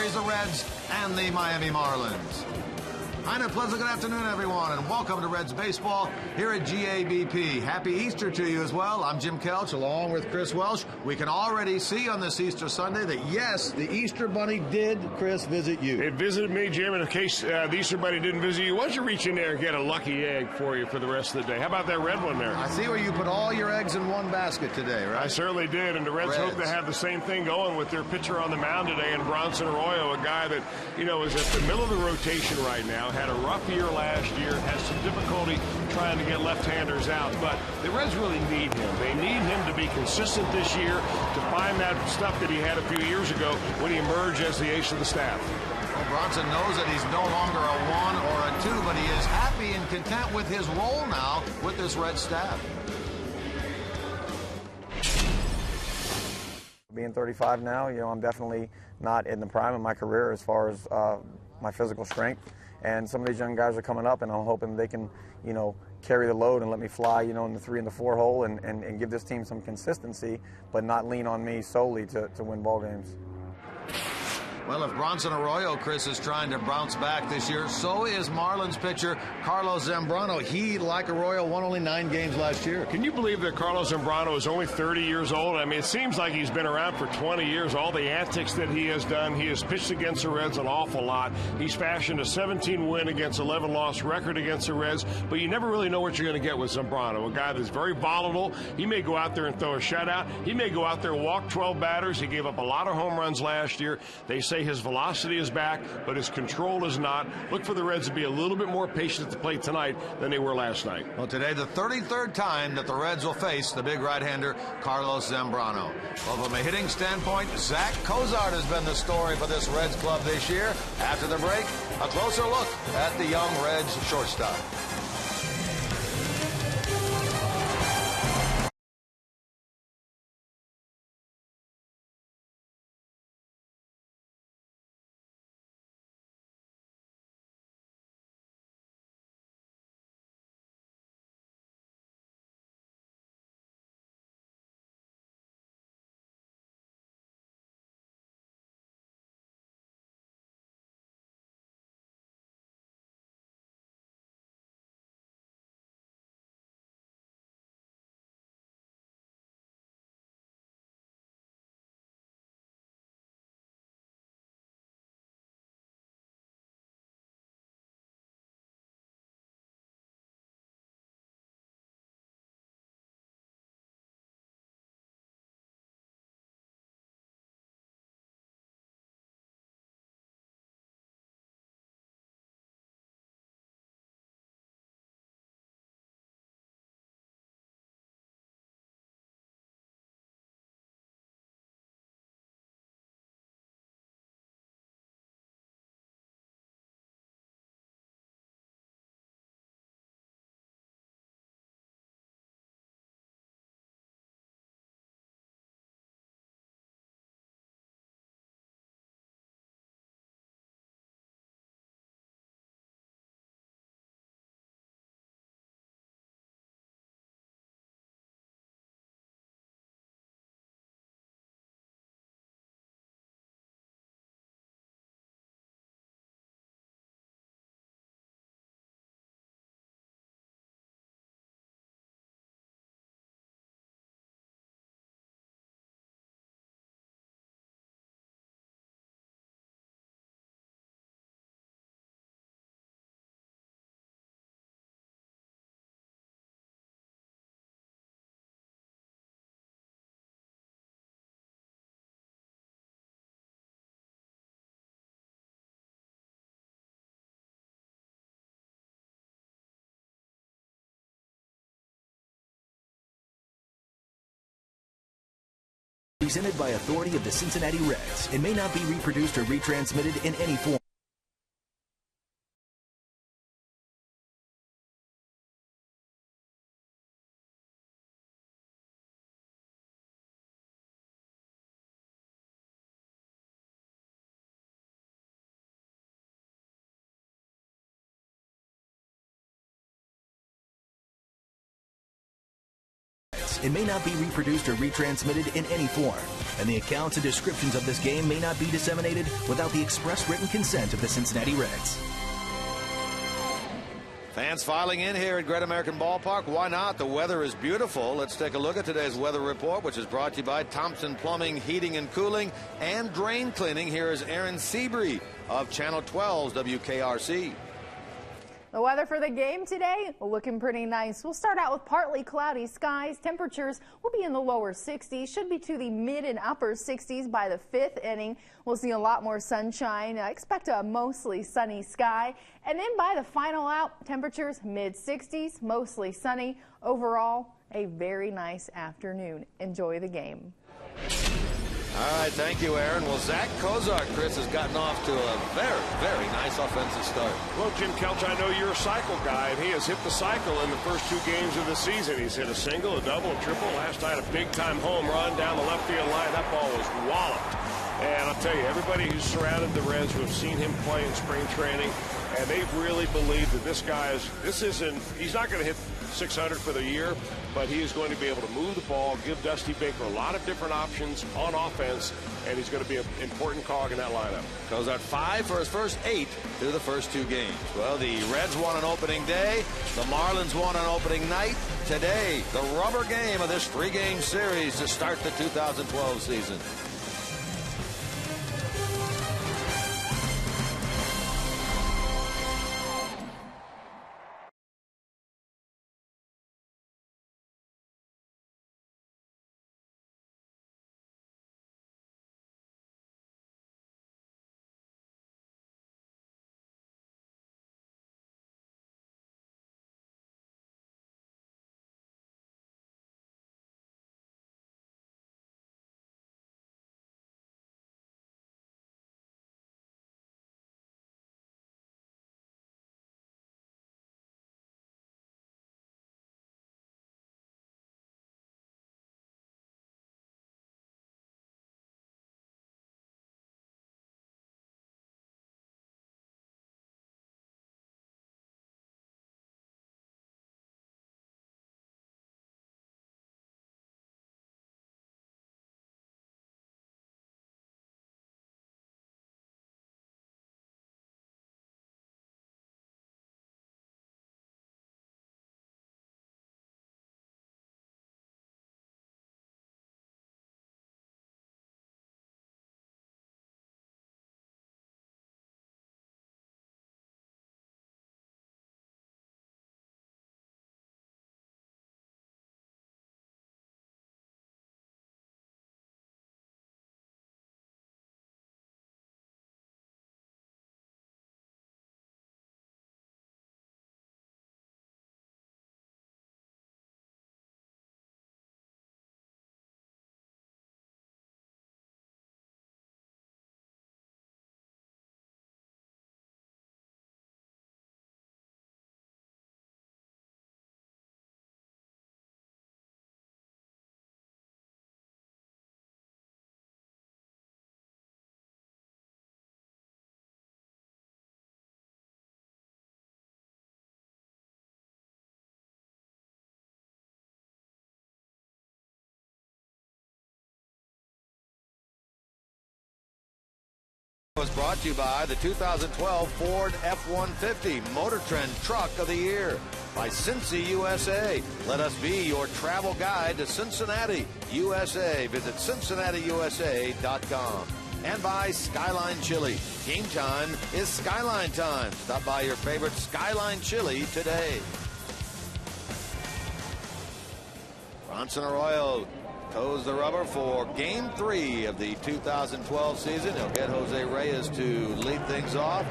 Phillies, the Reds, and the Miami Marlins. And a pleasant good afternoon, everyone, and welcome to Reds Baseball here at GABP. Happy Easter to you as well. I'm Jim Kelch, along with Chris Welsh. We can already see on this Easter Sunday that, yes, the Easter Bunny did, Chris, visit you. It visited me, Jim, and in case the Easter Bunny didn't visit you, why don't you reach in there and get a lucky egg for you for the rest of the day? How about that red one there? I see where you put all your eggs in one basket today, right? I certainly did, and the Reds hope to have the same thing going with their pitcher on the mound today, and Bronson Arroyo, a guy that, is at the middle of the rotation right now, had a rough year last year, has some difficulty trying to get left-handers out, but the Reds really need him. They need him to be consistent this year, to find that stuff that he had a few years ago when he emerged as the ace of the staff. Well, Bronson knows that he's no longer a 1 or a 2, but he is happy and content with his role now with this Reds staff. Being 35 now, I'm definitely not in the prime of my career as far as my physical strength. And some of these young guys are coming up, and I'm hoping they can, carry the load and let me fly, in the 3 and the 4 hole and give this team some consistency, but not lean on me solely to win ball games. Well, if Bronson Arroyo, Chris, is trying to bounce back this year, so is Marlins pitcher Carlos Zambrano. He, like Arroyo, won only 9 games last year. Can you believe that Carlos Zambrano is only 30 years old? I mean, it seems like he's been around for 20 years. All the antics that he has done, he has pitched against the Reds an awful lot. He's fashioned a 17 win against 11 loss record against the Reds, but you never really know what you're going to get with Zambrano, a guy that's very volatile. He may go out there and throw a shutout. He may go out there and walk 12 batters. He gave up a lot of home runs last year. They say his velocity is back, but his control is not. Look for the Reds to be a little bit more patient at the plate tonight than they were last night. Well, today, the 33rd time that the Reds will face the big right-hander, Carlos Zambrano. Well, from a hitting standpoint, Zach Cozart has been the story for this Reds club this year. After the break, a closer look at the young Reds shortstop. Presented by authority of the Cincinnati Reds and may not be reproduced or retransmitted in any form. Reds and may not be reproduced or retransmitted in any form. And the accounts and descriptions of this game may not be disseminated without the express written consent of the Cincinnati Reds. Fans filing in here at Great American Ballpark. Why not? The weather is beautiful. Let's take a look at today's weather report, which is brought to you by Thompson Plumbing, Heating and Cooling, and Drain Cleaning. Here is Aaron Seabree of Channel 12's WKRC. The weather for the game today, looking pretty nice. We'll start out with partly cloudy skies. Temperatures will be in the lower 60s, should be to the mid and upper 60s by the 5th inning. We'll see a lot more sunshine. Expect a mostly sunny sky. And then by the final out, temperatures mid 60s, mostly sunny. Overall, a very nice afternoon. Enjoy the game. All right, thank you, Aaron. Well, Zach Kozar, Chris, has gotten off to a very, very nice offensive start. Well, Jim Kelch, I know you're a cycle guy, and he has hit the cycle in the first 2 games of the season. He's hit a single, a double, a triple. Last night, a big-time home run down the left field line. That ball was walloped. And I'll tell you, everybody who's surrounded the Reds who have seen him play in spring training, and they've really believed that this guy he's not going to hit 600 for the year, but he is going to be able to move the ball, give Dusty Baker a lot of different options on offense, and he's going to be an important cog in that lineup. Goes out 5 for his first 8 through the first 2 games. Well, the Reds won on opening day. The Marlins won on opening night. Today, the rubber game of this 3-game series to start the 2012 season. Was brought to you by the 2012 Ford F-150 Motor Trend Truck of the Year, by Cincy USA. Let us be your travel guide to Cincinnati, USA. Visit CincinnatiUSA.com. And by Skyline Chili. Game time is Skyline time. Stop by your favorite Skyline Chili today. Bronson Arroyo toes the rubber for Game 3 of the 2012 season. He'll get Jose Reyes to lead things off.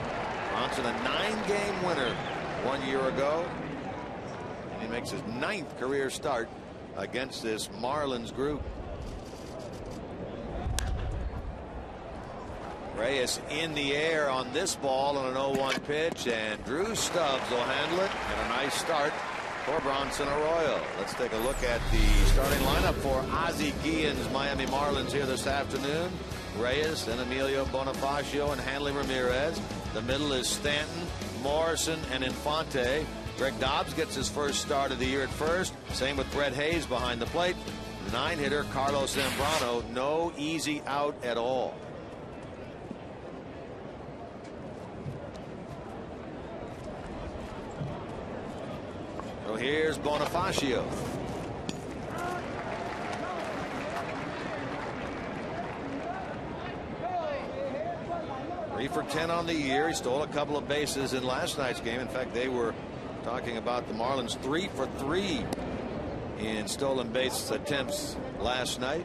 Bronson, a 9-game winner 1 year ago. And he makes his 9th career start against this Marlins group. Reyes in the air on this ball on an 0-1 pitch, and Drew Stubbs will handle it. And a nice start for Bronson Arroyo. Let's take a look at the starting lineup for Ozzie Guillen's Miami Marlins here this afternoon. Reyes, then Emilio Bonifacio and Hanley Ramirez. The middle is Stanton, Morrison, and Infante. Greg Dobbs gets his first start of the year at first. Same with Brett Hayes behind the plate. The 9-hitter Carlos Zambrano, no easy out at all. So here's Bonifacio. Three for 10 on the year. He stole a couple of bases in last night's game. In fact, they were talking about the Marlins 3 for 3 in stolen base attempts last night.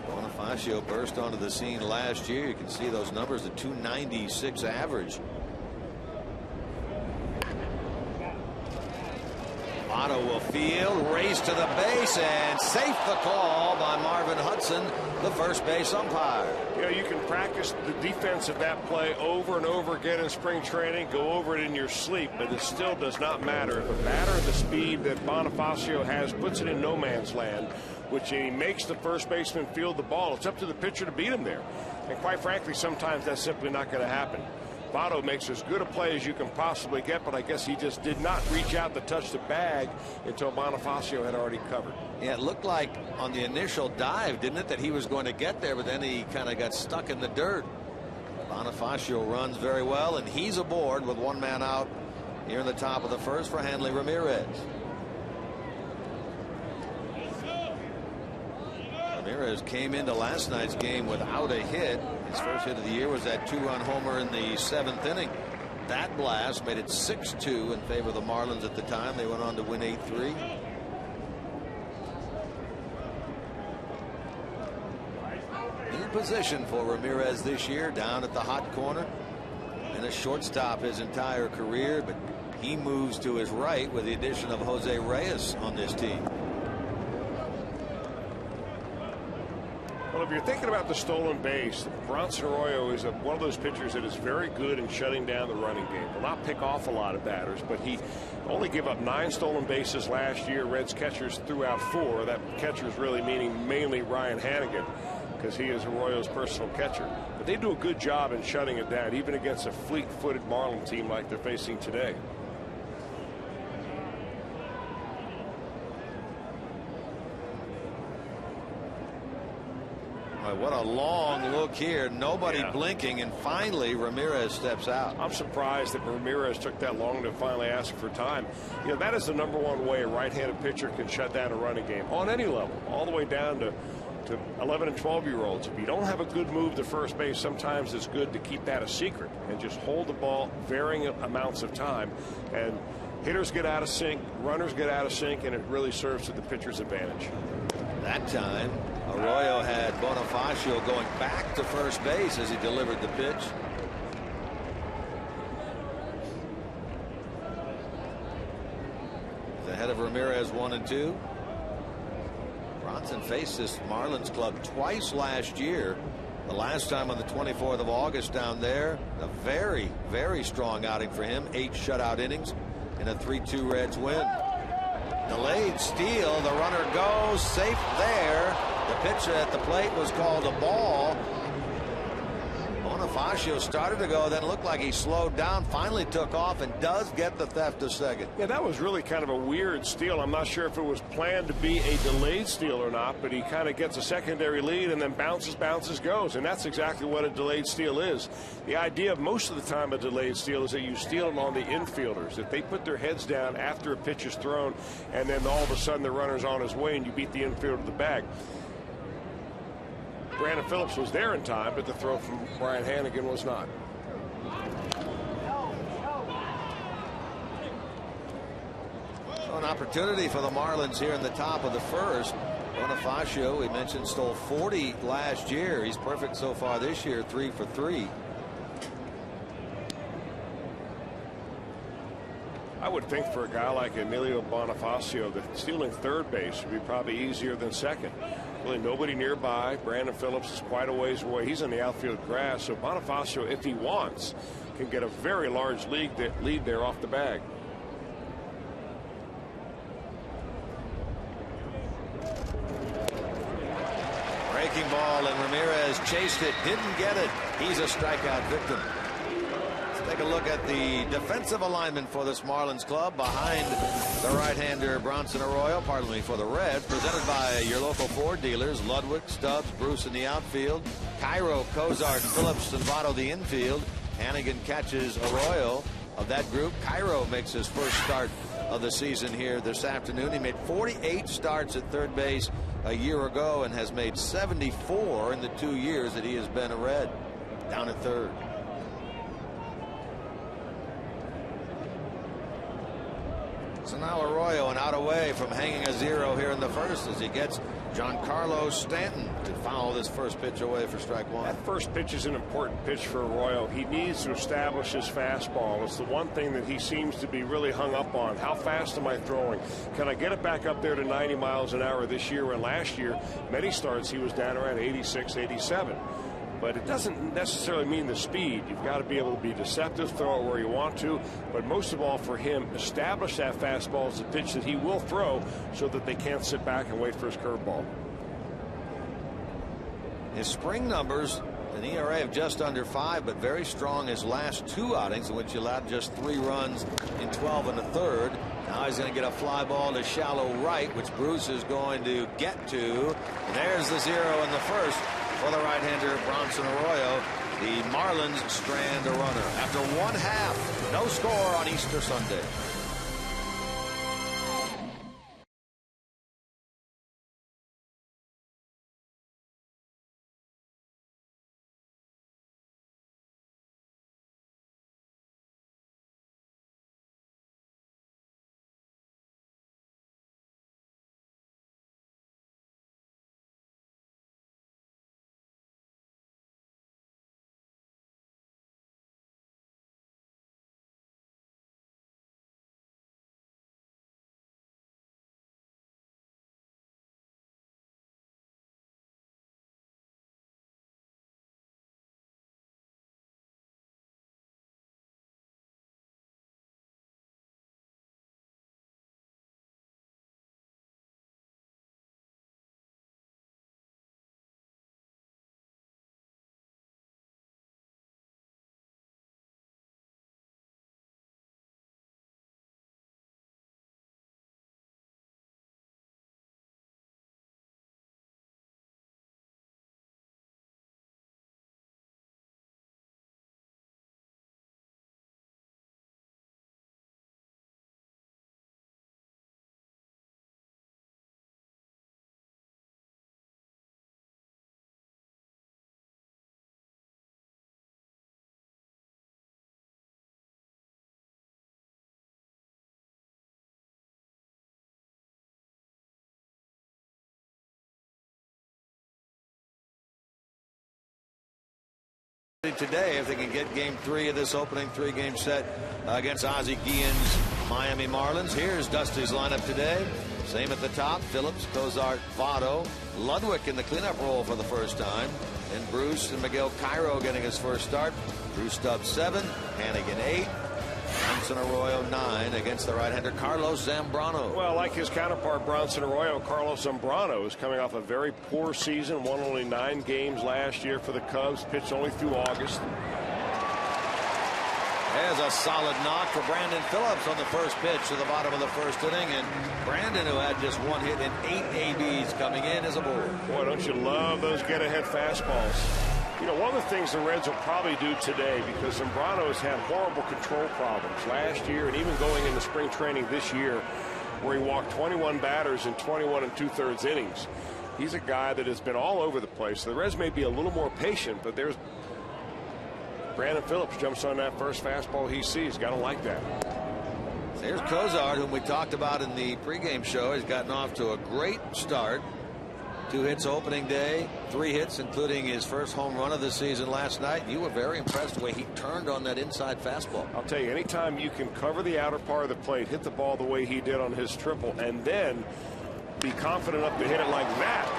Bonifacio burst onto the scene last year. You can see those numbers, the .296 average. Otto will field, race to the base, and safe the call by Marvin Hudson, the first base umpire. You know, you can practice the defense of that play over and over again in spring training, go over it in your sleep, but it still does not matter. If a batter at the speed that Bonifacio has puts it in no man's land, which he makes the first baseman field the ball, it's up to the pitcher to beat him there. And quite frankly, sometimes that's simply not going to happen. Votto makes as good a play as you can possibly get, but I guess he just did not reach out to touch the bag until Bonifacio had already covered. Yeah, it looked like on the initial dive, didn't it, that he was going to get there, but then he kind of got stuck in the dirt. Bonifacio runs very well, and he's aboard with one man out here in the top of the first for Hanley Ramirez. Ramirez came into last night's game without a hit. His first hit of the year was that 2-run homer in the 7th inning. That blast made it 6-2 in favor of the Marlins at the time. They went on to win 8-3. New position for Ramirez this year, down at the hot corner. And a shortstop his entire career, but he moves to his right with the addition of Jose Reyes on this team. Well, if you're thinking about the stolen base, Bronson Arroyo is one of those pitchers that is very good in shutting down the running game. Will not pick off a lot of batters, but he only gave up 9 stolen bases last year. Reds catchers threw out 4. That catcher is really meaning mainly Ryan Hannigan, because he is Arroyo's personal catcher. But they do a good job in shutting it down, even against a fleet-footed Marlin team like they're facing today. What a long look here. Nobody blinking, and finally Ramirez steps out. I'm surprised that Ramirez took that long to finally ask for time. You know, that is the #1 way a right-handed pitcher can shut down a running game on any level, all the way down to 11 and 12-year-olds. If you don't have a good move to first base, sometimes it's good to keep that a secret and just hold the ball varying amounts of time. And hitters get out of sync, runners get out of sync, and it really serves to the pitcher's advantage. That time Arroyo had Bonifacio going back to first base as he delivered the pitch. He's ahead of Ramirez 1-2. Bronson faced this Marlins club twice last year. The last time on the 24th of August down there. A very, very strong outing for him. 8 shutout innings in a 3-2 Reds win. Delayed steal. The runner goes safe there. The pitch at the plate was called a ball. Bonifacio started to go, then looked like he slowed down, finally took off, and does get the theft to second. Yeah, that was really kind of a weird steal. I'm not sure if it was planned to be a delayed steal or not, but he kind of gets a secondary lead and then bounces, goes. And that's exactly what a delayed steal is. The idea of most of the time a delayed steal is that you steal it on the infielders. If they put their heads down after a pitch is thrown and then all of a sudden the runner's on his way and you beat the infielder to the bag. Brandon Phillips was there in time, but the throw from Brian Hannigan was not. So an opportunity for the Marlins here in the top of the first. Bonifacio, we mentioned, stole 40 last year. He's perfect so far this year, 3 for 3. I would think for a guy like Emilio Bonifacio that stealing third base would be probably easier than second. Really nobody nearby. Brandon Phillips is quite a ways away. He's in the outfield grass. So Bonifacio, if he wants, can get a very large lead there off the bag. Breaking breaking ball, and Ramirez chased it, didn't get it. He's a strikeout victim. Let's take a look at the defensive alignment for this Marlins club. Behind the right-hander Bronson Arroyo, pardon me, for the Reds, presented by your local Ford dealers, Ludwig, Stubbs, Bruce in the outfield, Cairo, Cozart, Phillips, and Votto the infield. Hannigan catches Arroyo. Of that group, Cairo makes his first start of the season here this afternoon. He made 48 starts at third base a year ago and has made 74 in the 2 years that he has been a Red. Down at third. So now Arroyo, and out away from hanging a zero here in the first as he gets Giancarlo Stanton to foul this first pitch away for strike one. That first pitch is an important pitch for Arroyo. He needs to establish his fastball. It's the one thing that he seems to be really hung up on. How fast am I throwing? Can I get it back up there to 90 miles an hour this year? And last year, many starts he was down around 86, 87. But it doesn't necessarily mean the speed. You've got to be able to be deceptive, throw it where you want to. But most of all for him, establish that fastball as a pitch that he will throw so that they can't sit back and wait for his curveball. His spring numbers, an ERA of just under 5, but very strong his last 2 outings in which he allowed just 3 runs in 12 1/3. Now he's going to get a fly ball to shallow right, which Bruce is going to get to. And there's the zero in the first for the right-hander Bronson Arroyo. The Marlins strand a runner after 1/2. No score on Easter Sunday. Today, if they can get game 3 of this opening 3-game set against Ozzie Guillen's Miami Marlins. Here's Dusty's lineup today. Same at the top. Phillips, Cozart, Votto, Ludwig in the cleanup role for the first time. And Bruce and Miguel Cairo getting his first start. Bruce Stubbs 7, Hannigan 8, Bronson Arroyo 9 against the right-hander Carlos Zambrano. Well, like his counterpart Bronson Arroyo, Carlos Zambrano is coming off a very poor season. Won only 9 games last year for the Cubs. Pitched only through August. There's a solid knock for Brandon Phillips on the first pitch to the bottom of the first inning. And Brandon, who had just 1 hit and 8 ABs coming in, is aboard. Boy, don't you love those get-ahead fastballs. You know, one of the things the Reds will probably do today, because Zambrano's had horrible control problems last year and even going into spring training this year, where he walked 21 batters in 21 2/3 innings. He's a guy that has been all over the place. The Reds may be a little more patient, but there's Brandon Phillips jumps on that first fastball he sees. Got to like that. There's Cozart, whom we talked about in the pregame show. He's gotten off to a great start. 2 hits opening day, 3 hits, including his first home run of the season last night. You were very impressed the way he turned on that inside fastball. I'll tell you, anytime you can cover the outer part of the plate, hit the ball the way he did on his triple, and then be confident enough to hit it like that.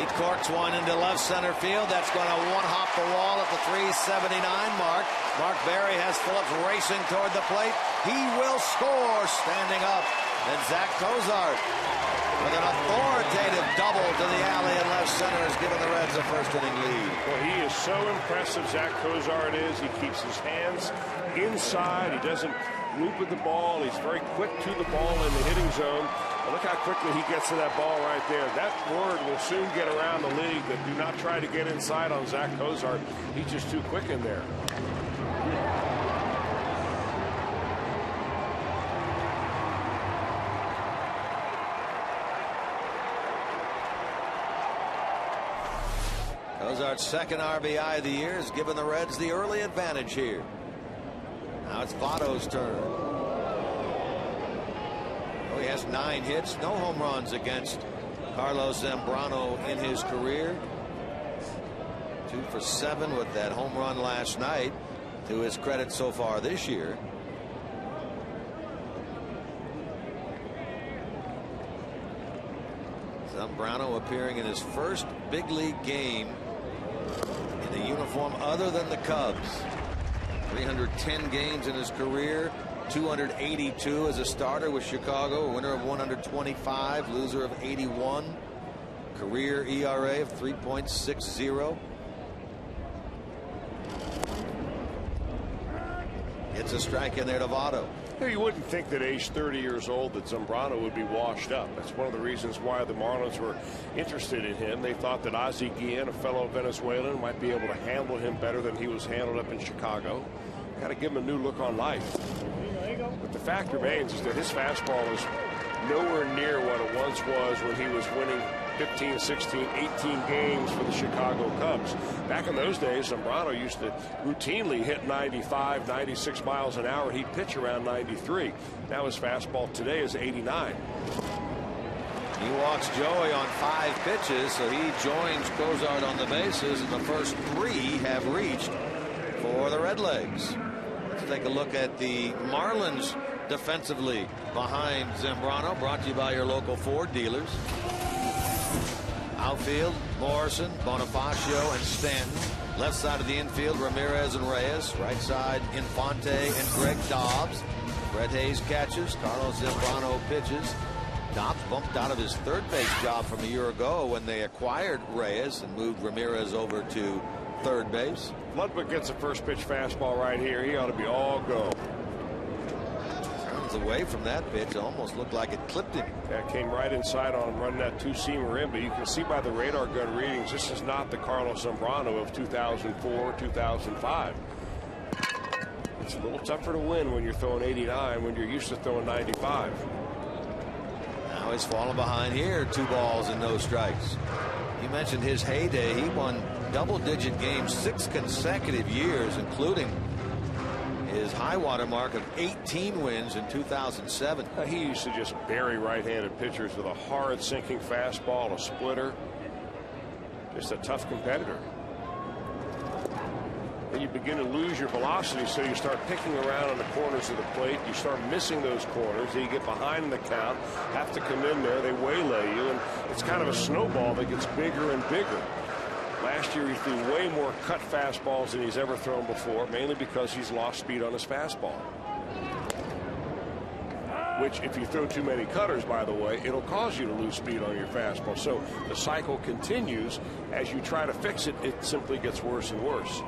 He corks one into left center field. That's going to one-hop the wall at the 379 mark. Mark Berry has Phillips racing toward the plate. He will score standing up. And Zach Cozart with an authoritative double to the alley in left center has given the Reds a first inning lead. Well, he is so impressive, Zach Cozart is. He keeps his hands inside. He doesn't loop with the ball. He's very quick to the ball in the hitting zone. And look how quickly he gets to that ball right there. That word will soon get around the league that do not try to get inside on Zach Cozart. He's just too quick in there. Cozart's second RBI of the year has given the Reds the early advantage here. Now it's Votto's turn. Oh, he has 9 hits, no home runs against Carlos Zambrano in his career. 2 for 7 with that home run last night, to his credit so far this year. Zambrano appearing in his first big league game in a uniform other than the Cubs. 310 games in his career, 282 as a starter with Chicago, a winner of 125, loser of 81, career ERA of 3.60. It's a strike in there to Votto. You wouldn't think that age 30 years old that Zambrano would be washed up. That's one of the reasons why the Marlins were interested in him. They thought that AT CIN, a fellow Venezuelan, might be able to handle him better than he was handled up in Chicago. Got to give him a new look on life. But the fact remains is that his fastball is nowhere near what it once was when he was winning 15, 16, 18 games for the Chicago Cubs. Back in those days, Zambrano used to routinely hit 95, 96 miles an hour. He'd pitch around 93. Now his fastball today is 89. He walks Joey on 5 pitches, so he joins Cozart on the bases, and the first 3 have reached for the Redlegs. Let's take a look at the Marlins defensively behind Zambrano, brought to you by your local Ford dealers. Outfield, Morrison, Bonifacio, and Stanton. Left side of the infield, Ramirez and Reyes. Right side, Infante and Greg Dobbs. Brett Hayes catches. Carlos Zambrano pitches. Dobbs bumped out of his third base job from a year ago when they acquired Reyes and moved Ramirez over to third base. Ludwig gets a first pitch fastball right here. He ought to be all go. Away from that pitch, it almost looked like it clipped him. That came right inside on him, running that 2-seamer in, but you can see by the radar gun readings, this is not the Carlos Zambrano of 2004, 2005. It's a little tougher to win when you're throwing 89 when you're used to throwing 95. Now he's falling behind here, 2 balls and no strikes. You mentioned his heyday. He won double-digit games 6 consecutive years, including his high water mark of 18 wins in 2007. He used to just bury right-handed pitchers with a hard sinking fastball, a splitter. Just a tough competitor. Then you begin to lose your velocity, so you start picking around on the corners of the plate. You start missing those corners. Then you get behind in the count, have to come in there, they waylay you, and it's kind of a snowball that gets bigger and bigger. Last year he threw way more cut fastballs than he's ever thrown before, mainly because he's lost speed on his fastball. Which, if you throw too many cutters, by the way, it'll cause you to lose speed on your fastball. So the cycle continues. As you try to fix it, it simply gets worse and worse.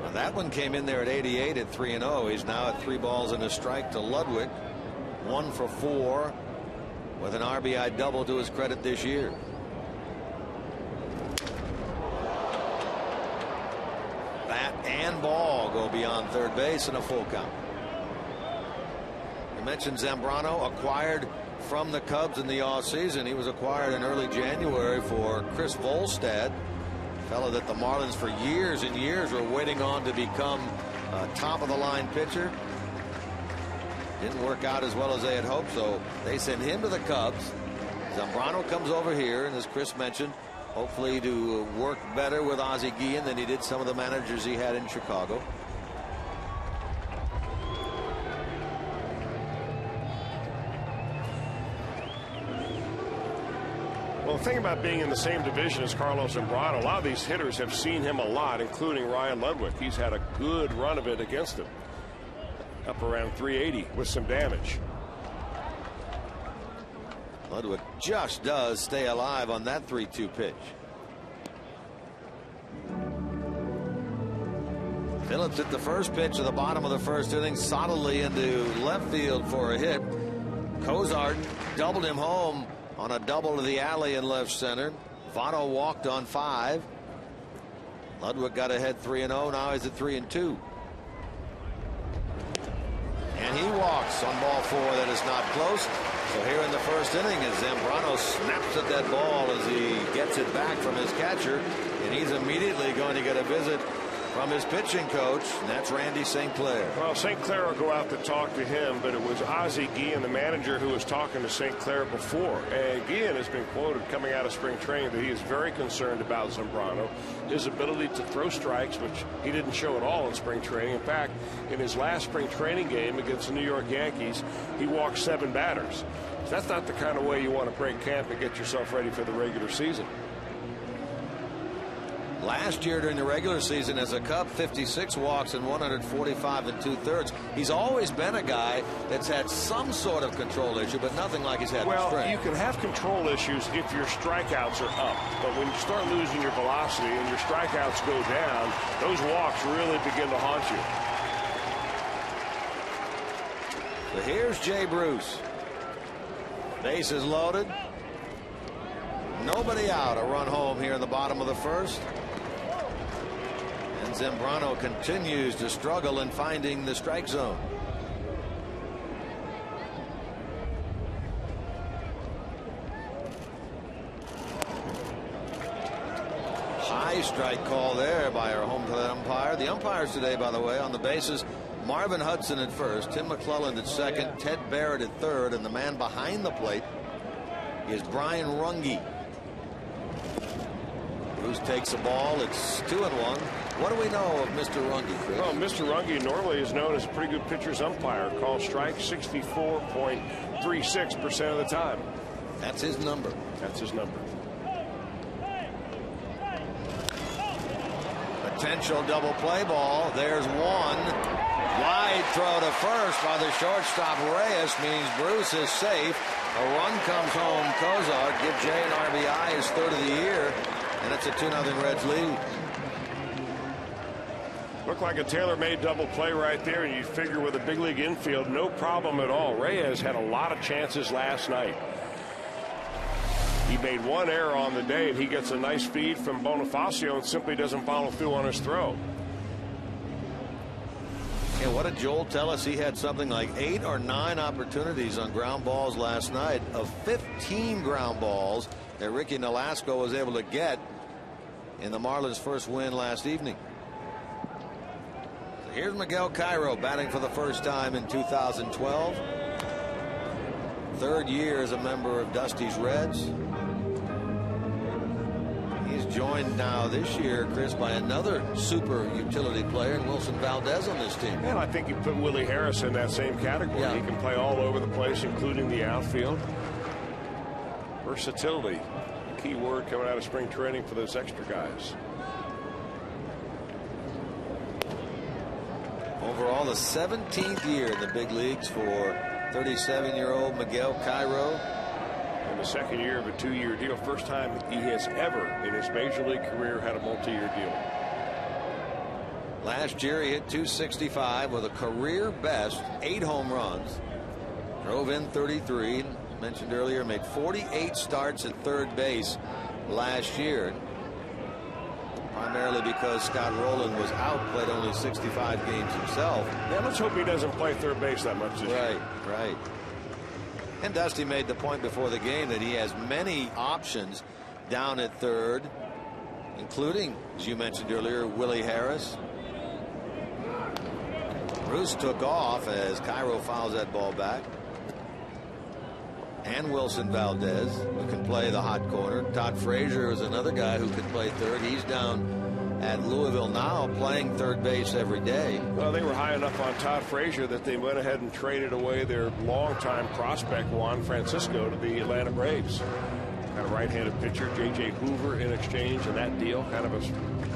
Now that one came in there at 88 at 3-0. He's now at 3 balls and a strike to Ludwig. 1 for 4 with an RBI double to his credit this year. Bat and ball go beyond third base in a full count. You mentioned Zambrano, acquired from the Cubs in the offseason. He was acquired in early January for Chris Volstad, a fellow that the Marlins for years and years were waiting on to become a top-of-the-line pitcher. Didn't work out as well as they had hoped, so they sent him to the Cubs. Zambrano comes over here, and as Chris mentioned, hopefully to work better with AT CIN than he did some of the managers he had in Chicago. Well, the thing about being in the same division as Carlos Zambrano, a lot of these hitters have seen him a lot, including Ryan Ludwig. He's had a good run of it against him. Up around 380 with some damage. Ludwig just does stay alive on that 3-2 pitch. Phillips hit the first pitch of the bottom of the first inning solidly into left field for a hit. Cozart doubled him home on a double to the alley in left center. Votto walked on 5. Ludwig got ahead 3-0. Now he's at 3-2. And he walks on ball 4 that is not close. So here in the first inning, as Zambrano snaps at that ball as he gets it back from his catcher, and he's immediately going to get a visit from his pitching coach, and that's Randy St. Clair. Well, St. Clair will go out to talk to him, but it was Ozzie Guillen, the manager, who was talking to St. Clair before. And Guillen has been quoted coming out of spring training that he is very concerned about Zambrano, his ability to throw strikes, which he didn't show at all in spring training. In fact, in his last spring training game against the New York Yankees, he walked 7 batters. So that's not the kind of way you want to break camp and get yourself ready for the regular season. Last year during the regular season as a Cub, 56 walks and 145 2/3. He's always been a guy that's had some sort of control issue, but nothing like he's had in spring. Well, you can have control issues if your strikeouts are up, but when you start losing your velocity and your strikeouts go down, those walks really begin to haunt you. So here's Jay Bruce. Bases loaded. Nobody out. A run home here in the bottom of the first. And Zambrano continues to struggle in finding the strike zone. High strike call there by our home plate umpire. The umpires today, by the way, on the bases, Marvin Hudson at first, Tim McClelland at second, Ted Barrett at third, and the man behind the plate is Brian Runge. Bruce takes the ball. It's 2-1. What do we know of Mr. Runge, Chris? Well, Mr. Runge normally is known as a pretty good pitcher's umpire. Calls strikes 64.36% of the time. That's his number. That's his number. Potential double play ball. There's one. Wide throw to first by the shortstop. Reyes means Bruce is safe. A run comes home. Cozart give Jay an RBI, his 3rd of the year, and it's a 2-0 Reds lead. Looked like a tailor-made double play right there, and you figure with a big league infield, no problem at all. Reyes had a lot of chances last night. He made one error on the day, and he gets a nice feed from Bonifacio and simply doesn't follow through on his throw. And what did Joel tell us? He had something like 8 or 9 opportunities on ground balls last night of 15 ground balls that Ricky Nolasco was able to get in the Marlins' first win last evening. So here's Miguel Cairo batting for the first time in 2012. 3rd year as a member of Dusty's Reds. He's joined now this year, Chris, by another super utility player, and Wilson Valdez on this team. And I think you put Willie Harris in that same category. Yeah. He can play all over the place, including the outfield. Versatility, key word coming out of spring training for those extra guys. Overall, the 17th year in the big leagues for 37-year-old Miguel Cairo. In the 2nd year of a 2-year deal. First time he has ever in his major league career had a multi-year deal. Last year he hit .265 with a career best 8 home runs. Drove in 33. Mentioned earlier, made 48 starts at third base last year. Primarily because Scott Rowland was out, played only 65 games himself. Yeah, let's hope he doesn't play third base that much this year. Right. And Dusty made the point before the game that he has many options down at third, including, as you mentioned earlier, Willie Harris. Bruce took off as Cairo fouls that ball back. And Wilson Valdez, who can play the hot corner. Todd Frazier is another guy who can play third. He's down at Louisville now, playing third base every day. Well, they were high enough on Todd Frazier that they went ahead and traded away their longtime prospect Juan Francisco to the Atlanta Braves. Got a right-handed pitcher, J.J. Hoover, in exchange, and that deal, kind of a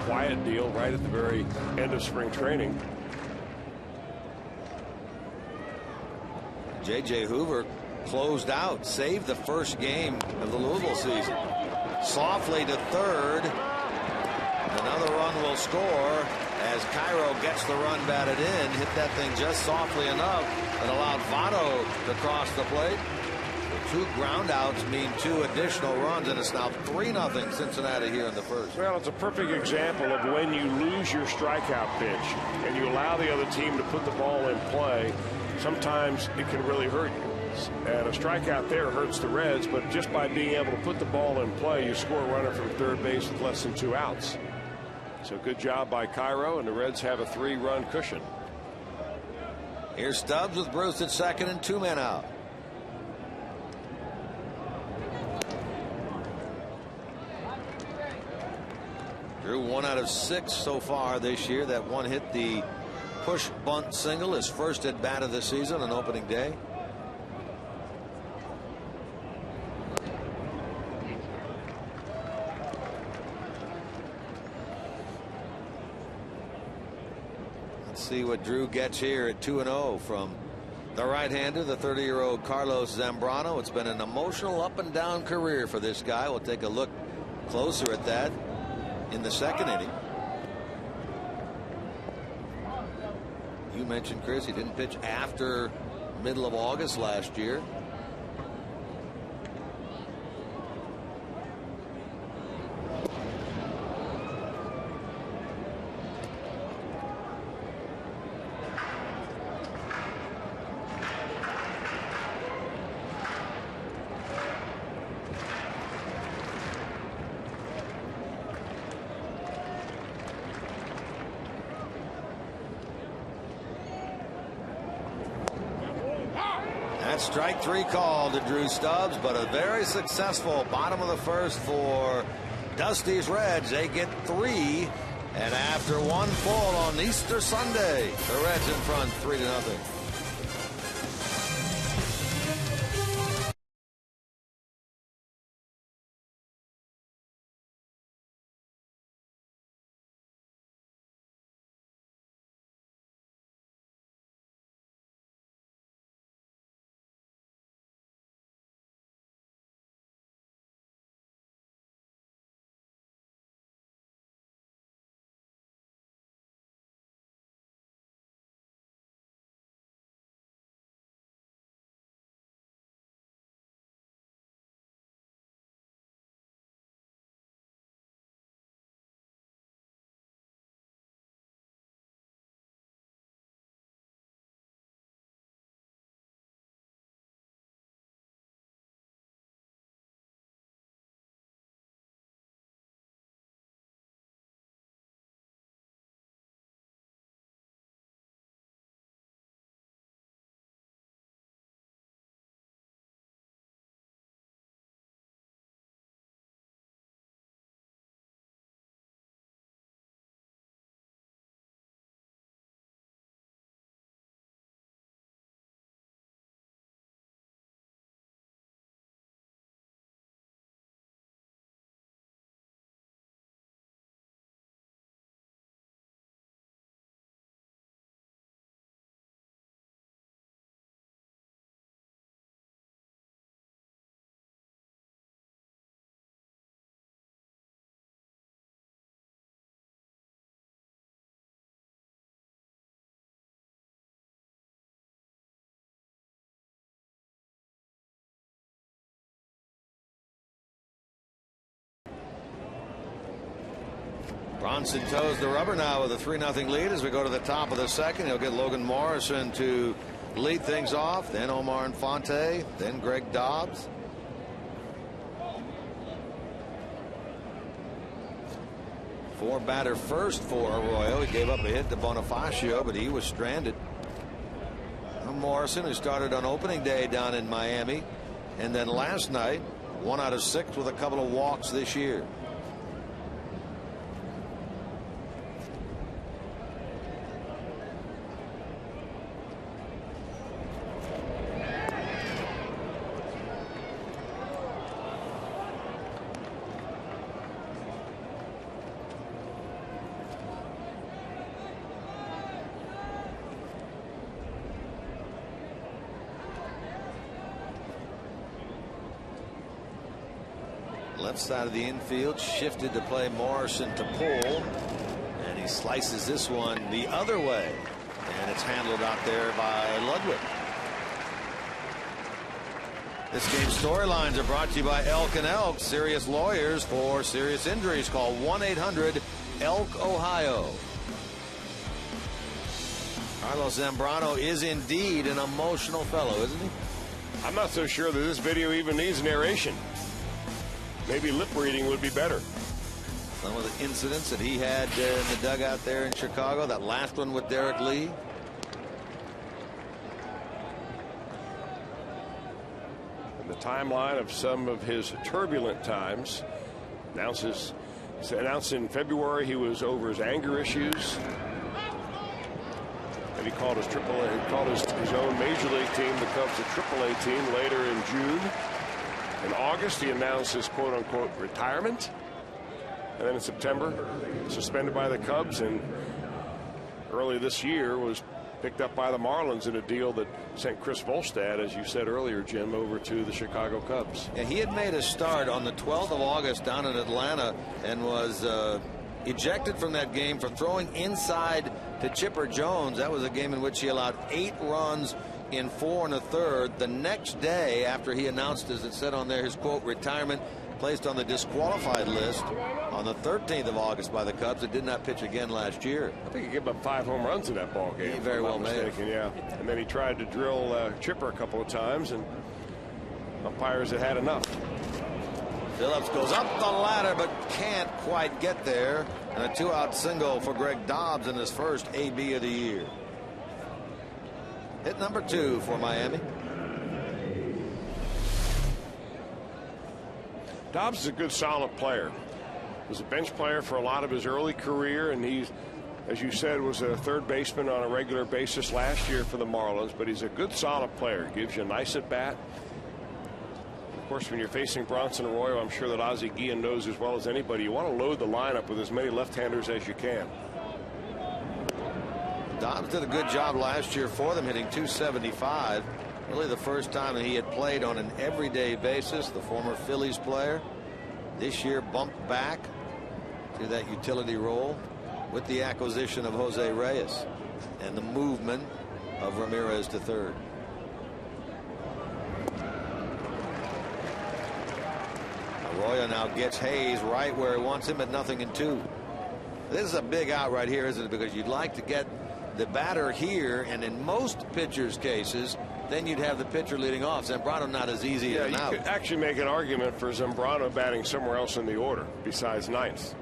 quiet deal right at the very end of spring training. J.J. Hoover closed out, saved the first game of the Louisville season. Softly to third. Another run will score as Cairo gets the run batted in. Hit that thing just softly enough that allowed Votto to cross the plate. The 2 ground outs mean 2 additional runs, and it's now 3-0 Cincinnati here in the first. Well, it's a perfect example of when you lose your strikeout pitch and you allow the other team to put the ball in play. Sometimes it can really hurt you. And a strikeout there hurts the Reds, but just by being able to put the ball in play, you score a runner from third base with less than 2 outs. So good job by Cairo, and the Reds have a 3-run cushion. Here's Stubbs with Bruce at second and 2 men out. Drew 1 out of 6 so far this year. That one hit the push bunt single, his first at bat of the season on opening day. See what Drew gets here at 2-0 from the right-hander, the 30-year-old Carlos Zambrano. It's been an emotional up and down career for this guy. We'll take a look closer at that in the second inning. You mentioned, Chris, he didn't pitch after middle of August last year. Strike 3 call to Drew Stubbs, but a very successful bottom of the first for Dusty's Reds. They get 3, and after 1 full on Easter Sunday, the Reds in front 3-0. Bronson toes the rubber now with a 3-0 lead as we go to the top of the second. He'll get Logan Morrison to lead things off, then Omar Infante, then Greg Dobbs. Four-batter first for Arroyo. He gave up a hit to Bonifacio, but he was stranded. Morrison, who started on opening day down in Miami, and then last night 1 out of 6 with a couple of walks this year. Left side of the infield, shifted to play Morrison to pull, and he slices this one the other way, and it's handled out there by Ludwig. This game's storylines are brought to you by Elk and Elk, serious lawyers for serious injuries. Call 1-800-ELK Ohio. Carlos Zambrano is indeed an emotional fellow, isn't he? I'm not so sure that this video even needs narration. Maybe lip reading would be better. Some of the incidents that he had in the dugout there in Chicago, that last one with Derek Lee. And the timeline of some of his turbulent times. Announced in February he was over his anger issues. And he called his AAA, he called his own major league team, the Cubs, a AAA team later in June. In August, he announced his quote-unquote retirement. And then in September, suspended by the Cubs, and early this year was picked up by the Marlins in a deal that sent Chris Volstad, as you said earlier, Jim, over to the Chicago Cubs. Yeah, he had made a start on the 12th of August down in Atlanta and was ejected from that game for throwing inside to Chipper Jones. That was a game in which he allowed 8 runs in 4 1/3. The next day, after he announced, as it said on there, his quote retirement, placed on the disqualified list on the 13th of August by the Cubs. It did not pitch again last year. I think he gave up 5 home runs in that ball game. He very well may have. Yeah. And then he tried to drill Chipper a couple of times, and umpires had had enough. Phillips goes up the ladder but can't quite get there, and a 2-out single for Greg Dobbs in his first AB of the year. Hit number 2 for Miami. Dobbs is a good, solid player. Was a bench player for a lot of his early career, and he's, as you said, was a third baseman on a regular basis last year for the Marlins. But he's a good, solid player. Gives you a nice at bat. Of course, when you're facing Bronson Arroyo, I'm sure that Ozzie Guillen knows as well as anybody, you want to load the lineup with as many left-handers as you can. Dobbs did a good job last year for them, hitting .275. Really the first time that he had played on an everyday basis. The former Phillies player this year bumped back to that utility role with the acquisition of Jose Reyes and the movement of Ramirez to third. Arroyo now gets Hayes right where he wants him at 0-2. This is a big out right here, isn't it? Because you'd like to get the batter here, and in most pitchers' cases, then you'd have the pitcher leading off. Zambrano not as easy as an out. You could actually make an argument for Zambrano batting somewhere else in the order besides ninth.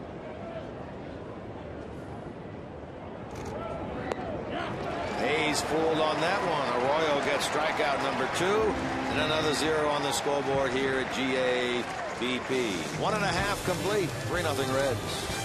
Hayes fooled on that one. Arroyo gets strikeout number 2, and another 0 on the scoreboard here at GABP. 1.5 complete. 3-0 Reds.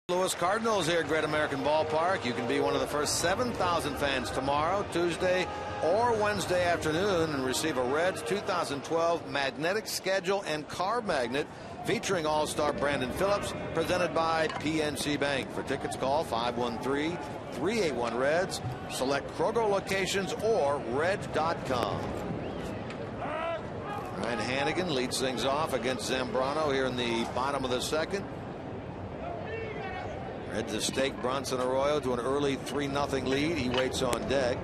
Louis Cardinals here at Great American Ballpark. You can be one of the first 7,000 fans tomorrow, Tuesday, or Wednesday afternoon and receive a Reds 2012 magnetic schedule and car magnet featuring All-Star Brandon Phillips, presented by PNC Bank. For tickets, call 513-381-REDS. Select Kroger locations or reds.com. Ryan Hannigan leads things off against Zambrano here in the bottom of the second. Reds have staked Bronson Arroyo to an early 3-0 lead. He waits on deck.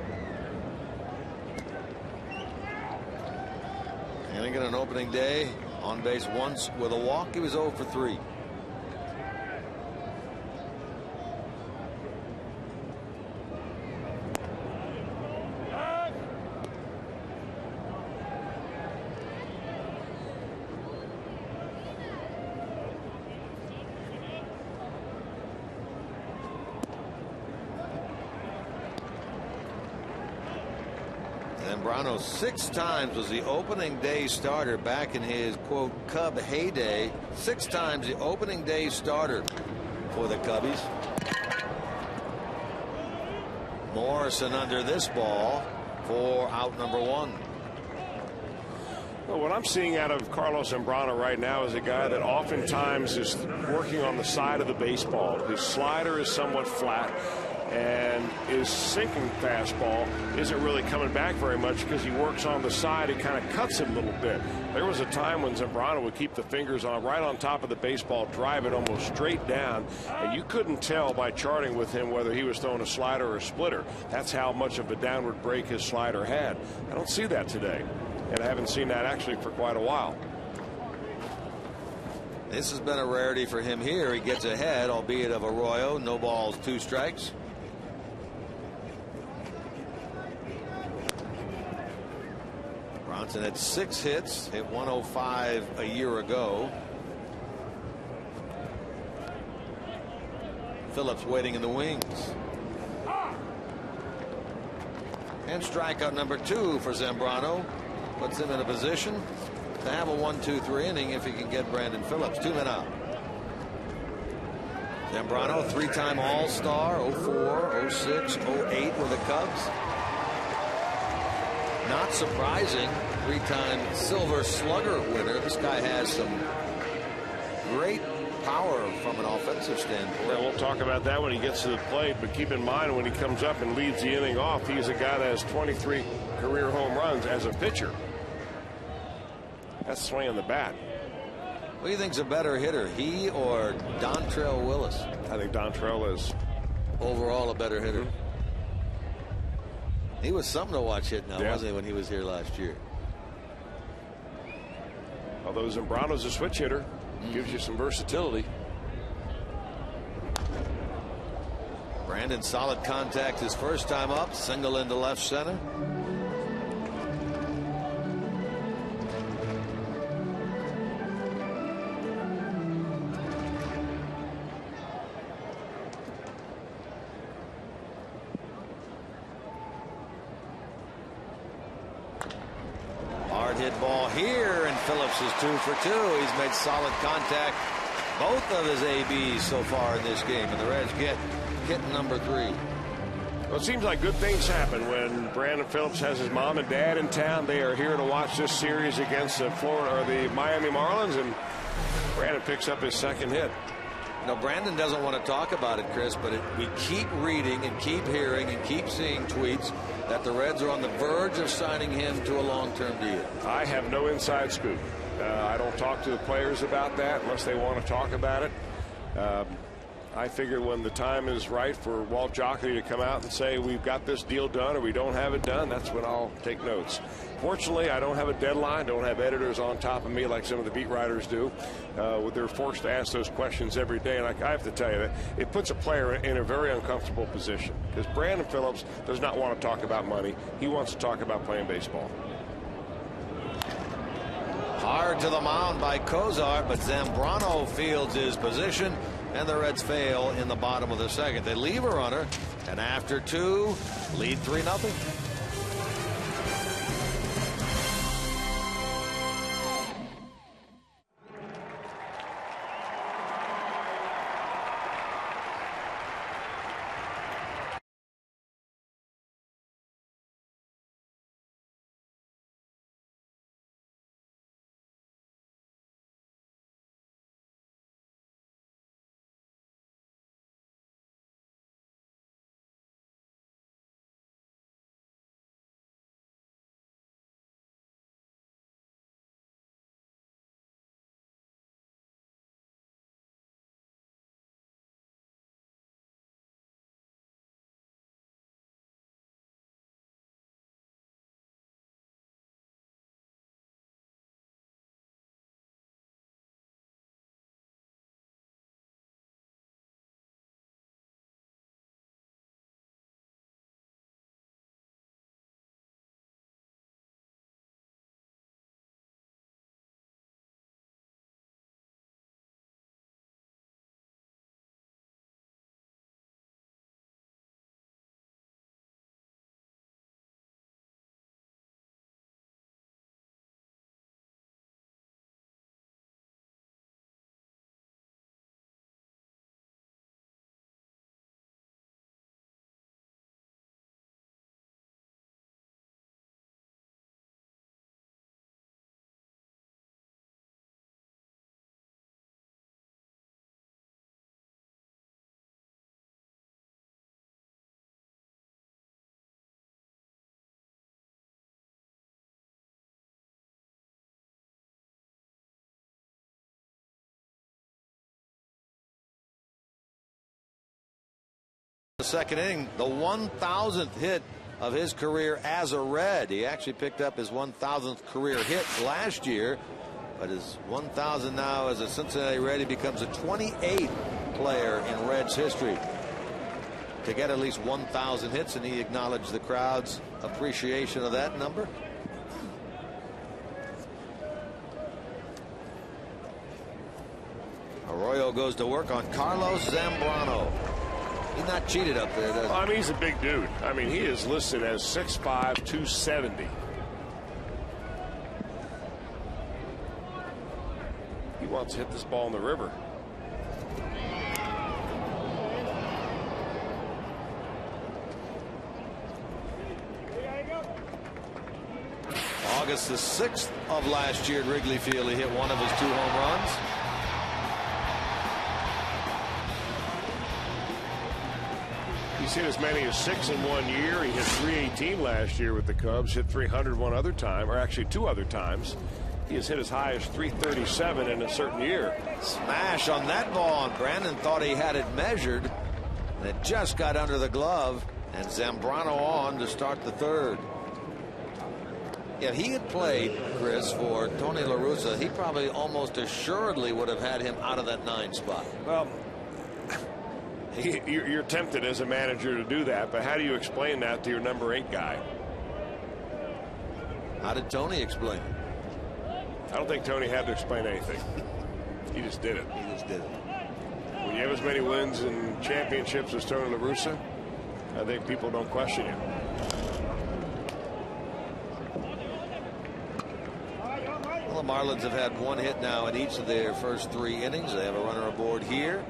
Hannigan on opening day on base once with a walk. He was 0 for 3. Zambrano 6 times was the opening day starter back in his, quote, Cub heyday. 6 times the opening day starter for the Cubbies. Morrison under this ball for out number 1. Well, what I'm seeing out of Carlos Zambrano right now is a guy that oftentimes is working on the side of the baseball. His slider is somewhat flat, and his sinking fastball isn't really coming back very much because he works on the side. It kind of cuts him a little bit. There was a time when Zambrano would keep the fingers on right on top of the baseball, drive it almost straight down, and you couldn't tell by charting with him whether he was throwing a slider or a splitter. That's how much of a downward break his slider had. I don't see that today, and I haven't seen that actually for quite a while. This has been a rarity for him here. He gets ahead, albeit of Arroyo. No balls, 2 strikes. Bronson had 6 hits, hit 105 a year ago. Phillips waiting in the wings. And strikeout number 2 for Zambrano. Puts him in a position to have a 1-2-3 inning if he can get Brandon Phillips. 2 men out. Zambrano, 3-time All-Star, 04, 06, 08 with the Cubs. Not surprising, 3-time Silver Slugger winner. This guy has some great power from an offensive standpoint. Yeah, we'll talk about that when he gets to the plate, but keep in mind when he comes up and leads the inning off, he's a guy that has 23 career home runs as a pitcher. That's swinging the bat. What do you think's a better hitter, he or Dontrell Willis? I think Dontrell is overall a better hitter. He was something to watch hit now, wasn't he, when he was here last year? Although Zambrano's a switch hitter, gives you some versatility. Brandon, solid contact his first time up, single into left center. Hit ball here, and Phillips is 2 for 2. He's made solid contact both of his ABs so far in this game, and the Reds get hit number 3. Well, it seems like good things happen when Brandon Phillips has his mom and dad in town. They are here to watch this series against the Miami Marlins, and Brandon picks up his 2nd hit. You know, Brandon doesn't want to talk about it, Chris, but we keep reading and keep hearing and keep seeing tweets that the Reds are on the verge of signing him to a long-term deal. I have no inside scoop. I don't talk to the players about that unless they want to talk about it. I figure when the time is right for Walt Jocketty to come out and say we've got this deal done or we don't have it done, that's when I'll take notes. Fortunately, I don't have a deadline, don't have editors on top of me like some of the beat writers do. They're forced to ask those questions every day, and I have to tell you that it puts a player in a very uncomfortable position because Brandon Phillips does not want to talk about money. He wants to talk about playing baseball. Hard to the mound by Cozart, but Zambrano fields his position, and the Reds fail in the bottom of the second. They leave a runner, and after 2, lead 3-0. the second inning, the 1,000th hit of his career as a Red. He actually picked up his 1,000th career hit last year, but his 1,000 now as a Cincinnati Red. He becomes a 28th player in Reds history to get at least 1,000 hits, and he acknowledged the crowd's appreciation of that number. Arroyo goes to work on Carlos Zambrano. He's not cheated up there, does he? I mean, he's a big dude. I mean, he is listed as 6'5", 270. He wants to hit this ball in the river. August the 6th of last year at Wrigley Field, he hit one of his 2 home runs. He's hit as many as 6 in 1 year. He hit 318 last year with the Cubs, hit 300 one other time, or actually 2 other times. He has hit as high as 337 in a certain year. Smash on that ball, and Brandon thought he had it measured, and it just got under the glove, and Zambrano on to start the 3rd. If he had played, Chris, for Tony La Russa, he probably almost assuredly would have had him out of that 9 spot. Well, you're tempted as a manager to do that, but how do you explain that to your number 8 guy? How did Tony explain it? I don't think Tony had to explain anything. He just did it. He just did it. When you have as many wins and championships as Tony La Russa, I think people don't question you. Well, the Marlins have had 1 hit now in each of their first 3 innings. They have a runner aboard here.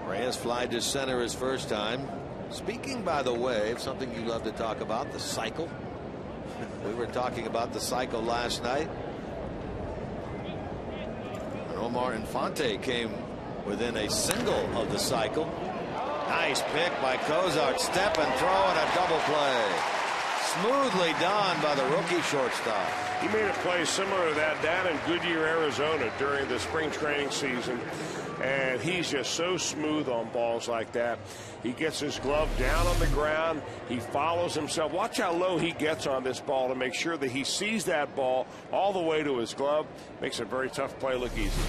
Reyes flied to center his first time. Speaking, by the way, of something you love to talk about, the cycle. We were talking about the cycle last night. And Omar Infante came within a single of the cycle. Nice pick by Cozart. Step and throw and a double play. Smoothly done by the rookie shortstop. He made a play similar to that down in Goodyear, Arizona during the spring training season. And he's just so smooth on balls like that. He gets his glove down on the ground. He follows himself. Watch how low he gets on this ball to make sure that he sees that ball all the way to his glove. Makes a very tough play look easy.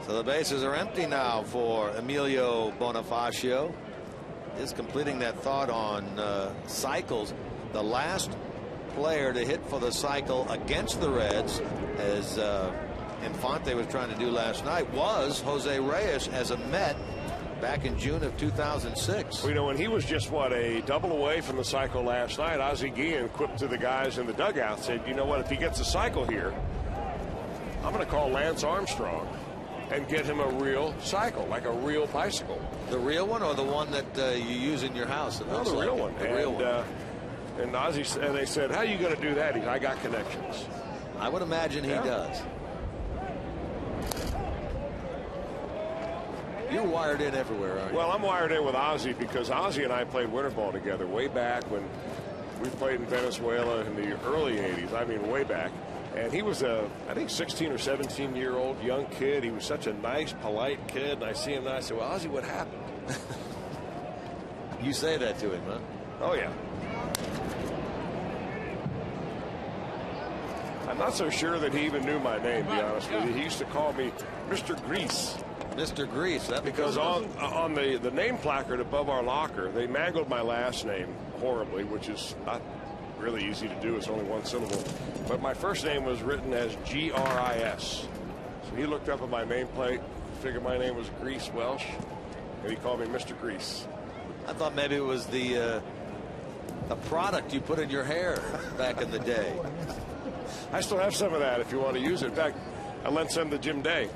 So the bases are empty now for Emilio Bonifacio. Is completing that thought on cycles. The last player to hit for the cycle against the Reds, as Infante was trying to do last night, was Jose Reyes as a Met back in June of 2006. Well, you know, when he was just, a double away from the cycle last night, Ozzie Guillen quipped to the guys in the dugout, said, you know what, if he gets a cycle here, I'm going to call Lance Armstrong and get him a real cycle, like a real bicycle. The real one or the one that you use in your house? No, the real one. The real one. And Ozzie, and they said, how are you going to do that? I got connections. I would imagine he does. You're wired in everywhere, aren't you? Well, I'm wired in with Ozzie because Ozzie and I played winter ball together way back when we played in Venezuela in the early 80s. I mean, way back. And he was a, I think, 16 or 17-year-old young kid. He was such a nice, polite kid. And I see him now. I say, well, Ozzie, what happened? You say that to him, huh? Oh, yeah. I'm not so sure that he even knew my name, to be honest with you. He used to call me Mr. Grease. Mr. Grease. That because on the name placard above our locker, they mangled my last name horribly, which is not really easy to do. It's only 1 syllable. But my first name was written as G-R-I-S. So he looked up at my nameplate, figured my name was Grease Welsh, and he called me Mr. Grease. I thought maybe it was the product you put in your hair back in the day. I still have some of that if you want to use it. In fact, I lent some to Jim Day.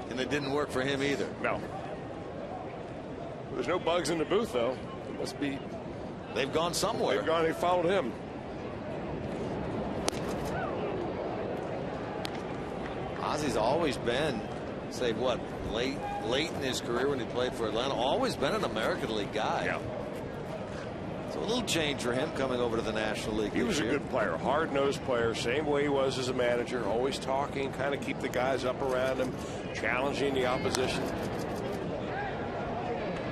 And it didn't work for him either. No. There's no bugs in the booth, though. It must be. They've gone somewhere. They followed him. Ozzie's always been, say what, late in his career when he played for Atlanta, always been an American League guy. Yeah. So a little change for him coming over to the National League. He was a good player, hard-nosed player, same way he was as a manager, always talking, kind of keep the guys up around him, challenging the opposition.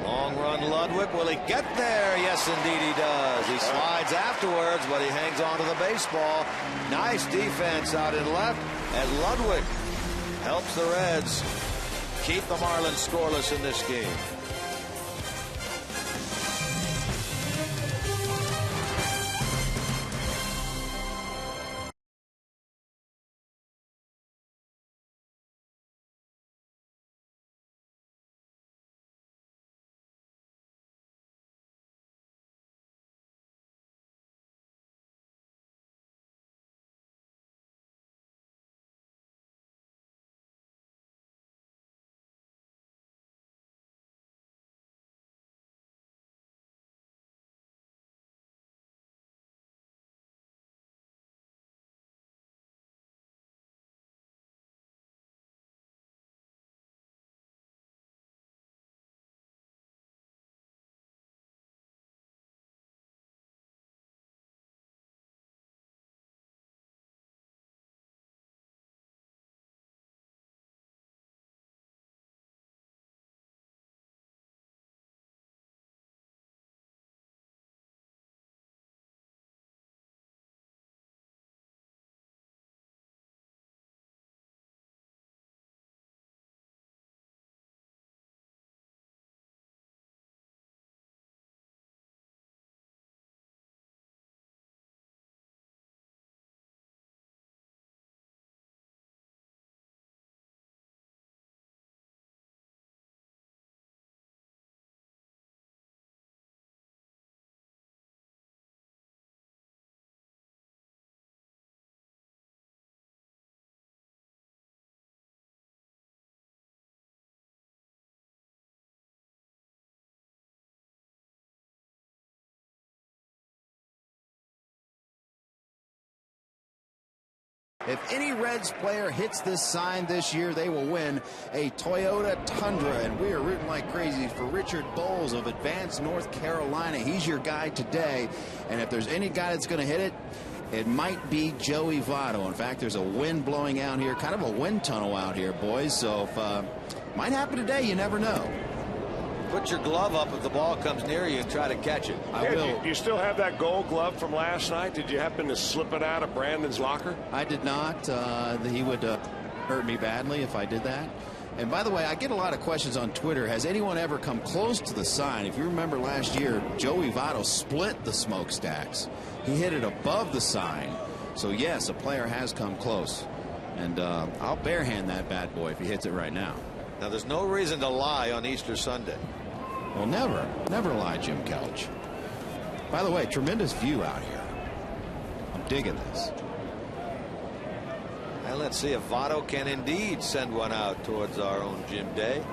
Long run, Ludwig. Will he get there? Yes, indeed he does. He slides afterwards, but he hangs on to the baseball. Nice defense out in left, and Ludwig helps the Reds keep the Marlins scoreless in this game. If any Reds player hits this sign this year, they will win a Toyota Tundra. And we are rooting like crazy for Richard Bowles of Advance, North Carolina. He's your guy today. And if there's any guy that's going to hit it, it might be Joey Votto. In fact, there's a wind blowing out here, kind of a wind tunnel out here, boys. So if might happen today, you never know. Put your glove up if the ball comes near you and try to catch it. I will. Do you still have that gold glove from last night? Did you happen to slip it out of Brandon's locker? I did not. He would hurt me badly if I did that. And by the way, I get a lot of questions on Twitter. Has anyone ever come close to the sign? If you remember last year, Joey Votto split the smokestacks. He hit it above the sign. So yes, a player has come close. And I'll barehand that bad boy if he hits it right now. Now, there's no reason to lie on Easter Sunday. Well, never lie, Jim Kelch. By the way, tremendous view out here. I'm digging this. And let's see if Votto can indeed send one out towards our own Jim Day.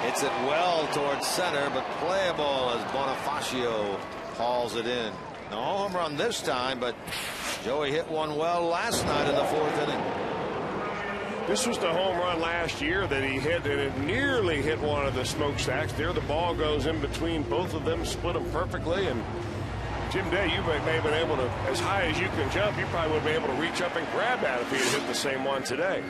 Hits it well towards center, but playable as Bonifacio hauls it in. No home run this time, but Joey hit one well last night in the fourth inning. This was the home run last year that he hit, and it nearly hit one of the smokestacks. There the ball goes in between both of them, split them perfectly. And Jim Day, you may have been able to, as high as you can jump, you probably would have been able to reach up and grab that if he had hit the same one today.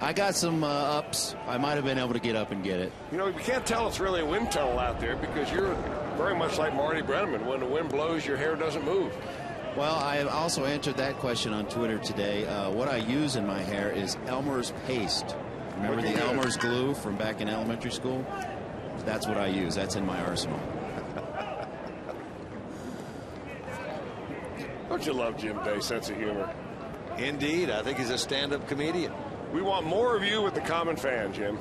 I got some ups. I might have been able to get up and get it. You know, you can't tell it's really a wind tunnel out there because you're very much like Marty Brenneman. When the wind blows, your hair doesn't move. Well, I also answered that question on Twitter today. What I use in my hair is Elmer's paste. Remember the Elmer's glue from back in elementary school? That's what I use. That's in my arsenal. Don't you love Jim Day's sense of humor? Indeed. I think he's a stand-up comedian. We want more of you with the common fan, Jim.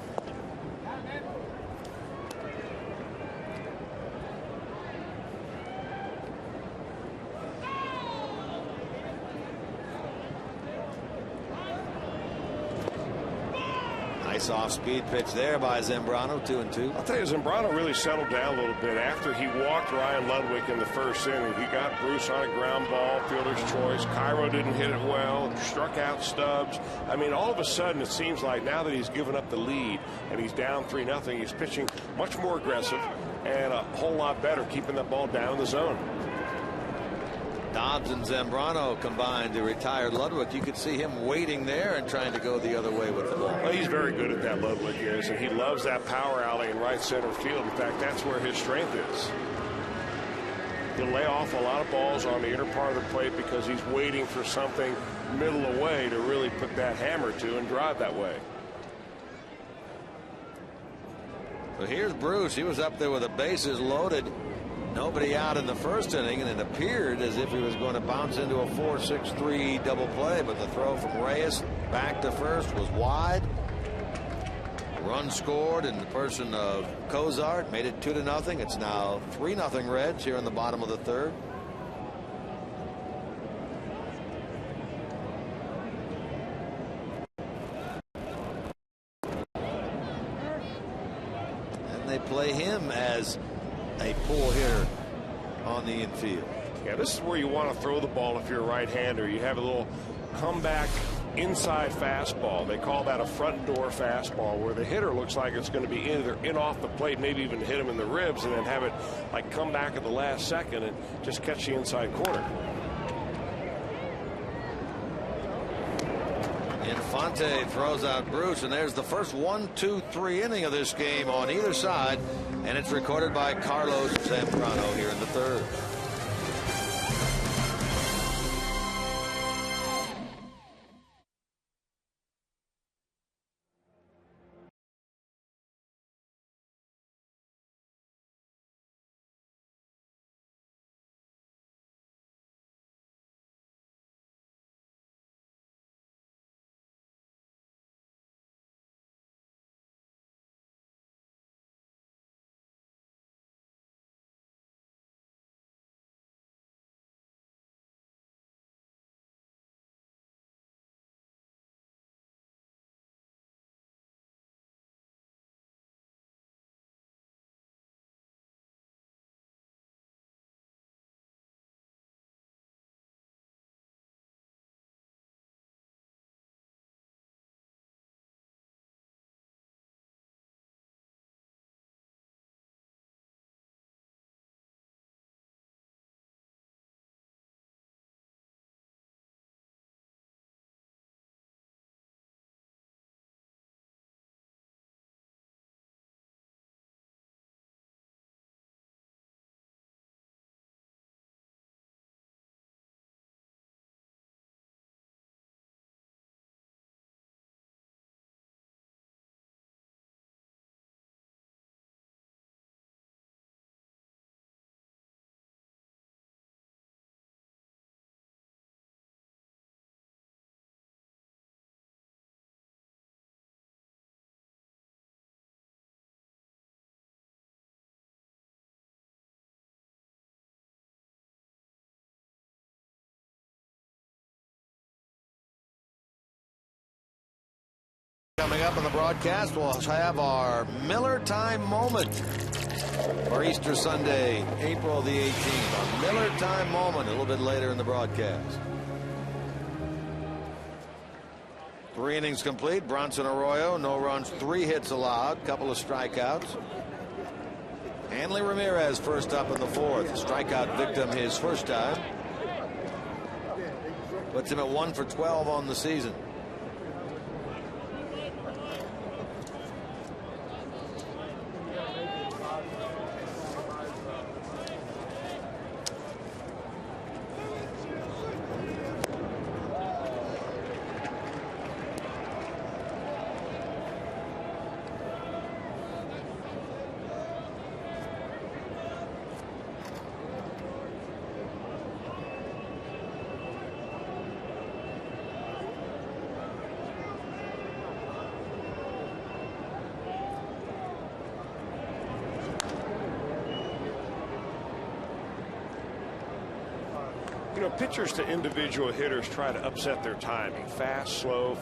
Nice off-speed pitch there by Zambrano, 2-2. I'll tell you, Zambrano really settled down a little bit after he walked Ryan Ludwig in the first inning. He got Bruce on a ground ball, fielder's choice. Cairo didn't hit it well, struck out Stubbs. I mean, all of a sudden, it seems like now that he's given up the lead and he's down 3-0, he's pitching much more aggressive and a whole lot better, keeping that ball down in the zone. Dobbs and Zambrano combined to retire Ludwig. You could see him waiting there and trying to go the other way with the ball. Well, he's very good at that, Ludwig is, and he loves that power alley in right center field. In fact, that's where his strength is. He'll lay off a lot of balls on the inner part of the plate because he's waiting for something middle away to really put that hammer to and drive that way. So here's Bruce. He was up there with the bases loaded. Nobody out in the first inning, and it appeared as if he was going to bounce into a 4-6-3 double play, but the throw from Reyes back to first was wide. Run scored in the person of Cozart, made it 2-0. It's now 3-0 Reds here in the bottom of the third. And they play him as a pull hitter on the infield. Yeah, this is where you want to throw the ball if you're a right-hander. You have a little comeback inside fastball. They call that a front door fastball, where the hitter looks like it's going to be either in off the plate, maybe even hit him in the ribs, and then have it like come back at the last second and just catch the inside corner. Infante throws out Bruce, and there's the first 1-2-3 inning of this game on either side, and it's recorded by Carlos Zambrano here in the third. Coming up on the broadcast, we'll have our Miller Time moment for Easter Sunday, April the 18th. Our Miller Time moment a little bit later in the broadcast. 3 innings complete. Bronson Arroyo, no runs, 3 hits allowed, couple of strikeouts. Hanley Ramirez first up in the 4th. Strikeout victim his first time. Puts him at 1 for 12 on the season. know, pitchers to individual hitters try to upset their timing. Fast, slow,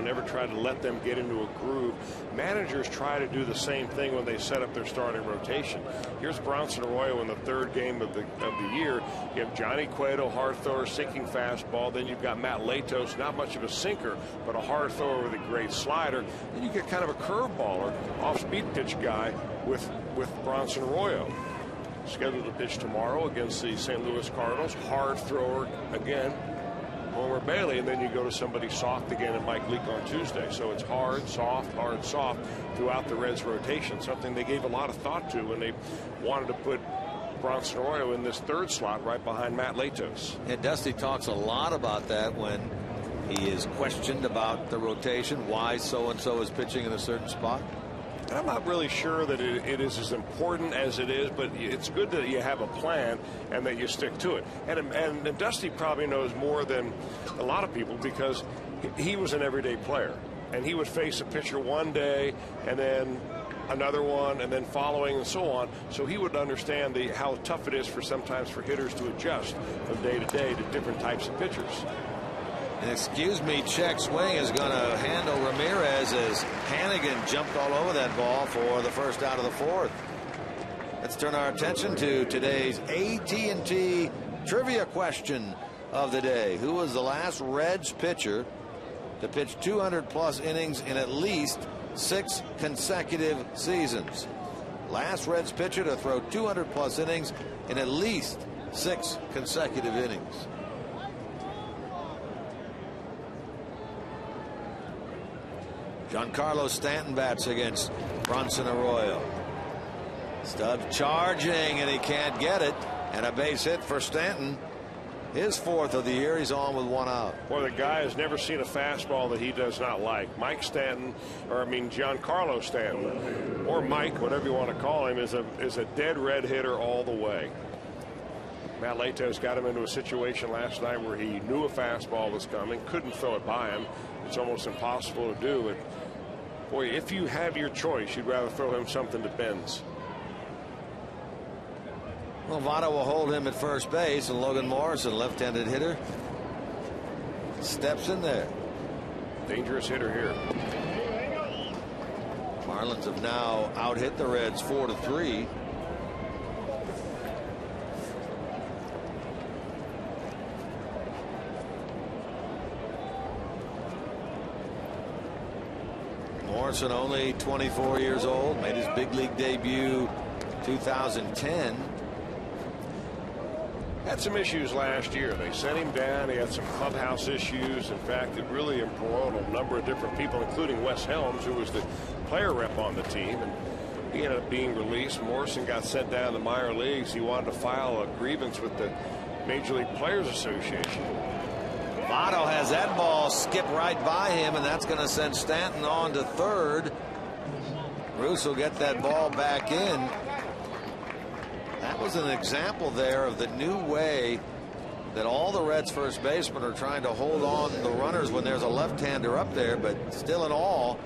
never try to let them get into a groove. Managers try to do the same thing when they set up their starting rotation. Here's Bronson Arroyo in the third game of the year. You have Johnny Cueto, hard thrower, sinking fastball. Then you've got Matt Latos, not much of a sinker, but a hard thrower with a great slider. Then you get kind of a curveballer, off-speed pitch guy with Bronson Arroyo. Scheduled to pitch tomorrow against the St. Louis Cardinals. Hard thrower again, Homer Bailey, and then you go to somebody soft again and Mike Leake on Tuesday. So it's hard, soft throughout the Reds rotation, something they gave a lot of thought to when they wanted to put Bronson Arroyo in this third slot right behind Matt Latos. And Dusty talks a lot about that when he is questioned about the rotation, why so-and-so is pitching in a certain spot. And I'm not really sure that it is as important as it is, but it's good that you have a plan and that you stick to it. And Dusty probably knows more than a lot of people because he was an everyday player. And he would face a pitcher one day and then another one and then following and so on. So he would understand how tough it is sometimes for hitters to adjust from day to day to different types of pitchers. And excuse me, check swing is going to handle Ramirez as Hannigan jumped all over that ball for the first out of the fourth. Let's turn our attention to today's AT&T trivia question of the day. Who was the last Reds pitcher to pitch 200+ innings in at least 6 consecutive seasons? Last Reds pitcher to throw 200+ innings in at least 6 consecutive innings. Giancarlo Stanton bats against Bronson Arroyo. Stubbs charging, and he can't get it. And a base hit for Stanton. His 4th of the year. He's on with 1 out. Boy, the guy has never seen a fastball that he does not like. Giancarlo Stanton, or Mike, whatever you want to call him, is a dead red hitter all the way. Matt Latos got him into a situation last night where he knew a fastball was coming, couldn't throw it by him. It's almost impossible to do. And boy, if you have your choice, you'd rather throw him something that bends. Well, Votto will hold him at first base, and Logan Morrison, left-handed hitter, steps in there. Dangerous hitter here. Marlins have now out-hit the Reds 4-3. Morrison, only 24 years old, made his big league debut 2010. Had some issues last year. They sent him down. He had some clubhouse issues. In fact, it really embroiled a number of different people, including Wes Helms, who was the player rep on the team. And he ended up being released. Morrison got sent down to the minor leagues. He wanted to file a grievance with the Major League Players Association. Votto has that ball skip right by him, and that's going to send Stanton on to third. Bruce will get that ball back in. That was an example there of the new way that all the Reds first basemen are trying to hold on the runners when there's a left-hander up there, but still in all,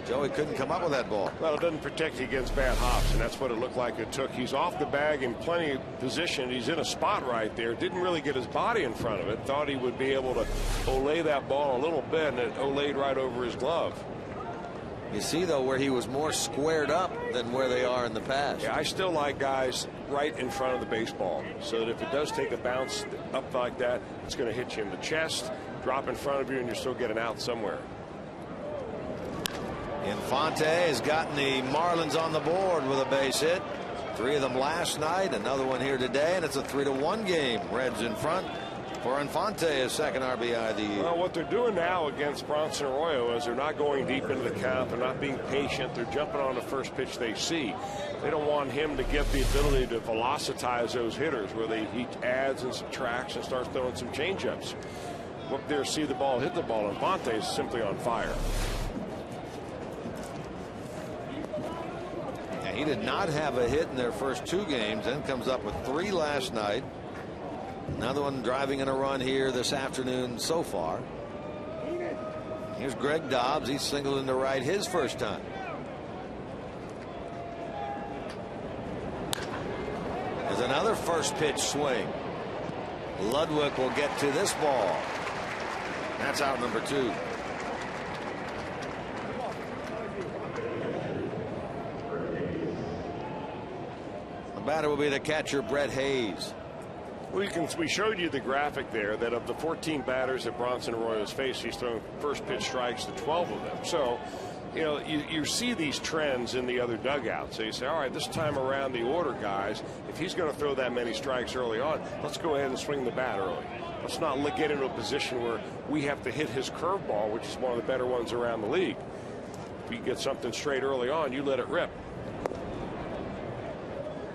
Joey couldn't come up with that ball. Well, it doesn't protect you against bad hops, and that's what it looked like it took. He's off the bag in plenty of position. He's in a spot right there. Didn't really get his body in front of it. Thought he would be able to olay that ball a little bit, and it olayed right over his glove. You see, though, where he was more squared up than where they are in the past. Yeah, I still like guys right in front of the baseball, so that if it does take a bounce up like that, it's going to hit you in the chest, drop in front of you, and you're still getting out somewhere. Infante has gotten the Marlins on the board with a base hit. 3 of them last night, another one here today, and it's a 3-1 game. Reds in front for Infante, his second RBI of the year. Well, what they're doing now against Bronson Arroyo is they're not going deep into the count. They're not being patient. They're jumping on the first pitch they see. They don't want him to get the ability to velocitize those hitters where he adds and subtracts and starts throwing some changeups. Look there, see the ball, hit the ball. Infante is simply on fire. He did not have a hit in their first 2 games, then comes up with 3 last night. Another one driving in a run here this afternoon so far. Here's Greg Dobbs. He's singled into right his first time. There's another first pitch swing. Ludwig will get to this ball. That's out number 2. The batter will be the catcher, Brett Hayes. We showed you the graphic there that of the 14 batters that Bronson Arroyo has faced, he's thrown first pitch strikes to 12 of them. So, you know, you see these trends in the other dugouts. So you say, all right, this time around the order guys, if he's going to throw that many strikes early on, let's go ahead and swing the bat early. Let's not get into a position where we have to hit his curveball, which is one of the better ones around the league. If you get something straight early on, you let it rip.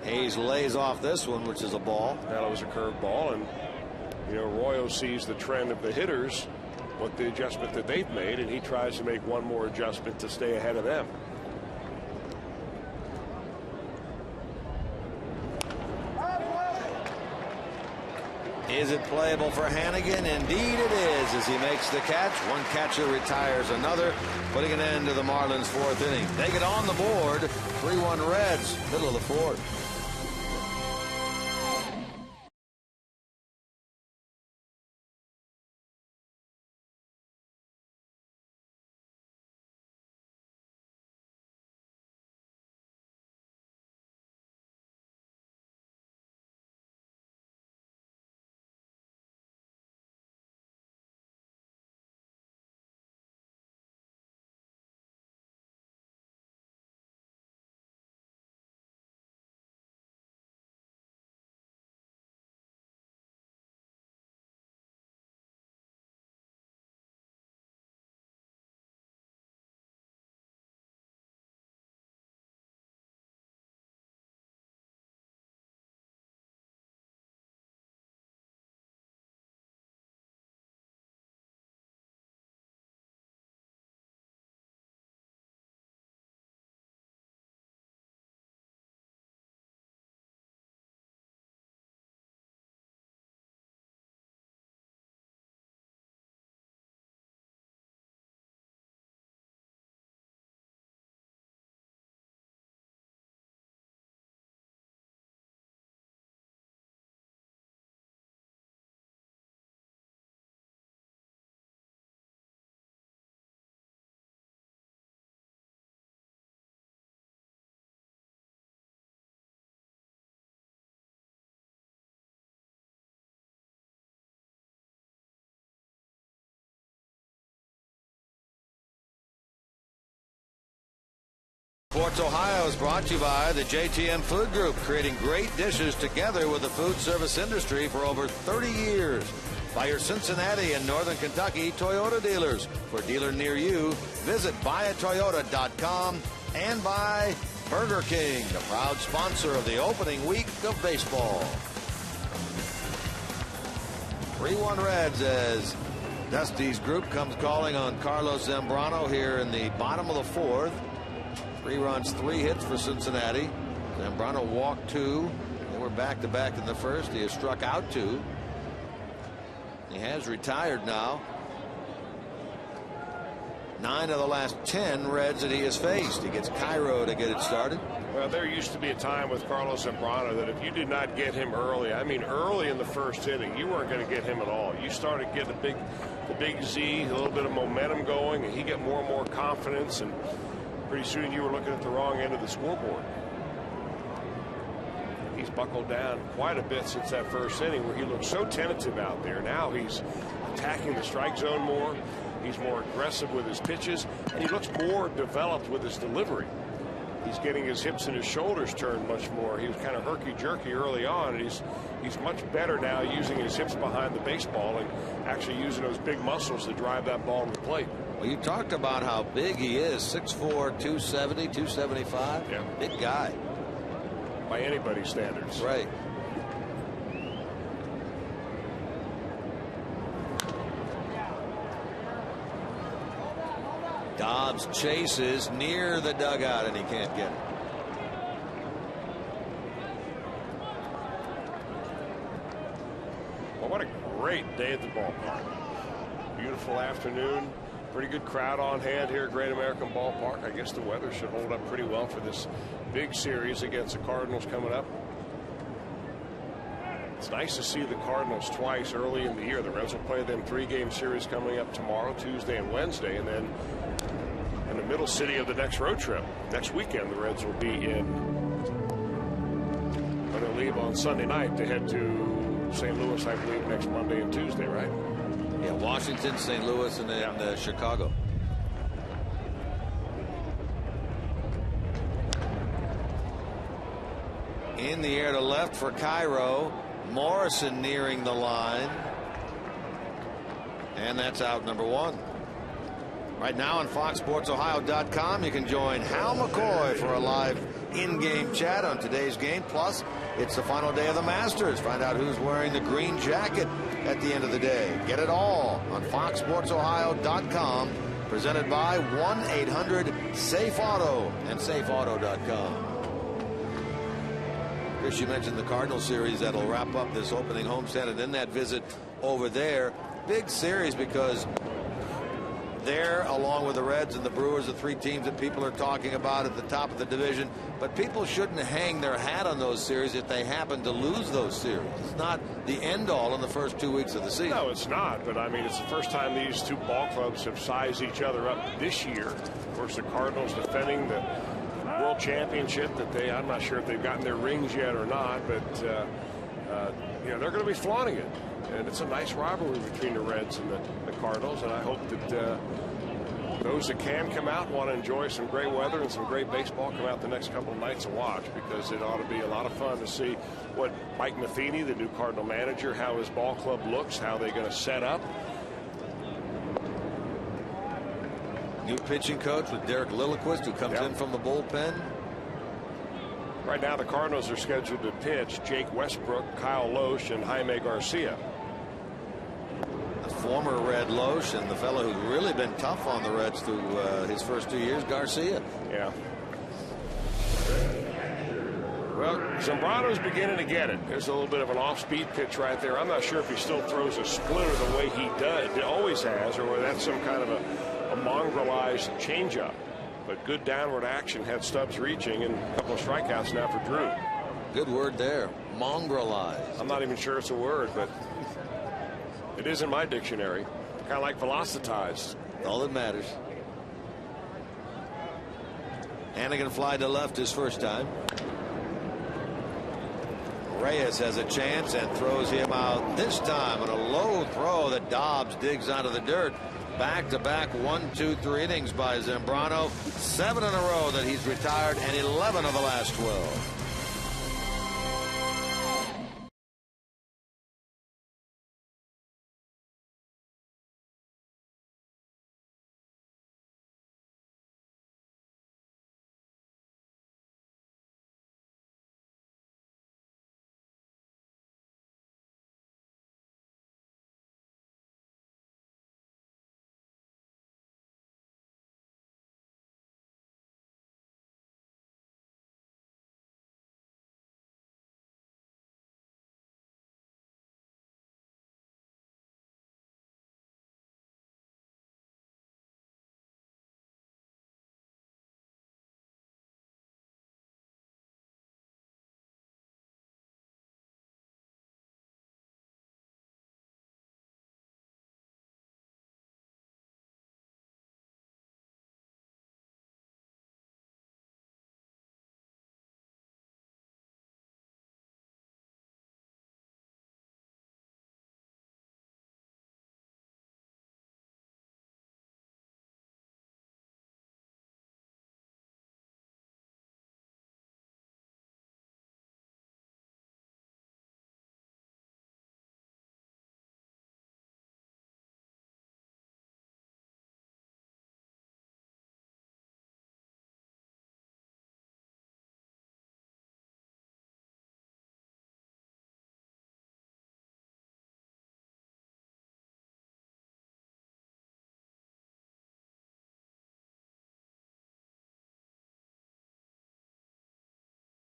Hayes lays off this one, which is a ball. That was a curveball, and you know, Arroyo sees the trend of the hitters, what the adjustment that they've made, and he tries to make one more adjustment to stay ahead of them. Is it playable for Hannigan? Indeed it is, as he makes the catch. One catcher retires another, putting an end to the Marlins' 4th inning. They get on the board. 3-1 Reds, middle of the 4th. Sports Ohio is brought to you by the JTN Food Group, creating great dishes together with the food service industry for over 30 years. By your Cincinnati and Northern Kentucky Toyota dealers. For a dealer near you, visit buyatoyota.com, and by Burger King, the proud sponsor of the opening week of baseball. 3-1 Reds as Dusty's group comes calling on Carlos Zambrano here in the bottom of the 4th. 3 runs, 3 hits for Cincinnati. Zambrano walked 2. They were back-to-back in the first. He has struck out 2. He has retired now. 9 of the last 10 Reds that he has faced. He gets Cairo to get it started. Well, there used to be a time with Carlos Zambrano that if you did not get him early, I mean early in the first inning, you weren't going to get him at all. You started getting the big Z, a little bit of momentum going, and he get more and more confidence, and pretty soon you were looking at the wrong end of the scoreboard. He's buckled down quite a bit since that first inning where he looked so tentative out there. Now he's attacking the strike zone more. He's more aggressive with his pitches, and he looks more developed with his delivery. He's getting his hips and his shoulders turned much more. He was kind of herky-jerky early on, and he's much better now using his hips behind the baseball and actually using those big muscles to drive that ball to the plate. Well, you talked about how big he is, 6'4", 270, 275. Yeah. Big guy. By anybody's standards. Right. Dobbs chases near the dugout, and he can't get it. Well, what a great day at the ballpark. Beautiful afternoon. Pretty good crowd on hand here at Great American Ballpark. I guess the weather should hold up pretty well for this big series against the Cardinals coming up. It's nice to see the Cardinals twice early in the year. The Reds will play them 3-game series coming up tomorrow, Tuesday and Wednesday, and then in the middle city of the next road trip. Next weekend, the Reds will be in. When they leave on Sunday night to head to St. Louis, I believe, next Monday and Tuesday, right? Yeah, Washington, St. Louis, and then Chicago. In the air to left for Cairo. Morrison nearing the line. And that's out number 1. Right now on FoxSportsOhio.com, you can join Hal McCoy for a live in-game chat on today's game. Plus, it's the final day of the Masters. Find out who's wearing the green jacket at the end of the day. Get it all on FoxSportsOhio.com. Presented by 1-800-SAFE-AUTO and SafeAuto.com. Chris, you mentioned the Cardinal series that'll wrap up this opening homestand, and then that visit over there. Big series because they're, along with the Reds and the Brewers, the 3 teams that people are talking about at the top of the division. But people shouldn't hang their hat on those series if they happen to lose those series. It's not the end-all in the first 2 weeks of the season. No, it's not. But, I mean, it's the first time these 2 ball clubs have sized each other up this year. Of course, the Cardinals defending the World Championship that I'm not sure if they've gotten their rings yet or not, but you know, they're going to be flaunting it, and it's a nice rivalry between the Reds and the Cardinals, and I hope that those that can come out and want to enjoy some great weather and some great baseball come out the next couple of nights to watch, because it ought to be a lot of fun to see what Mike Matheny, the new Cardinal manager, how his ball club looks, how they're going to set up. New pitching coach with Derek Lilliquist, who comes in from the bullpen. Right now, the Cardinals are scheduled to pitch Jake Westbrook, Kyle Loesch, and Jaime Garcia. A former Red Loesch, and the fellow who's really been tough on the Reds through his first 2 years, Garcia. Yeah. Well, Zambrano's beginning to get it. There's a little bit of an off-speed pitch right there. I'm not sure if he still throws a splitter the way he always has, or whether that's some kind of a mongrelized changeup. But good downward action had Stubbs reaching, and a couple of strikeouts now for Drew. Good word there, mongrelized. I'm not even sure it's a word, but it is in my dictionary. Kind of like velocitized. All that matters. Hannigan fly to left his first time. Reyes has a chance and throws him out this time on a low throw that Dobbs digs out of the dirt. Back-to-back 1, 2, 3 innings by Zambrano. 7 in a row that he's retired, and 11 of the last 12.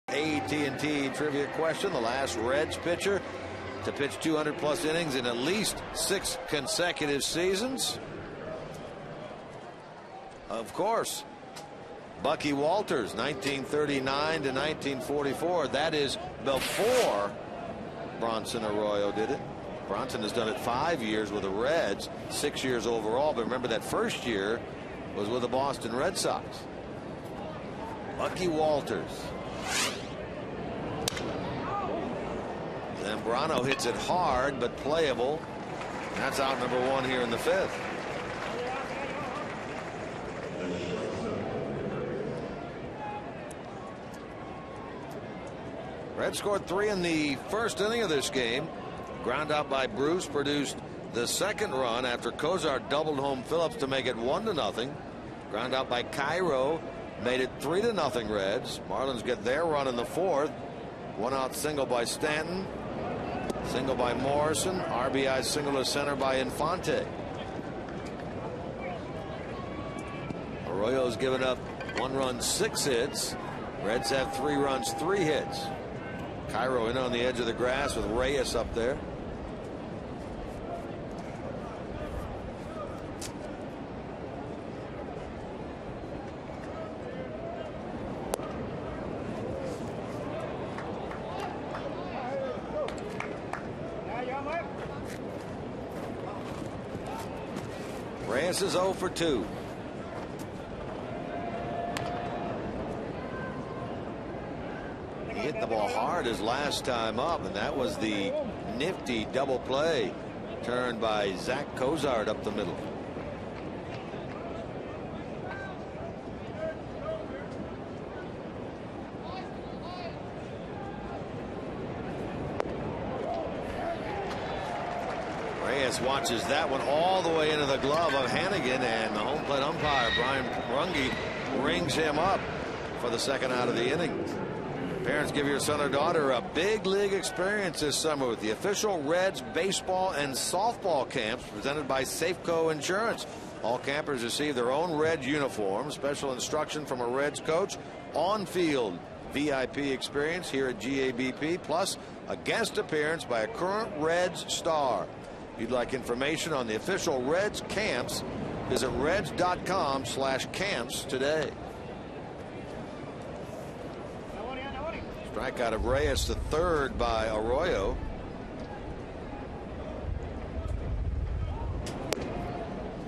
AT&T trivia question. The last Reds pitcher to pitch 200-plus innings in at least 6 consecutive seasons. Of course, Bucky Walters, 1939 to 1944. That is before Bronson Arroyo did it. Bronson has done it 5 years with the Reds, 6 years overall. But remember, that first year was with the Boston Red Sox. Bucky Walters. Zambrano hits it hard but playable. That's out number 1 here in the 5th. Reds scored 3 in the first inning of this game. Ground out by Bruce produced the second run after Kozar doubled home Phillips to make it 1-0. Ground out by Cairo made it 3-0 Reds. Marlins get their run in the 4th. 1-out single by Stanton. Single by Morrison. RBI single to center by Infante. Arroyo's given up 1 run, 6 hits. Reds have 3 runs, 3 hits. Cairo in on the edge of the grass with Reyes up there. Reyes is 0 for 2. He hit the ball hard his last time up, and that was the nifty double play turned by Zach Kozar up the middle. Reyes watches that one all the way into the glove of Hannigan, and the home plate umpire Brian Runge rings him up for the second out of the inning. Parents, give your son or daughter a big league experience this summer with the official Reds baseball and softball camps presented by Safeco Insurance. All campers receive their own Reds uniform, special instruction from a Reds coach, on-field VIP experience here at GABP, plus a guest appearance by a current Reds star. If you'd like information on the official Reds camps, visit reds.com/camps today. Strikeout of Reyes, the third by Arroyo.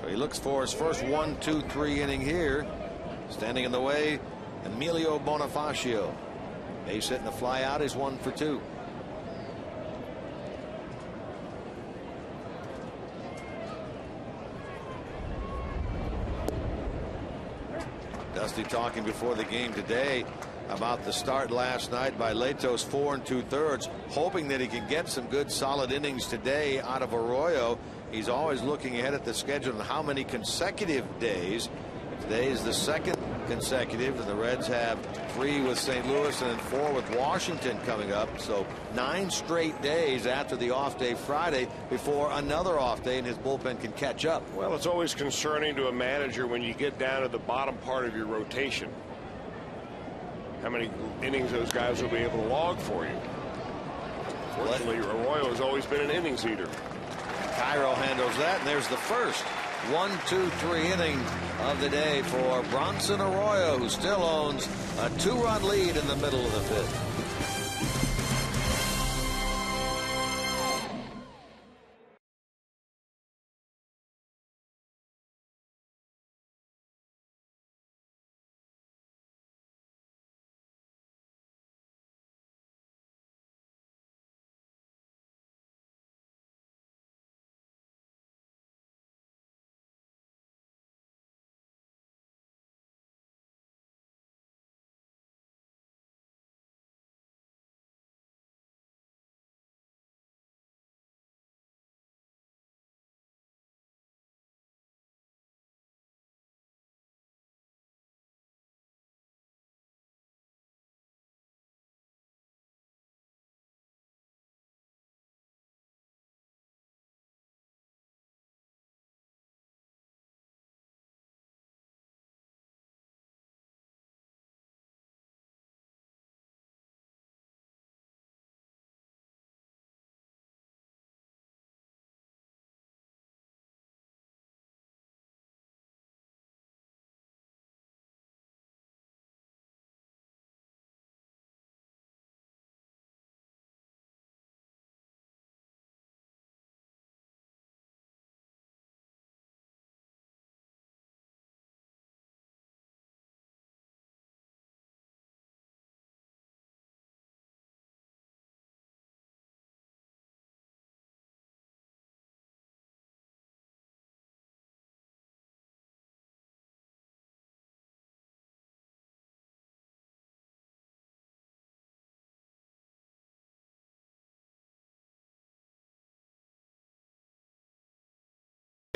So he looks for his first 1-2-3 inning here. Standing in the way, Emilio Bonifacio. Base hit and a fly out is 1 for 2. Dusty talking before the game today about the start last night by Latos, 4 2/3, hoping that he can get some good solid innings today out of Arroyo. He's always looking ahead at the schedule and how many consecutive days. Today is the second consecutive, and the Reds have 3 with St. Louis and 4 with Washington coming up. So 9 straight days after the off day Friday before another off day, and his bullpen can catch up. Well, it's always concerning to a manager when you get down to the bottom part of your rotation. How many innings those guys will be able to log for you. Fortunately, Arroyo has always been an innings eater. Cairo handles that, and there's the first 1-2-3 inning of the day for Bronson Arroyo, who still owns a 2-run lead in the middle of the 5th.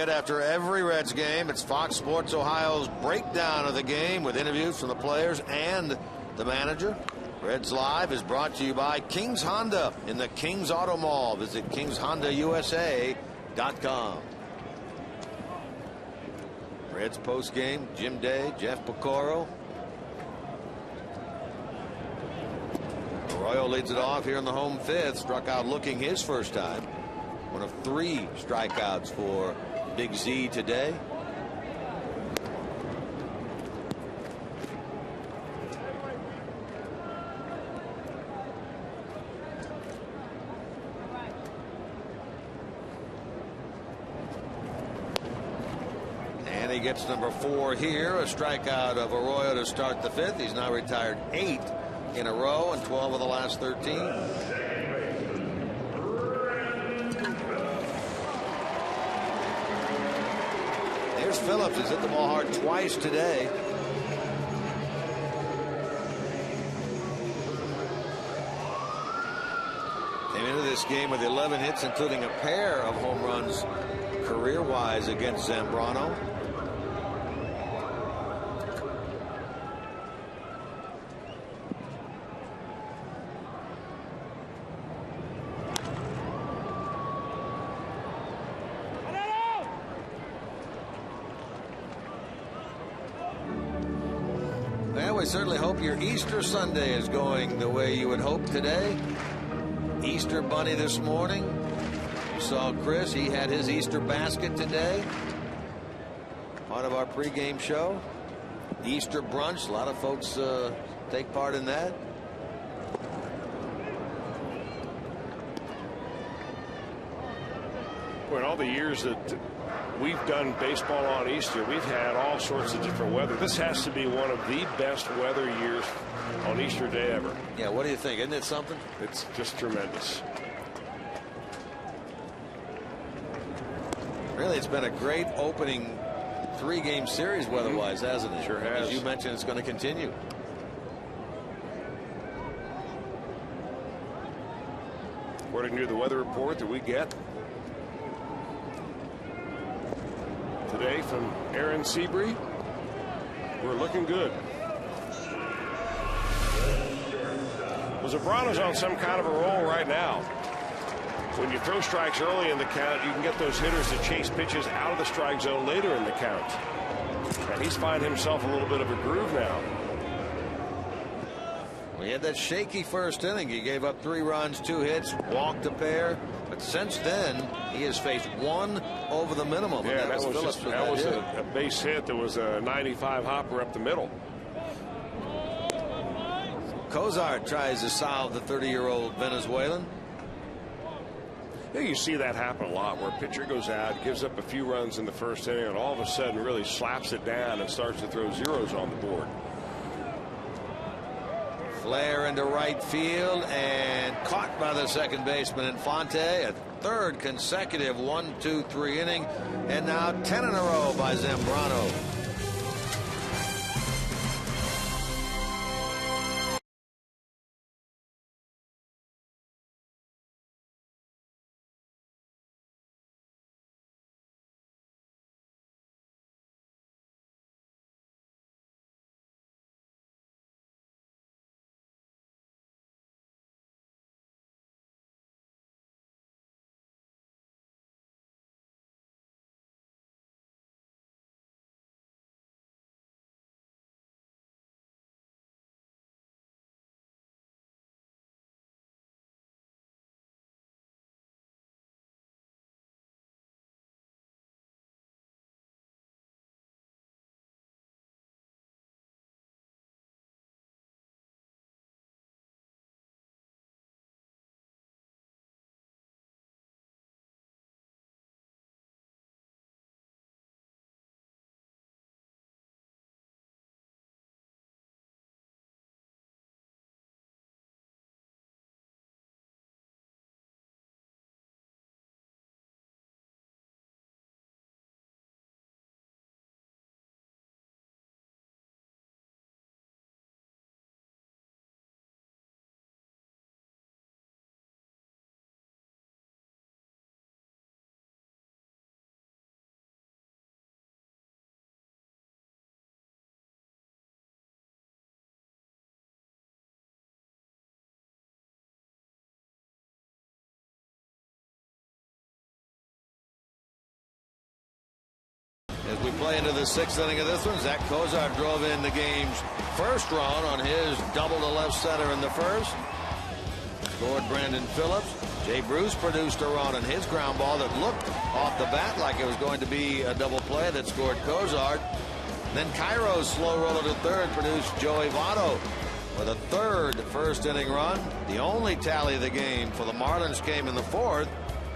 After every Reds game, it's Fox Sports Ohio's breakdown of the game with interviews from the players and the manager. Reds Live is brought to you by Kings Honda in the Kings Auto Mall. Visit KingsHondaUSA.com. Reds post game, Jim Day, Jeff Pecoro. Arroyo leads it off here in the home fifth. Struck out looking his first time. One of 3 strikeouts for Big Z today. And he gets number 4 here. A strikeout of Arroyo to start the 5th. He's now retired 8 in a row and 12 of the last 13. Here's Phillips. He's hit the ball hard twice today. Came into this game with 11 hits, including a pair of home runs career-wise against Zambrano. Well, we certainly hope your Easter Sunday is going the way you would hope today. Easter bunny this morning. You saw Chris. He had his Easter basket today. Part of our pregame show. Easter brunch. A lot of folks take part in that. Well, in all the years that we've done baseball on Easter, we've had all sorts of different weather. This has to be one of the best weather years on Easter Day ever. Yeah, what do you think? Isn't it something? It's just tremendous. Really, it's been a great opening 3-game series weather-wise, hasn't it? Sure has. As you mentioned, it's going to continue. According to the weather report that we get today from Aaron Seabree, we're looking good. Well, Zambrano's on some kind of a roll right now. When you throw strikes early in the count, you can get those hitters to chase pitches out of the strike zone later in the count. And he's finding himself a little bit of a groove now. He had that shaky first inning. He gave up 3 runs, 2 hits, walked a pair. But since then, he has faced 1 over the minimum. Yeah, that was a base hit. That was a 95 hopper up the middle. Cozart tries to solve the 30-year-old Venezuelan. Yeah, you see that happen a lot, where a pitcher goes out, gives up a few runs in the first inning, and all of a sudden really slaps it down and starts to throw zeros on the board. Flare into right field and caught by the second baseman Infante. A 3rd consecutive 1-2-3 inning, and now 10 in a row by Zambrano. play into the 6th inning of this one. Zach Cozart drove in the game's first run on his double to left center in the first. Scored Brandon Phillips. Jay Bruce produced a run on his ground ball that looked off the bat like it was going to be a double play that scored Cozart. Then Cairo's slow roller to third produced Joey Votto with a third first inning run. The only tally of the game for the Marlins came in the 4th.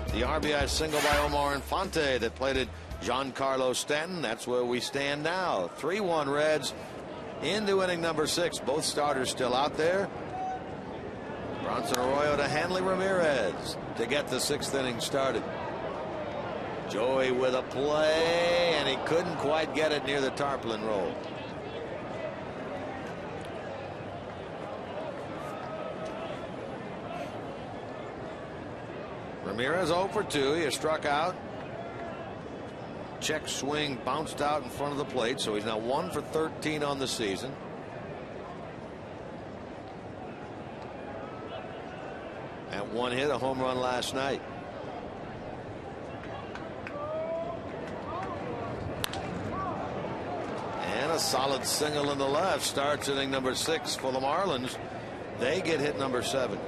The RBI single by Omar Infante that plated Giancarlo Stanton. That's where we stand now. 3-1 Reds into inning number 6. Both starters still out there. Bronson Arroyo to Hanley Ramirez to get the 6th inning started. Joey with a play, and he couldn't quite get it near the tarpaulin roll. Ramirez 0 for 2. He has struck out. Check swing bounced out in front of the plate, so he's now 1 for 13 on the season. And 1 hit, a home run last night. And a solid single in the left starts inning number 6 for the Marlins. They get hit number 7.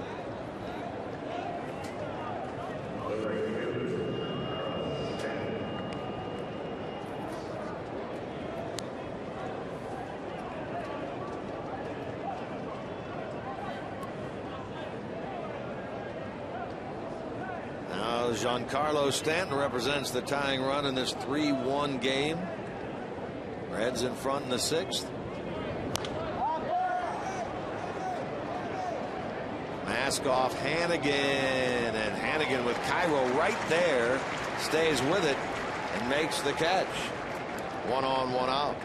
Giancarlo Stanton represents the tying run in this 3-1 game. Reds in front in the 6th. Mask off Hannigan, and Hannigan with Cairo right there stays with it and makes the catch. 1 on, 1 out.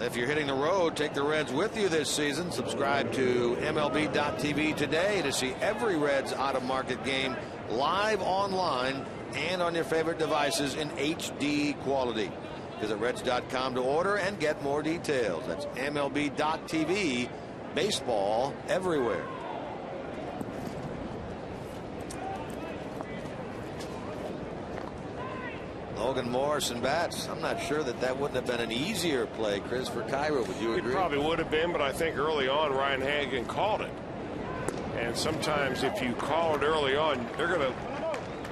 If you're hitting the road, take the Reds with you this season. Subscribe to MLB.tv today to see every Reds out-of-market game live online and on your favorite devices in HD quality. Visit Reds.com to order and get more details. That's MLB.tv. Baseball everywhere. Logan Morrison bats. I'm not sure that wouldn't have been an easier play, Chris, for Cairo. Would you agree? It probably would have been, but I think early on Ryan Hannigan called it. And sometimes if you call it early on, they're going to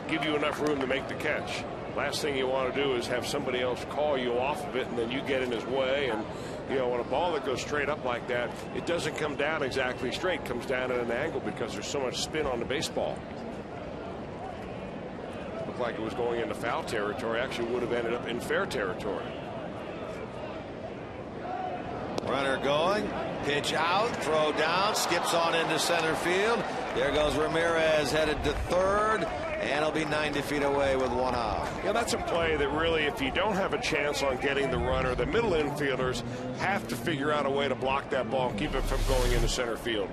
give you enough room to make the catch. Last thing you want to do is have somebody else call you off of it, and then you get in his way. And, you know, on a ball that goes straight up like that, it doesn't come down exactly straight. It comes down at an angle because there's so much spin on the baseball. Looked like it was going into foul territory. Actually would have ended up in fair territory. Runner going, pitch out, throw down, skips on into center field. There goes Ramirez headed to third, and he'll be 90 feet away with 1 out. Yeah, that's a play that really, if you don't have a chance on getting the runner, the middle infielders have to figure out a way to block that ball and keep it from going into center field.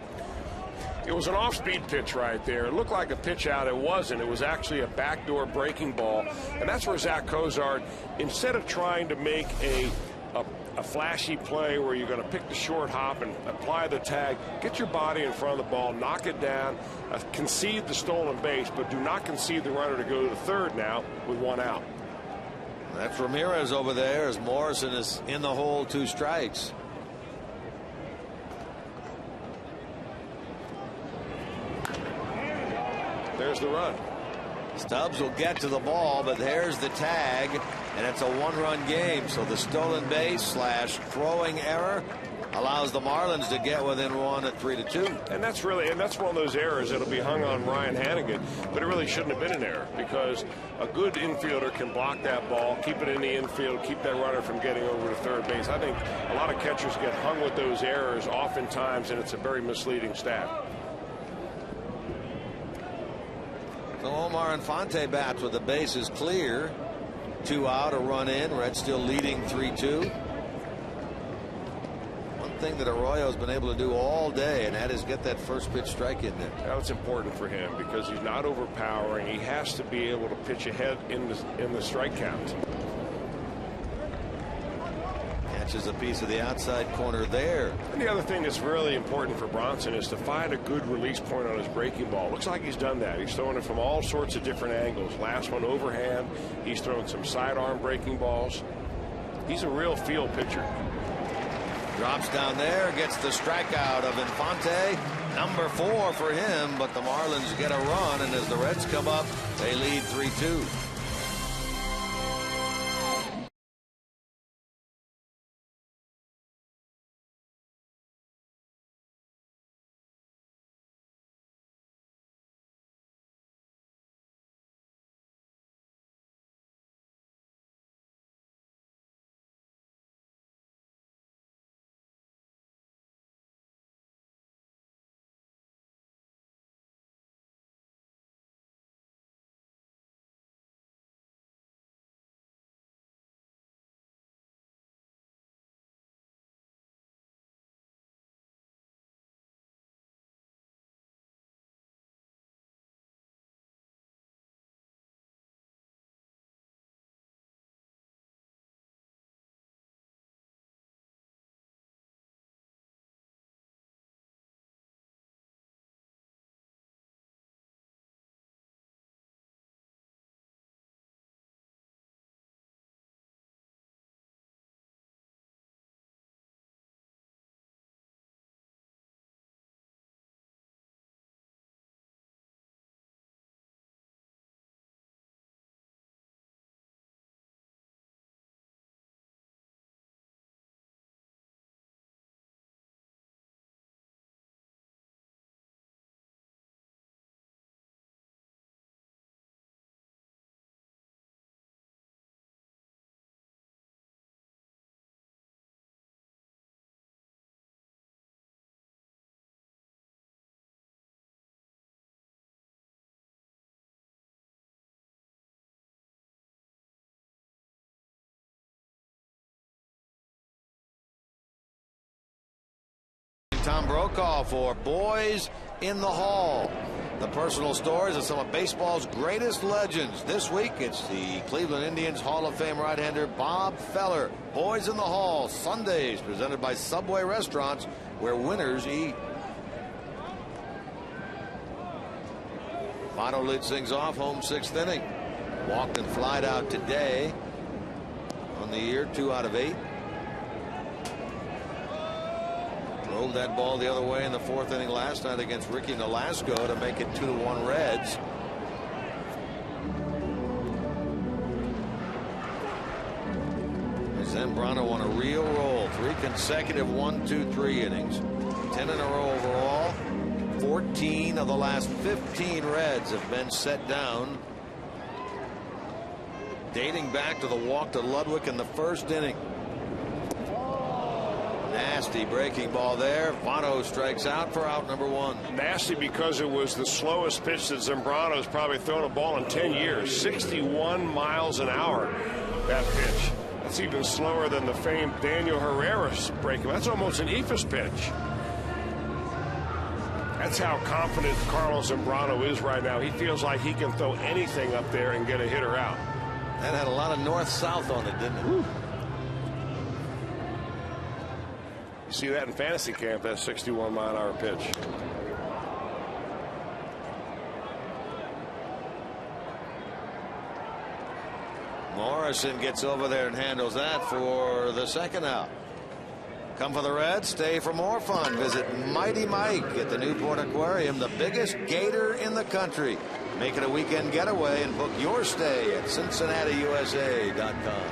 It was an off-speed pitch right there. It looked like a pitch out. It wasn't. It was actually a backdoor breaking ball, and that's where Zach Cozart, instead of trying to make a flashy play where you're going to pick the short hop and apply the tag, get your body in front of the ball, knock it down, concede the stolen base, but do not concede the runner to go to third now with 1 out. That's Ramirez over there as Morrison is in the hole, 2 strikes. There's the run. Stubbs will get to the ball, but there's the tag, and it's a 1-run game. So the stolen base / throwing error allows the Marlins to get within 1 at 3-2. And that's one of those errors that'll be hung on Ryan Hannigan, but it really shouldn't have been an error because a good infielder can block that ball, keep it in the infield, keep that runner from getting over to third base. I think a lot of catchers get hung with those errors oftentimes, and it's a very misleading stat. So Omar Infante bats with the bases clear. 2 out, a run in. Reds still leading 3-2. One thing that Arroyo's been able to do all day, and that is get that first pitch strike in there. That's important for him because he's not overpowering. He has to be able to pitch ahead in the strike count. Catches a piece of the outside corner there. And the other thing that's really important for Bronson is to find a good release point on his breaking ball. Looks like he's done that. He's throwing it from all sorts of different angles. Last one overhand. He's thrown some sidearm breaking balls. He's a real field pitcher. Drops down there, gets the strikeout of Infante. Number 4 for him, but the Marlins get a run, and as the Reds come up, they lead 3-2. Tom Brokaw for Boys in the Hall. The personal stories of some of baseball's greatest legends. This week, it's the Cleveland Indians Hall of Fame right-hander Bob Feller. Boys in the Hall, Sundays, presented by Subway Restaurants, where winners eat. Votto leads things off, home 6th inning. Walked and flied out today. On the year, 2 out of 8. Drove that ball the other way in the 4th inning last night against Ricky Nolasco to make it 2-1 Reds. Zambrano on a real roll. 3 consecutive 1-2-3 innings. 10 in a row overall. 14 of the last 15 Reds have been set down, dating back to the walk to Ludwig in the 1st inning. Nasty breaking ball there. Votto strikes out for out number 1. Nasty because it was the slowest pitch that Zambrano's probably thrown a ball in 10 years. 61 miles an hour, that pitch. That's even slower than the famed Daniel Herrera's breaking. That's almost an Ephus pitch. That's how confident Carlos Zambrano is right now. He feels like he can throw anything up there and get a hitter out. That had a lot of north-south on it, didn't it? Woo. You see that in fantasy camp, that 61-mile-an-hour pitch. Morrison gets over there and handles that for the 2nd out. Come for the Reds, stay for more fun. Visit Mighty Mike at the Newport Aquarium, the biggest gator in the country. Make it a weekend getaway and book your stay at CincinnatiUSA.com.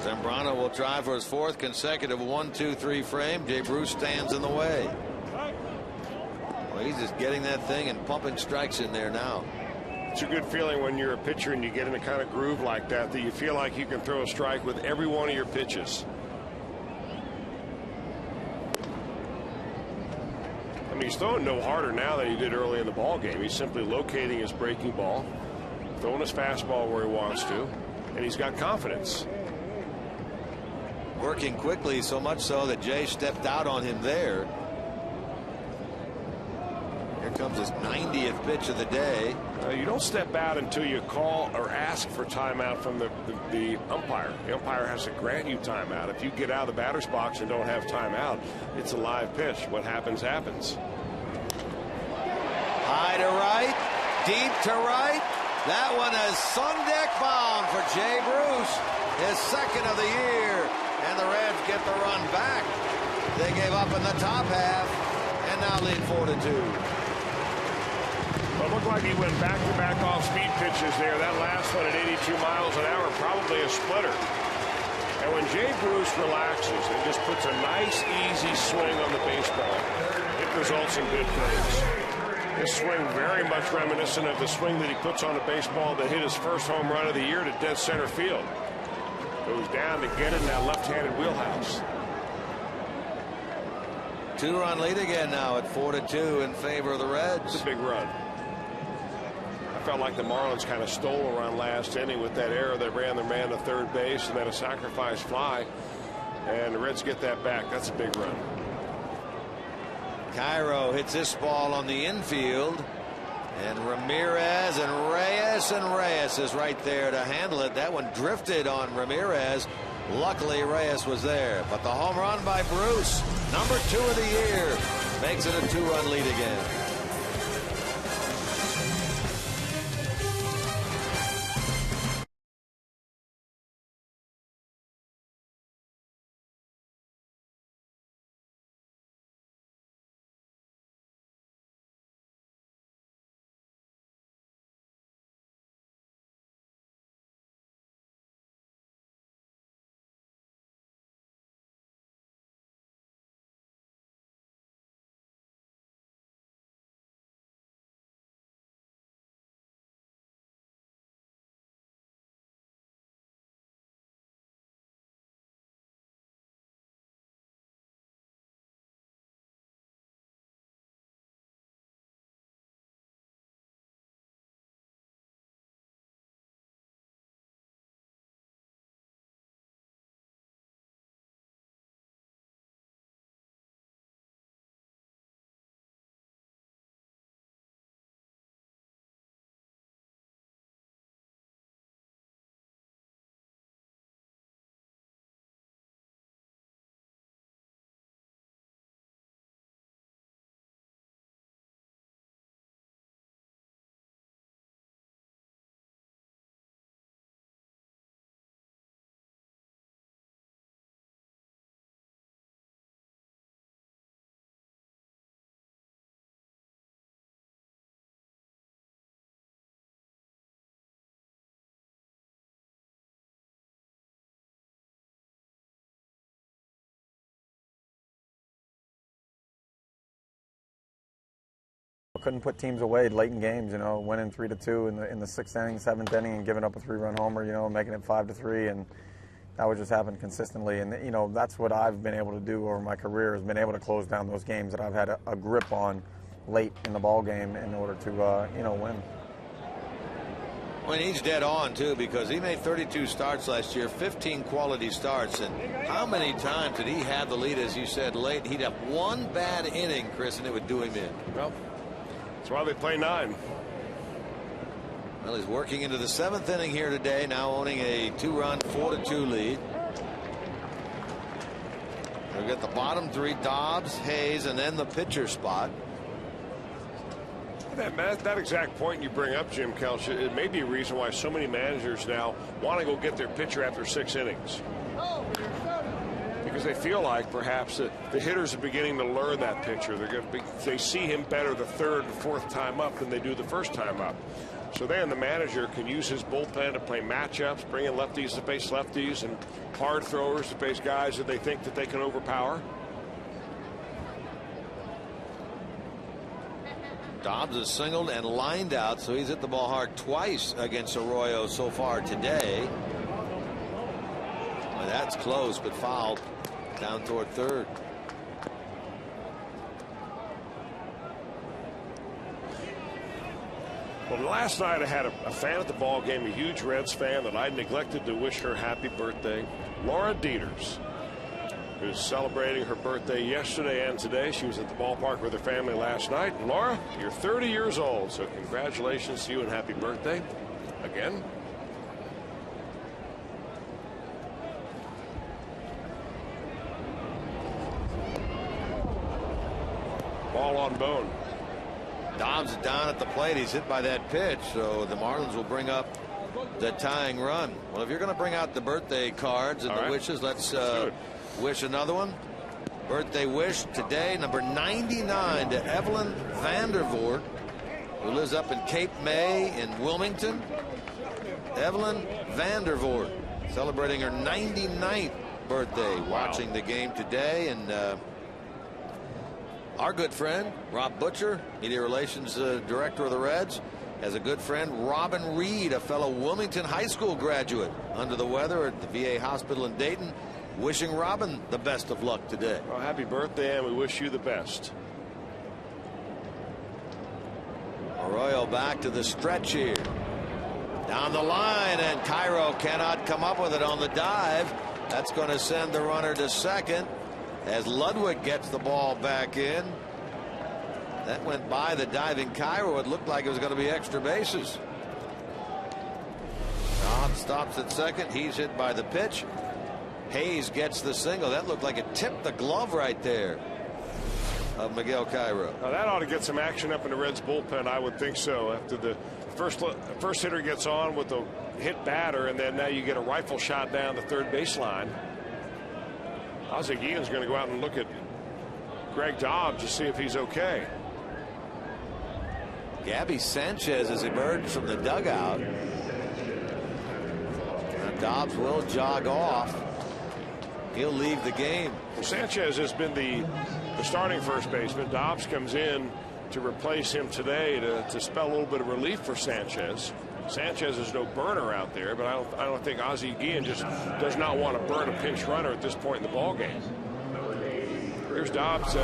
Zambrano will try for his 4th consecutive 1-2-3 frame. Jay Bruce stands in the way. Well, he's just getting that thing and pumping strikes in there now. It's a good feeling when you're a pitcher and you get in a kind of groove like that, that you feel like you can throw a strike with every one of your pitches. I mean, he's throwing no harder now than he did early in the ball game. He's simply locating his breaking ball, throwing his fastball where he wants to, and he's got confidence. Working quickly, so much so that Jay stepped out on him there. Here comes his 90th pitch of the day. You don't step out until you call or ask for timeout from the umpire. The umpire has to grant you timeout. If you get out of the batter's box and don't have timeout, it's a live pitch. What happens, happens. High to right. deep to right. That one is Sundeck bound for Jay Bruce, his second of the year. And the Reds get the run back. They gave up in the top half and now lead 4-2. Well, it looked like he went back-to-back off-speed pitches there. That last one at 82 miles an hour, probably a splitter. And when Jay Bruce relaxes and just puts a nice, easy swing on the baseball, it results in good things. This swing very much reminiscent of the swing that he puts on a baseball that hit his first home run of the year to dead center field. Goes down to get it in that left-handed wheelhouse. 2-run lead again now at 4-2 in favor of the Reds. It's a big run. I felt like the Marlins kind of stole a run last inning with that error that ran their man to third base and then a sacrifice fly. And the Reds get that back. That's a big run. Cairo hits this ball on the infield. And Ramirez and Reyes is right there to handle it. That one drifted on Ramirez. Luckily, Reyes was there. But the home run by Bruce, number 2 of the year, makes it a 2-run lead again. Couldn't put teams away late in games, winning 3-2 in the 6th inning, 7th inning, and giving up a 3-run homer, making it 5-3, and that would just happen consistently. And that's what I've been able to do over my career, has been able to close down those games that I've had a grip on late in the ball game in order to win. Well, he's dead on too, because he made 32 starts last year, 15 quality starts, and how many times did he have the lead, as you said, late? He'd have one bad inning, Chris, and it would do him in. Well, that's why they play 9. Well, he's working into the 7th inning here today, now owning a 2-run 4-2 lead. We'll get the bottom 3, Dobbs, Hayes, and then the pitcher spot. That exact point you bring up, Jim Kelch, it may be a reason why so many managers now want to go get their pitcher after 6 innings. Because they feel like perhaps the hitters are beginning to learn that pitcher. They see him better the 3rd and 4th time up than they do the first time up. So then the manager can use his bullpen to play matchups, bring in lefties to face lefties and hard throwers to face guys that they think that they can overpower. Dobbs is singled and lined out, so he's hit the ball hard twice against Arroyo so far today. Well, that's close, but fouled down toward 3rd. Well, last night I had a fan at the ball game, a huge Reds fan that I neglected to wish her happy birthday, Laura Dieters, who's celebrating her birthday yesterday and today. She was at the ballpark with her family last night. And Laura, you're 30 years old, so congratulations to you and happy birthday again. Ball on Bone. Dobbs is down at the plate. He's hit by that pitch, so the Marlins will bring up the tying run. Well, if you're going to bring out the birthday cards and the wishes, let's wish another one. Birthday wish today, number 99 to Evelyn Vandervoort, who lives up in Cape May in Wilmington. Evelyn Vandervoort celebrating her 99th birthday, watching the game today. And our good friend Rob Butcher, media relations director of the Reds, has a good friend Robin Reed, a fellow Wilmington High School graduate, under the weather at the VA hospital in Dayton. Wishing Robin the best of luck today. Well, happy birthday, and we wish you the best. Arroyo back to the stretch here. Down the line, and Cairo cannot come up with it on the dive. That's going to send the runner to second as Ludwig gets the ball back in. That went by the diving Cairo. It looked like it was going to be extra bases. Dobbs stops at second. He's hit by the pitch. Hayes gets the single. That looked like it tipped the glove right there of Miguel Cairo. Now that ought to get some action up in the Reds bullpen. I would think so. After the first hitter gets on with a hit batter, and then now you get a rifle shot down the third baseline. Ozzie Guillen's going to go out and look at Greg Dobbs to see if he's okay. Gabby Sanchez has emerged from the dugout. And Dobbs will jog off. He'll leave the game. Well, Sanchez has been the starting first baseman. Dobbs comes in to replace him today to spell a little bit of relief for Sanchez. Sanchez is no burner out there, but I don't think Ozzie Guillen just does not want to burn a pinch runner at this point in the ball game. Here's Dobbs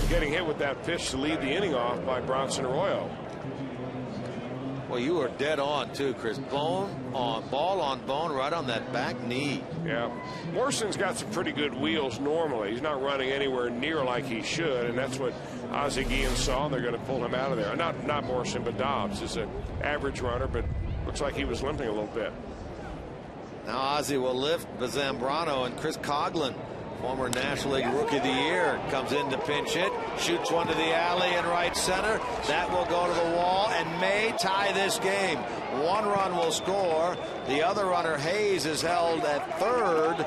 getting hit with that pitch to lead the inning off by Bronson Arroyo. Well, you are dead on too, Chris. Ball on bone right on that back knee. Yeah, Morrison's got some pretty good wheels normally. He's not running anywhere near like he should, and that's what Ozzie Guillen saw, and they're going to pull him out of there. Not Morrison, but Dobbs is an average runner, but looks like he was limping a little bit. Now Ozzie will lift Zambrano, and Chris Coughlin, former National League Rookie of the Year, comes in to pinch hit, shoots one to the alley in right center. That will go to the wall and may tie this game. One run will score. The other runner, Hayes, is held at third,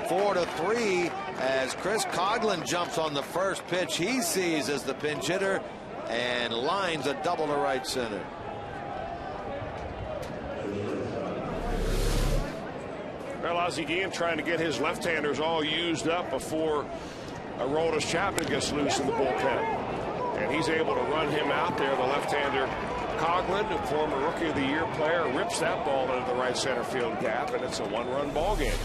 4-3, as Chris Coughlin jumps on the first pitch he sees as the pinch hitter and lines a double to right center. Well, Ozzie Guillen trying to get his left-handers all used up before Aroldis Chapman gets loose in the bullpen. And he's able to run him out there. The left-hander Coughlin, the former Rookie of the Year player, rips that ball into the right center field gap, and it's a one-run ball game.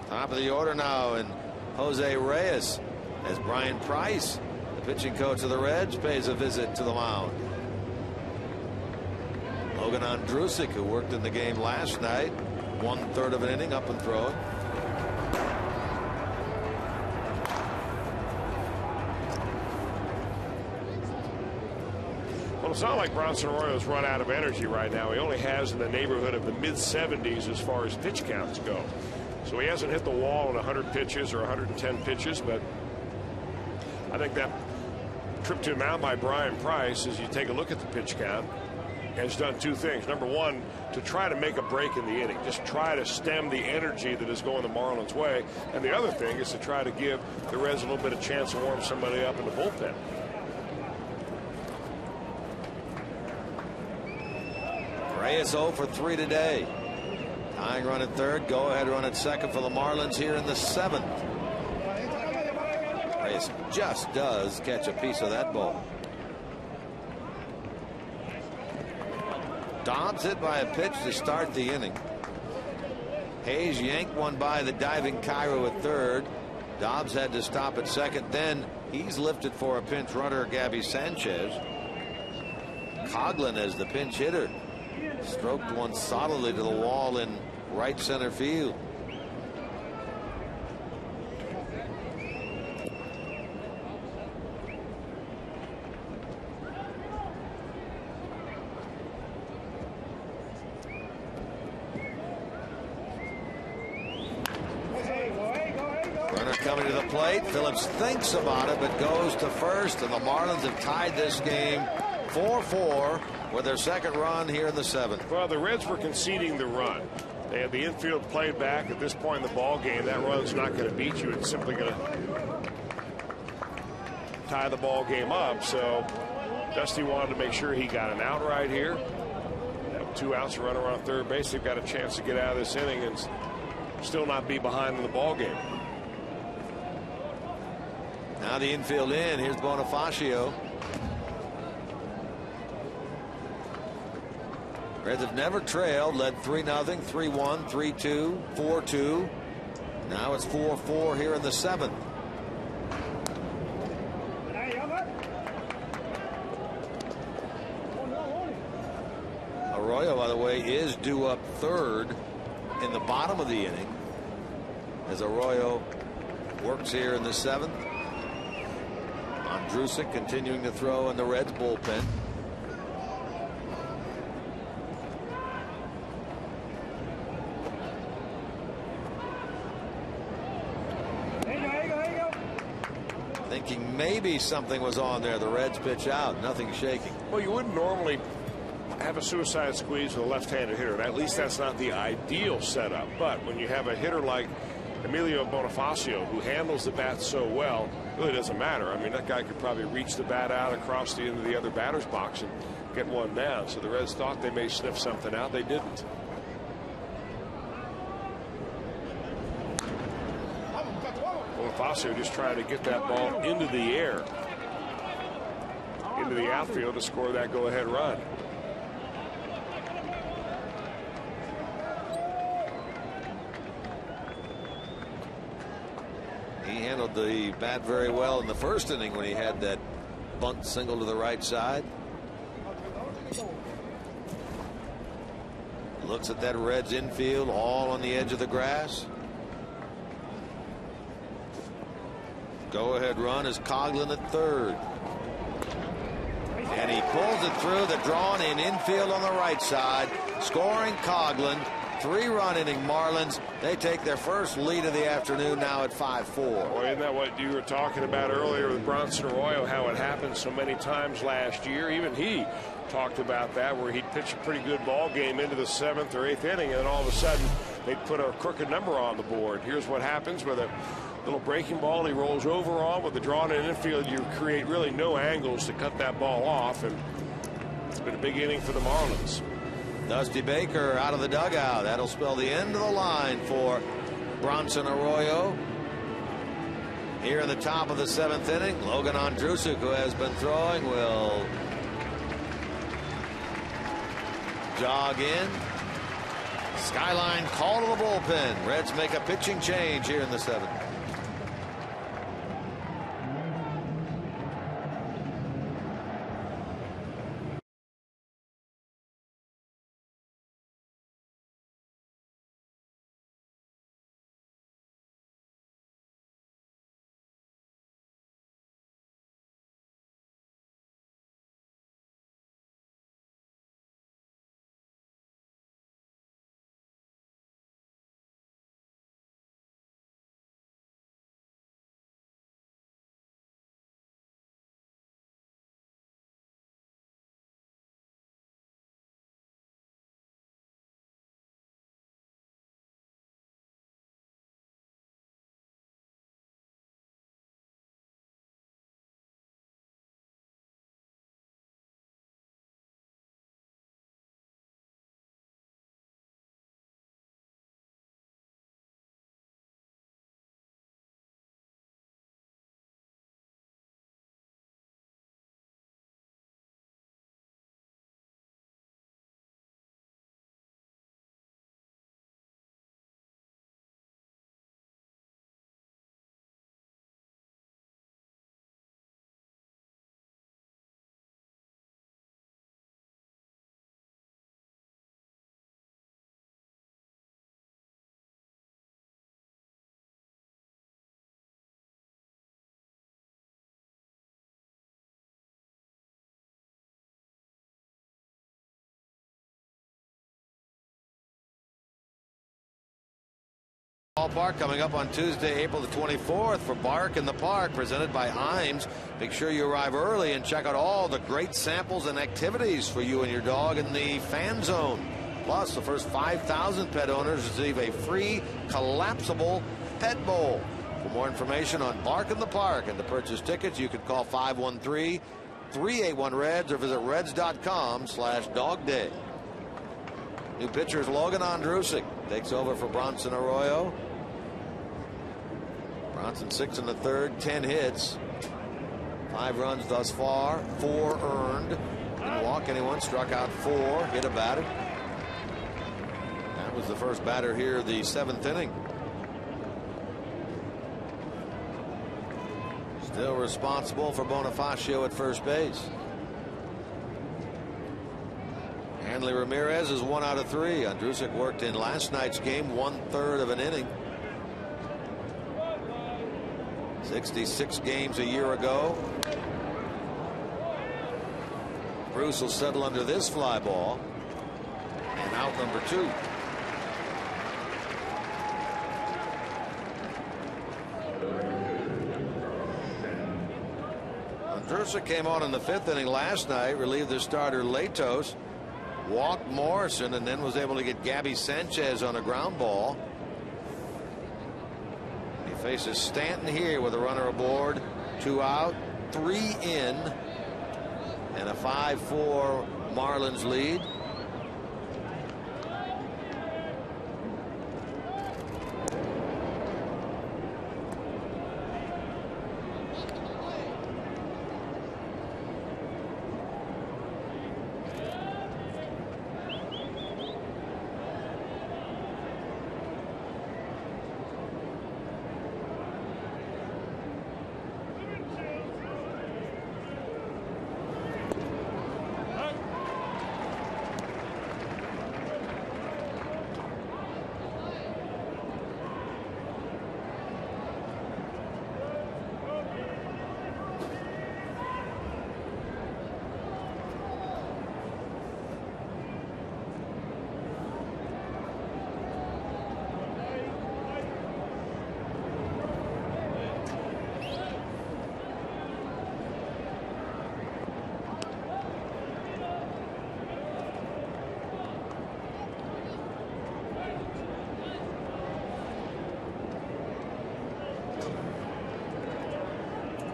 Top of the order now, and Jose Reyes, as Brian Price, the pitching coach of the Reds, pays a visit to the mound. Logan Andrusik, who worked in the game last night, 1/3 of an inning, up and throwing. Well, it's not like Bronson Arroyo's run out of energy right now. He only has in the neighborhood of the mid-70s as far as pitch counts go. So he hasn't hit the wall in 100 pitches or 110 pitches, but I think that trip to the mound by Brian Price, as you take a look at the pitch count, has done two things. Number one, to try to make a break in the inning, just try to stem the energy that is going the Marlins' way. And the other thing is to try to give the Reds a little bit of chance to warm somebody up in the bullpen. Reyes 0 for 3 today. Tying run at third, go ahead run at second for the Marlins here in the 7th. Reyes just does catch a piece of that ball. Dobbs hit by a pitch to start the inning. Hayes yanked one by the diving Cairo at third. Dobbs had to stop at second. Then he's lifted for a pinch runner, Gabby Sanchez. Coughlin as the pinch hitter. Stroked one solidly to the wall in right center field. coming to the plate. Phillips thinks about it, but goes to first, and the Marlins have tied this game 4-4 with their second run here in the seventh. Well, the Reds were conceding the run. They had the infield played back. At this point in the ball game, that run's not going to beat you. It's simply going to tie the ball game up. So Dusty wanted to make sure he got an out right here. Have 2 outs, a runner on third base. They've got a chance to get out of this inning and still not be behind in the ball game. Now the infield in. Here's Bonifacio. Reds have never trailed. Led 3-0, 3-1, 3-2, 4-2. Now it's 4-4 here in the seventh. Arroyo, by the way, is due up third in the bottom of the inning as Arroyo works here in the seventh. Andrusik continuing to throw in the Reds bullpen. Thinking maybe something was on there. The Reds pitch out. Nothing shaking. Well, you wouldn't normally have a suicide squeeze with a left-handed hitter. At least that's not the ideal setup. But when you have a hitter like Emilio Bonifacio, who handles the bat so well, it really doesn't matter. I mean, that guy could probably reach the bat out across the end of the other batter's box and get one down. So the Reds thought they may sniff something out. They didn't. Bonifacio just trying to get that ball into the air, into the outfield to score that go-ahead run. He handled the bat very well in the first inning when he had that bunt single to the right side. Looks at that Reds infield, all on the edge of the grass. Go-ahead run is Coghlan at third. And he pulls it through the drawn in infield on the right side. Scoring Coghlan. 3-run inning Marlins. They take their first lead of the afternoon now at 5-4. Well, isn't that what you were talking about earlier with Bronson Arroyo, how it happened so many times last year? Even he talked about that, where he'd pitch a pretty good ball game into the 7th or 8th inning, and then all of a sudden they'd put a crooked number on the board. Here's what happens with a little breaking ball. He rolls over on with the drawn in infield. You create really no angles to cut that ball off, and it's been a big inning for the Marlins. Dusty Baker out of the dugout. That'll spell the end of the line for Bronson Arroyo. Here in the top of the 7th inning, Logan Andrusik, who has been throwing, will jog in. Skyline call to the bullpen. Reds make a pitching change here in the 7th. ballpark coming up on Tuesday, April the 24th for Bark in the Park, presented by Imes. Make sure you arrive early and check out all the great samples and activities for you and your dog in the fan zone. Plus, the first 5,000 pet owners receive a free collapsible pet bowl. For more information on Bark in the Park and to purchase tickets, you can call 513-381-REDS or visit reds.com/dogday. New pitcher is Logan Ondrusek. Takes over for Bronson Arroyo. Bronson 6 1/3, 10 hits. 5 runs thus far, 4 earned. Didn't walk anyone, struck out 4, hit a batter. That was the first batter here, the 7th inning. Still responsible for Bonifacio at first base. Hanley Ramirez is 1 out of 3. Ondrusek worked in last night's game, 1/3 of an inning. 66 games a year ago. Bruce will settle under this fly ball. And out number 2. Ondrusek came on in the 5th inning last night, relieved their starter Latos, walked Morrison, and then was able to get Gabby Sanchez on a ground ball. He faces Stanton here with a runner aboard, 2 out, 3 in, and a 5-4 Marlins lead.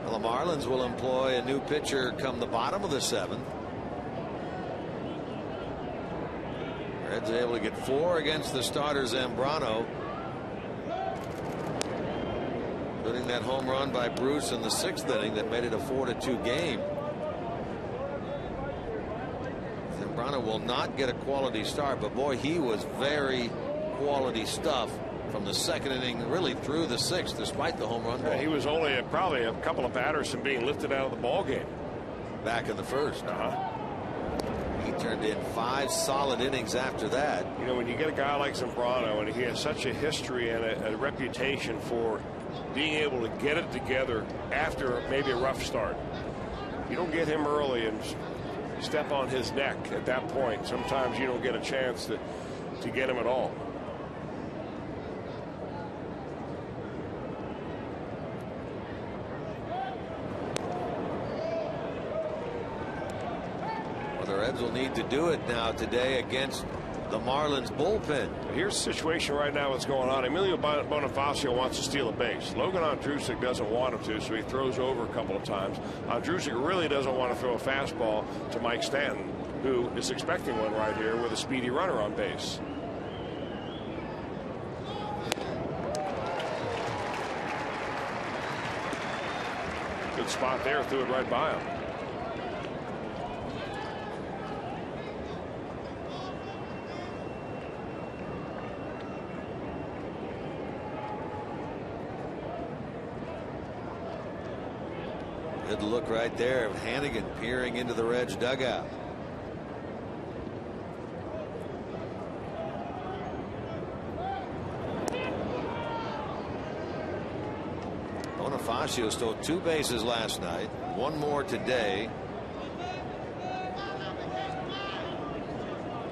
The Marlins will employ a new pitcher come the bottom of the 7th. Reds are able to get 4 against the starter Zambrano, including that home run by Bruce in the 6th inning that made it a 4-2 game. Zambrano will not get a quality start, but boy, he was very quality stuff from the 2nd inning really through the 6th, despite the home run ball. Yeah, he was only probably a couple of batters from being lifted out of the ball game back in the 1st. He turned in 5 solid innings after that. You know, when you get a guy like Zambrano and he has such a history and a reputation for being able to get it together after maybe a rough start, you don't get him early and step on his neck at that point. Sometimes you don't get a chance to get him at all. The Reds will need to do it now today against the Marlins bullpen. Here's the situation right now what's going on. Emilio Bonifacio wants to steal a base. Logan Ondrusek doesn't want him to, so he throws over a couple of times. Ondrusek really doesn't want to throw a fastball to Mike Stanton, who is expecting one right here with a speedy runner on base. Good spot there, threw it right by him. Good look right there of Hannigan peering into the Reds dugout. Bonifacio stole 2 bases last night, 1 more today.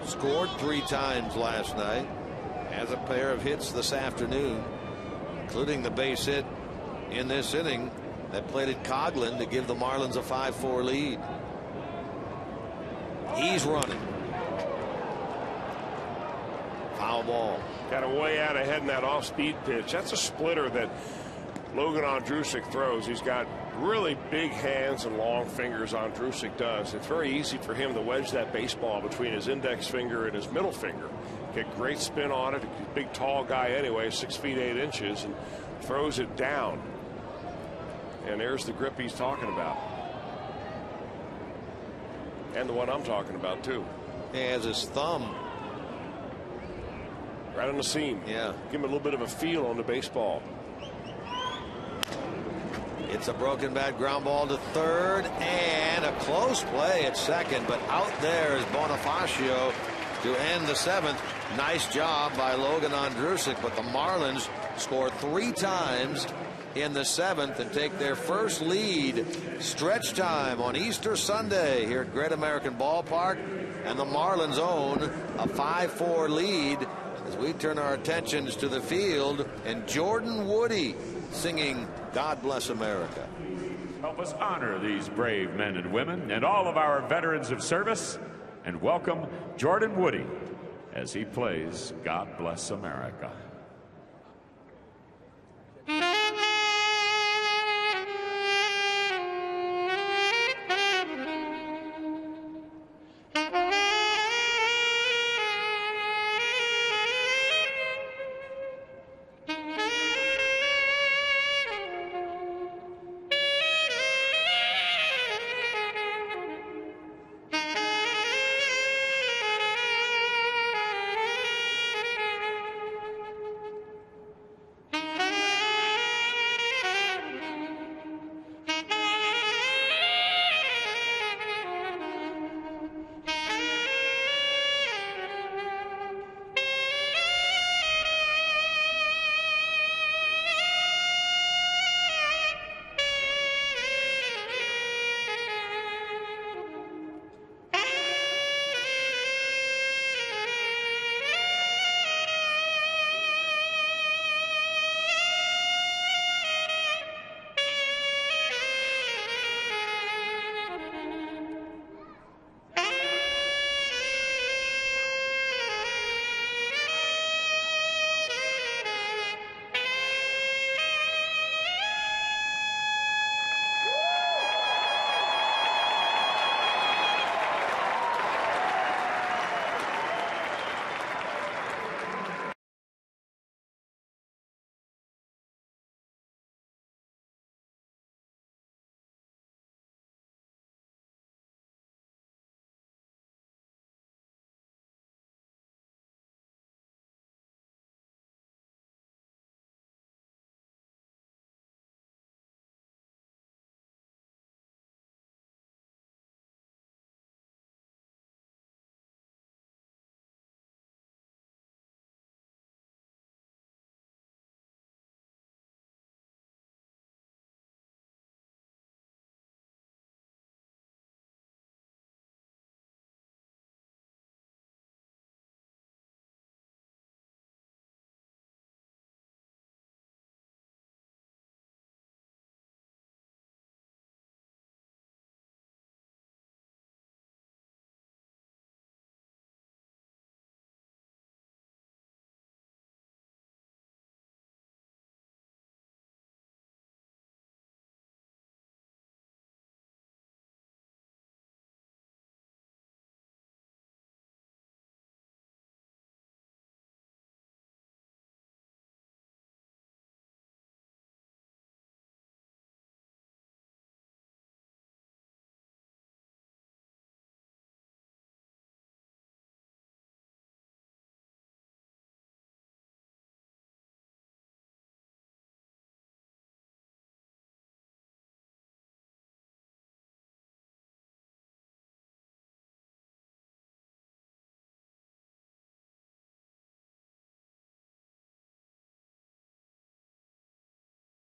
Scored 3 times last night. Has a pair of hits this afternoon. including the base hit in this inning that plated Coghlan to give the Marlins a 5-4 lead. He's running. Foul ball. Got him way out ahead in that off-speed pitch. That's a splitter that Logan Ondrusek throws. He's got really big hands and long fingers. Ondrusek does. It's very easy for him to wedge that baseball between his index finger and his middle finger. Get great spin on it. He's a big, tall guy anyway, 6 feet 8 inches, and throws it down. And there's the grip he's talking about. And the one I'm talking about, too. He has his thumb right on the seam. Yeah. Give him a little bit of a feel on the baseball. It's a broken bat ground ball to third, and a close play at second, but out there is Bonifacio to end the 7th. Nice job by Logan Ondrusek, but the Marlins score 3 times in the 7th and take their first lead. Stretch time on Easter Sunday here at Great American Ballpark, and the Marlins own a 5-4 lead as we turn our attentions to the field and Jordan Woody singing God Bless America. Help us honor these brave men and women and all of our veterans of service, and welcome Jordan Woody as he plays God Bless America.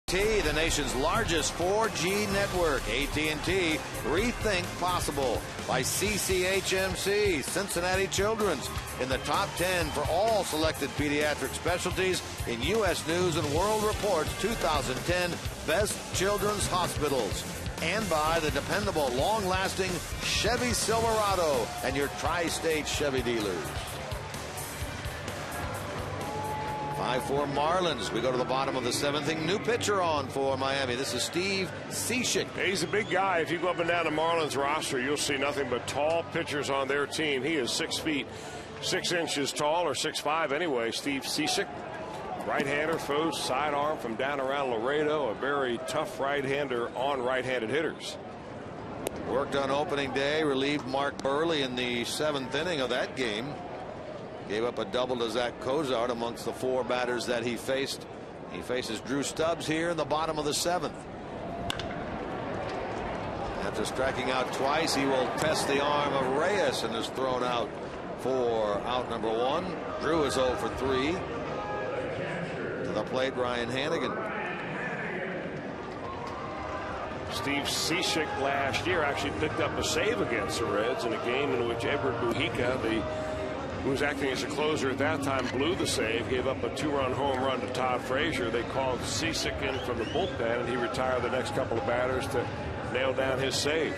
The nation's largest 4G network. AT&T, rethink possible by CCHMC, Cincinnati Children's, in the top 10 for all selected pediatric specialties in U.S. News and World Report's 2010 Best Children's Hospitals. And by the dependable, long-lasting Chevy Silverado and your tri-state Chevy dealers. 5-4 Marlins. We go to the bottom of the 7th inning. New pitcher on for Miami. This is Steve Cishek. He's a big guy. If you go up and down the Marlins roster, you'll see nothing but tall pitchers on their team. He is 6 feet 6 inches tall, or 6'5" anyway. Steve Cishek, right-hander, throws sidearm from down around Laredo. A very tough right-hander on right-handed hitters. Worked on opening day, relieved Mark Burley in the 7th inning of that game. Gave up a double to Zach Cozart amongst the 4 batters that he faced. He faces Drew Stubbs here in the bottom of the 7th. After striking out twice, he will test the arm of Reyes and is thrown out for out number 1. Drew is 0 for 3. To the plate, Ryan Hannigan. Steve Cishek last year actually picked up a save against the Reds in a game in which Edward Mujica, who was acting as a closer at that time, blew the save, gave up a 2-run home run to Todd Frazier. They called Cishek in from the bullpen, and he retired the next couple of batters to nail down his save.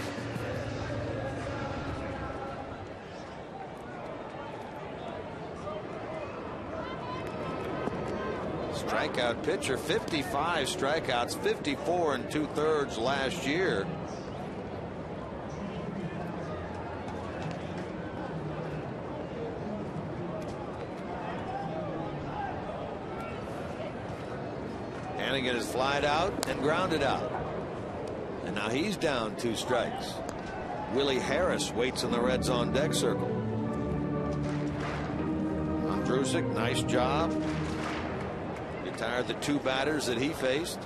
Strikeout pitcher, 55 strikeouts, 54 2/3 last year. Hannigan is flied out and grounded out. And now he's down 2 strikes. Willie Harris waits in the Reds on deck circle. Andrusik, nice job. Retired the 2 batters that he faced.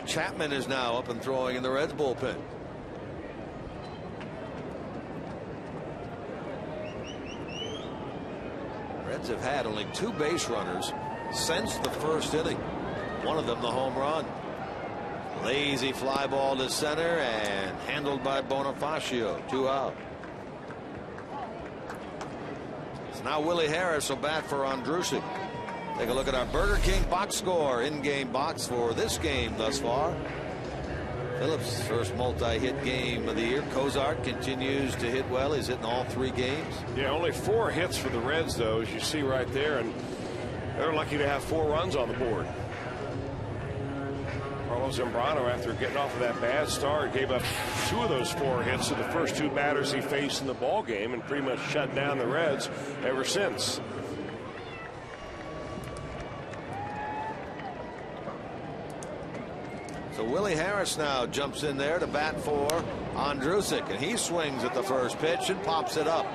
Chapman is now up and throwing in the Reds bullpen. Reds have had only 2 base runners since the 1st inning. One of them the home run. Lazy fly ball to center and handled by Bonifacio. 2 out. It's now Willie Harris will bat for Andrusik. Take a look at our Burger King box score, in-game box for this game thus far. Phillips' first multi-hit game of the year. Cozart continues to hit well. He's hitting all 3 games. Yeah, only 4 hits for the Reds, though, as you see right there, and they're lucky to have 4 runs on the board. Carlos Zambrano, after getting off of that bad start, gave up 2 of those 4 hits to the first 2 batters he faced in the ball game, and pretty much shut down the Reds ever since. So Willie Harris now jumps in there to bat for Andrusik, and he swings at the first pitch and pops it up.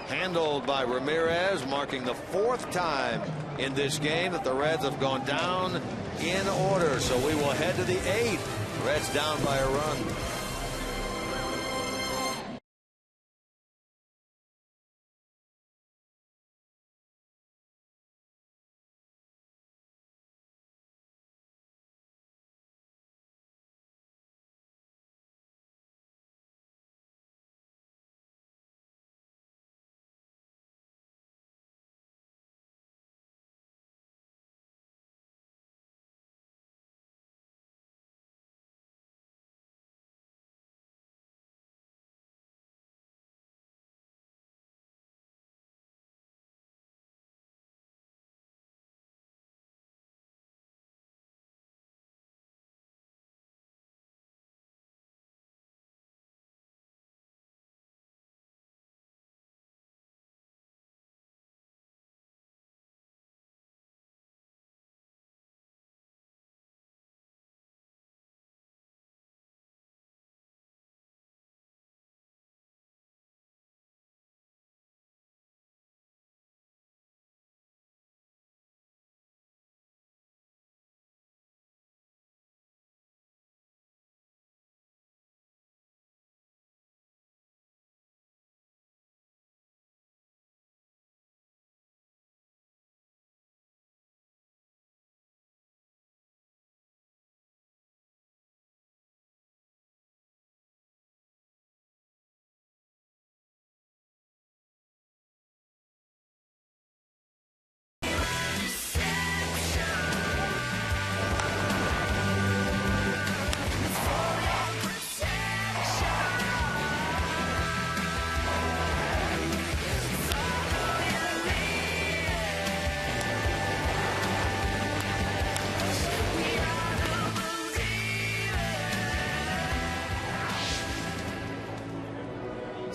Handled by Ramirez, marking the 4th time in this game that the Reds have gone down in order. So we will head to the 8th. Reds down by a run.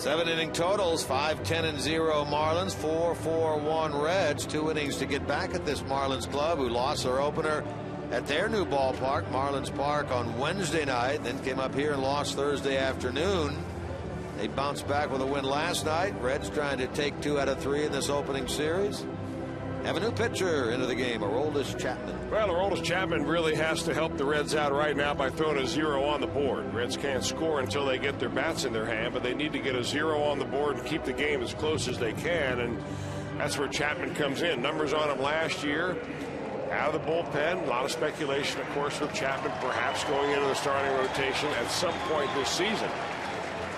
7-inning totals, 5-10-0 Marlins, 4-4-1 Reds. 2 innings to get back at this Marlins club, who lost their opener at their new ballpark, Marlins Park, on Wednesday night, then came up here and lost Thursday afternoon. They bounced back with a win last night. Reds trying to take 2 out of 3 in this opening series. Have a new pitcher into the game, Aroldis Chapman. Well, Aroldis Chapman really has to help the Reds out right now by throwing a 0 on the board. Reds can't score until they get their bats in their hand, but they need to get a 0 on the board and keep the game as close as they can, and that's where Chapman comes in. Numbers on him last year, out of the bullpen. A lot of speculation, of course, with Chapman perhaps going into the starting rotation at some point this season.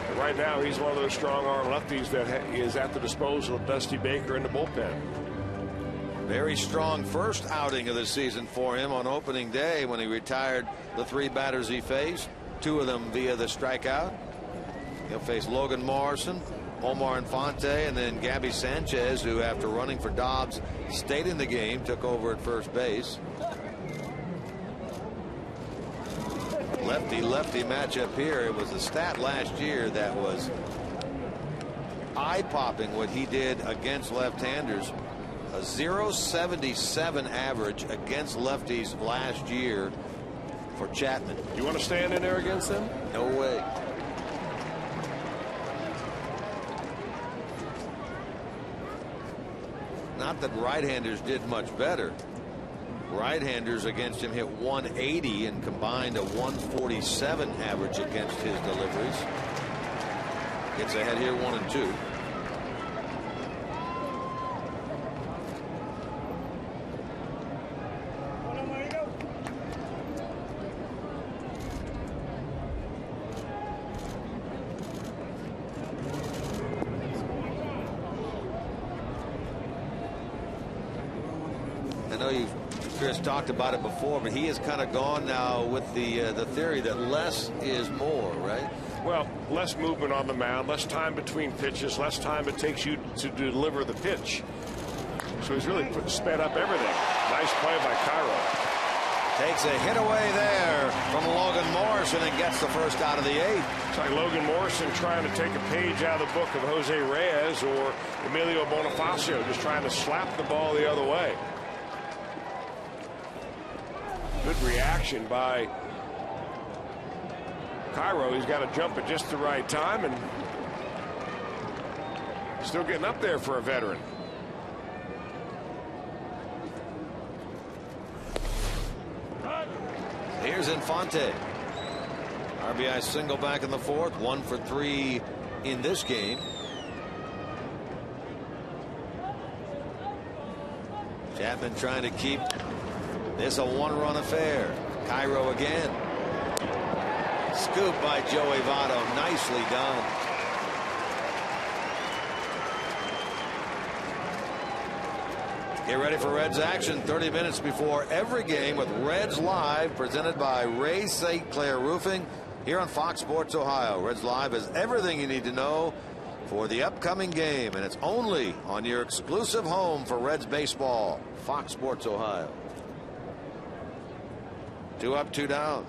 But right now, he's one of those strong-arm lefties that is at the disposal of Dusty Baker in the bullpen. Very strong first outing of the season for him on opening day when he retired the 3 batters he faced, 2 of them via the strikeout. He'll face Logan Morrison, Omar Infante, and then Gabby Sanchez, who after running for Dobbs stayed in the game, took over at first base. Lefty-lefty matchup here. It was a stat last year that was eye-popping what he did against left-handers. A 0.77 average against lefties last year for Chapman. You want to stand in there against them? No way. Not that right-handers did much better. Right-handers against him hit 180 and combined a 147 average against his deliveries. Gets ahead here 1-2. Chris talked about it before, but he has kind of gone now with the theory that less is more, right? Well, less movement on the mound, less time between pitches, less time it takes you to deliver the pitch. So he's really sped up everything. Nice play by Cairo. Takes a hit away there from Logan Morrison and gets the first out of the 8th. It's like Logan Morrison trying to take a page out of the book of Jose Reyes or Emilio Bonifacio, just trying to slap the ball the other way. Good reaction by Cairo. He's got to jump at just the right time and still getting up there for a veteran. Here's Infante. RBI single back in the 4th. 1 for 3 in this game. Chapman trying to keep this a 1-run affair. Cairo again. Scoop by Joey Votto. Nicely done. Get ready for Reds action 30 minutes before every game with Reds Live, presented by Ray St. Clair Roofing here on Fox Sports Ohio. Reds Live is everything you need to know for the upcoming game, and it's only on your exclusive home for Reds baseball, Fox Sports Ohio. 2 up, 2 down.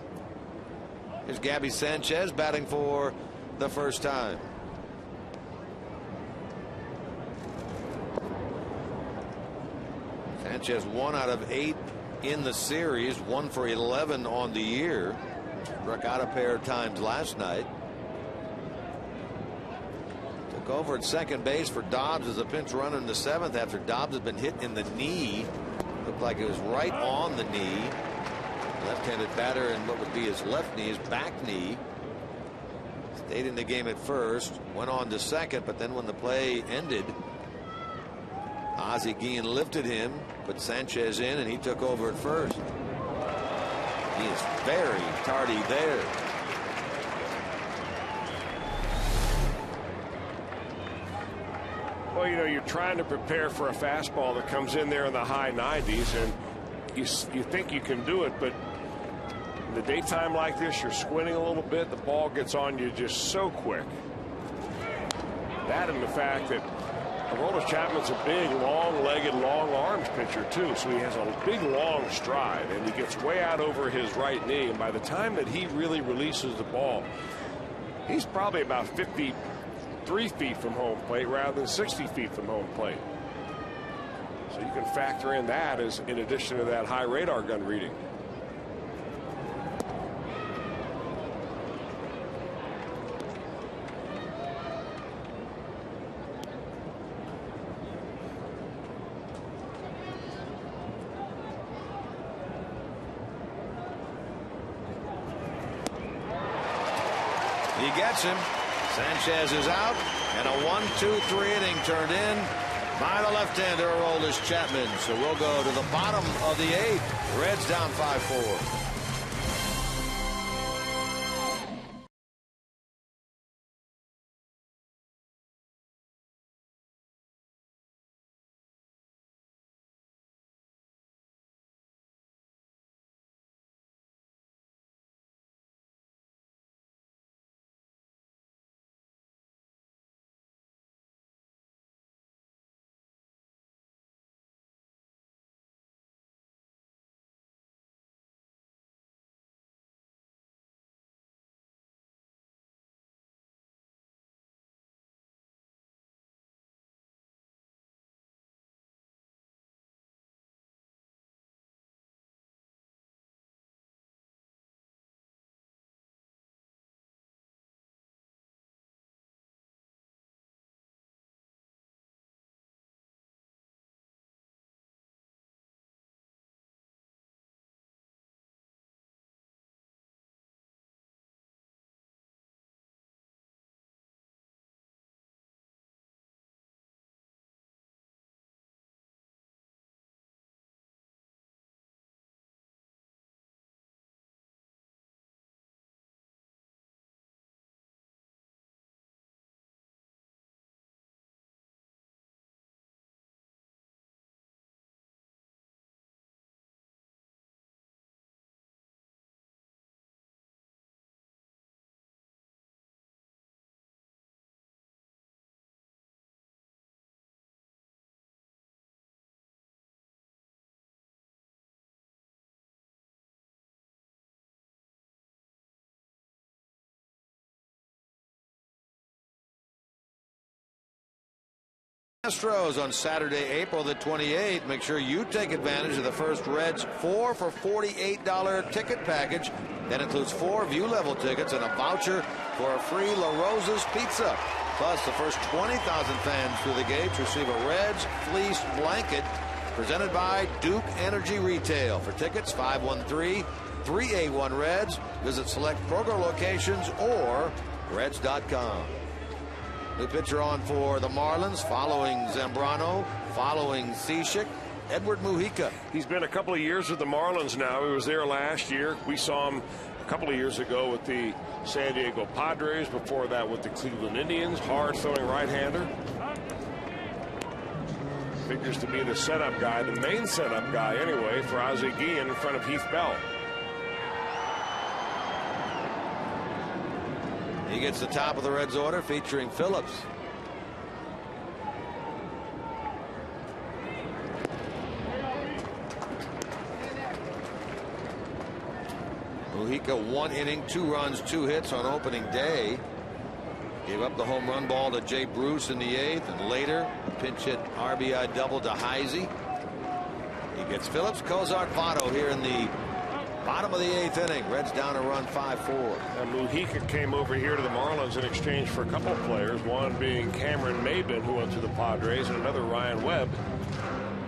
Here's Gabby Sanchez batting for the first time. Sanchez 1 out of 8 in the series, 1 for 11 on the year. Struck out a pair of times last night. Took over at second base for Dobbs as a pinch runner in the 7th after Dobbs had been hit in the knee. Looked like it was right on the knee. Left-handed batter in what would be his left knee, his back knee. Stayed in the game at first, went on to second, but then when the play ended, Ozzie Guillen lifted him, put Sanchez in, and he took over at first. He is very tardy there. Well, you know, you're trying to prepare for a fastball that comes in there in the high 90s, and you think you can do it, but in the daytime like this, you're squinting a little bit, the ball gets on you just so quick. That and the fact that Aroldis Chapman's a big, long-legged, long-armed pitcher, too, so he has a big, long stride, and he gets way out over his right knee, and by the time that he really releases the ball, he's probably about 53 63 feet from home plate rather than 60 feet from home plate. So you can factor in that as in addition to that high radar gun reading. He gets him. Sanchez is out, and a 1-2-3 inning turned in by the left-hander, Aroldis Chapman. So we'll go to the bottom of the 8th. Reds down 5-4. Astros on Saturday, April the 28th. Make sure you take advantage of the first Reds 4 for $48 ticket package. That includes 4 view level tickets and a voucher for a free La Rosa's pizza. Plus, the first 20,000 fans through the gates receive a Reds fleece blanket presented by Duke Energy Retail. For tickets, 513-381-REDS. Visit select Kroger locations or Reds.com. New pitcher on for the Marlins, following Zambrano, following Cishek, Edward Mujica. He's been a couple of years with the Marlins now. He was there last year. We saw him a couple of years ago with the San Diego Padres. Before that with the Cleveland Indians. Hard-throwing right-hander. Figures to be the setup guy, the main setup guy anyway, for Ozzie Guillen in front of Heath Bell. He gets the top of the Reds order featuring Phillips. Mujica 1 inning, 2 runs, 2 hits on opening day. Gave up the home run ball to Jay Bruce in the 8th, and later pinch hit RBI double to Heisey. He gets Phillips, Cozart, Votto here in the bottom of the 8th inning. Reds down a run 5-4. And Mujica came over here to the Marlins in exchange for a couple of players, one being Cameron Maybin, who went to the Padres, and another Ryan Webb.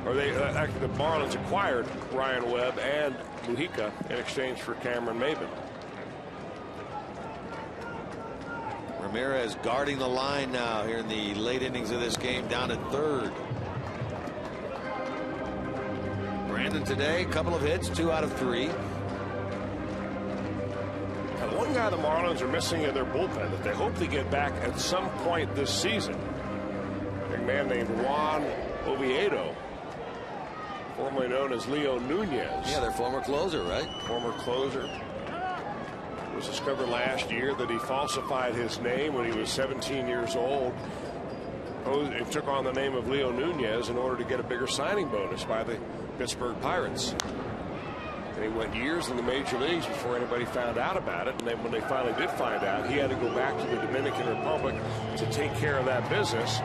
Or they actually, the Marlins acquired Ryan Webb and Mujica in exchange for Cameron Maybin. Ramirez guarding the line now here in the late innings of this game, down at 3rd. Brandon today, a couple of hits, 2 out of 3. And one guy the Marlins are missing in their bullpen that they hope to get back at some point this season. A man named Juan Oviedo, formerly known as Leo Nunez. Yeah, their former closer, right? Former closer. It was discovered last year that he falsified his name when he was 17 years old. It took on the name of Leo Nunez in order to get a bigger signing bonus by the Pittsburgh Pirates. They went years in the major leagues before anybody found out about it. And then when they finally did find out, he had to go back to the Dominican Republic to take care of that business.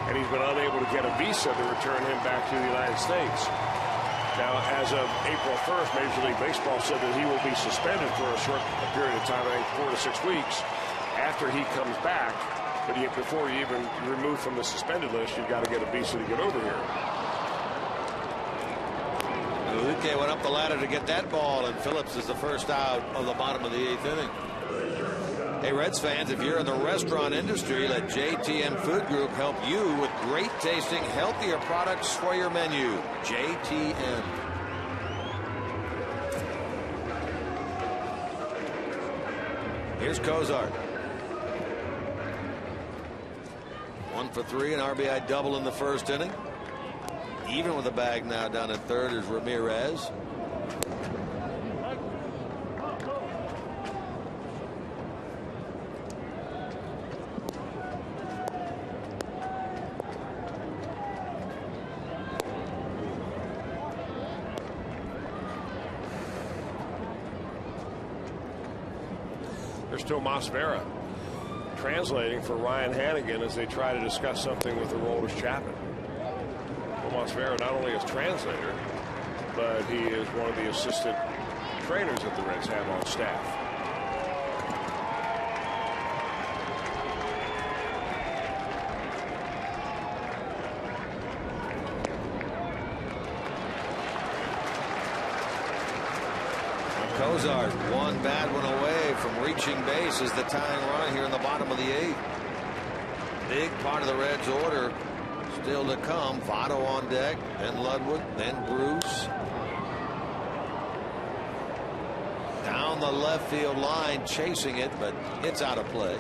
And he's been unable to get a visa to return him back to the United States. Now, as of April 1st, Major League Baseball said that he will be suspended for a short period of time, I think 4 to 6 weeks, after he comes back. But before you even removed from the suspended list, you've got to get a visa to get over here. Luque went up the ladder to get that ball, and Phillips is the first out of the bottom of the 8th inning. Hey, Reds fans, if you're in the restaurant industry, let JTN Food Group help you with great tasting, healthier products for your menu. JTN. Here's Cozart. 1 for 3, an RBI double in the first inning. Even with the bag now down at third is Ramirez. There's still Masvera translating for Ryan Hannigan as they try to discuss something with the role Chapman. Masvera not only is translator, but he is one of the assistant trainers that the Reds have on staff. Cozart, one bad one away from reaching base as the tying run here in the bottom of the 8th. Big part of the Reds' order still to come. Votto on deck, then Ludwig, then Bruce. Down the left field line, chasing it, but it's out of play.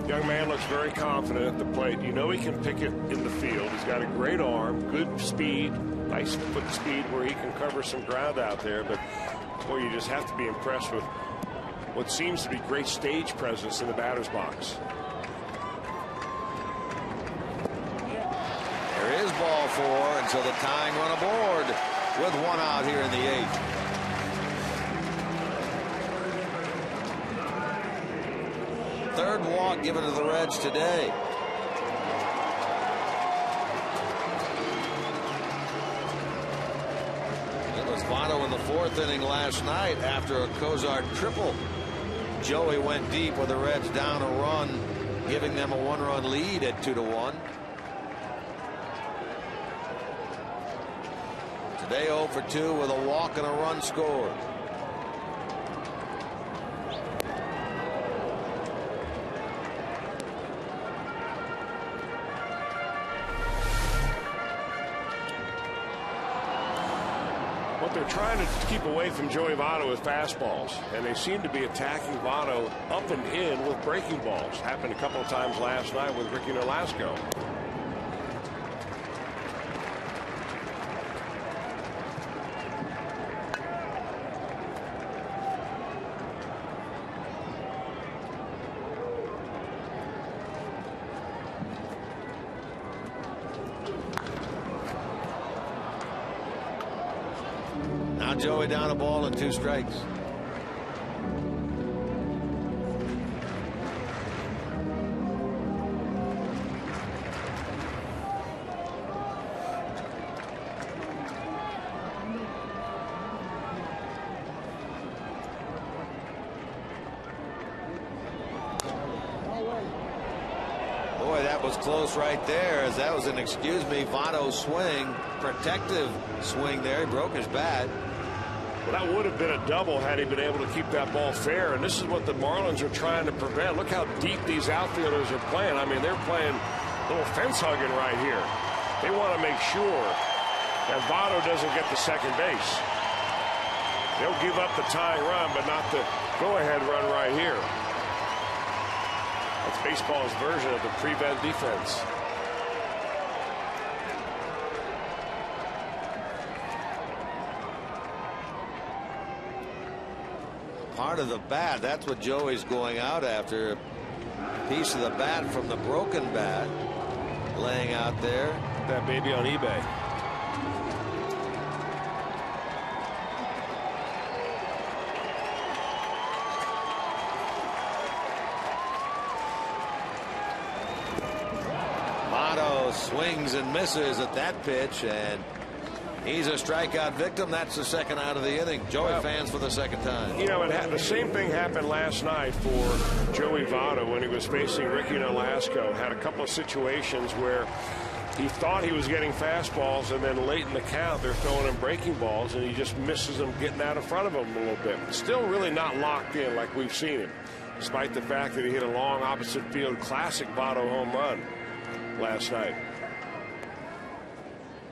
Young man looks very confident at the plate. You know he can pick it in the field. He's got a great arm, good speed, nice foot speed where he can cover some ground out there. But boy, you just have to be impressed with what seems to be great stage presence in the batter's box. There is ball 4 until the tying run aboard with 1 out here in the 8th. Third walk given to the Reds today. It was Votto in the 4th inning last night after a Cozart triple. Joey went deep with the Reds down a run, giving them a 1-run lead at 2-1. Today 0 for 2 with a walk and a run scored. What they're trying to keep away from Joey Votto is fastballs, and they seem to be attacking Votto up and in with breaking balls. Happened a couple of times last night with Ricky Nolasco. Joey down a ball and 2 strikes. Boy, that was close right there, as that was an Votto swing, protective swing there. He broke his bat. Well, that would have been a double had he been able to keep that ball fair, and this is what the Marlins are trying to prevent. Look how deep these outfielders are playing. I mean, they're playing a little fence hugging right here. They want to make sure that Votto doesn't get to second base. They'll give up the tying run, but not the go-ahead run right here. That's baseball's version of the prevent defense. Part of the bat, that's what Joey's going out after. A piece of the bat from the broken bat laying out there. that baby on eBay. Votto swings and misses at that pitch, and he's a strikeout victim. That's the second out of the inning. Joey fans for the second time. You know, the same thing happened last night for Joey Votto when he was facing Ricky Nolasco. Had a couple of situations where he thought he was getting fastballs, and then late in the count they're throwing him breaking balls, and he just misses them getting out in front of him a little bit. Still really not locked in like we've seen him, despite the fact that he hit a long opposite field classic Votto home run last night.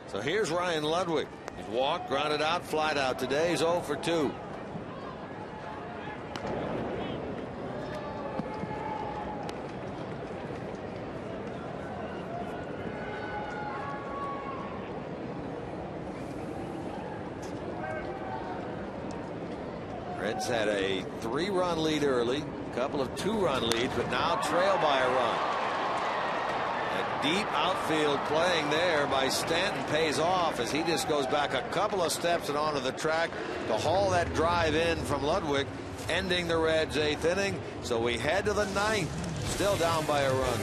So here's Ryan Ludwig. He's walked, grounded out, flied out today. He's 0 for 2. Reds had a 3-run lead early, a couple of 2-run leads, but now trail by a run. Deep outfield playing there by Stanton pays off as he just goes back a couple of steps and onto the track to haul that drive in from Ludwig, ending the Reds' 8th inning. So we head to the 9th, still down by a run.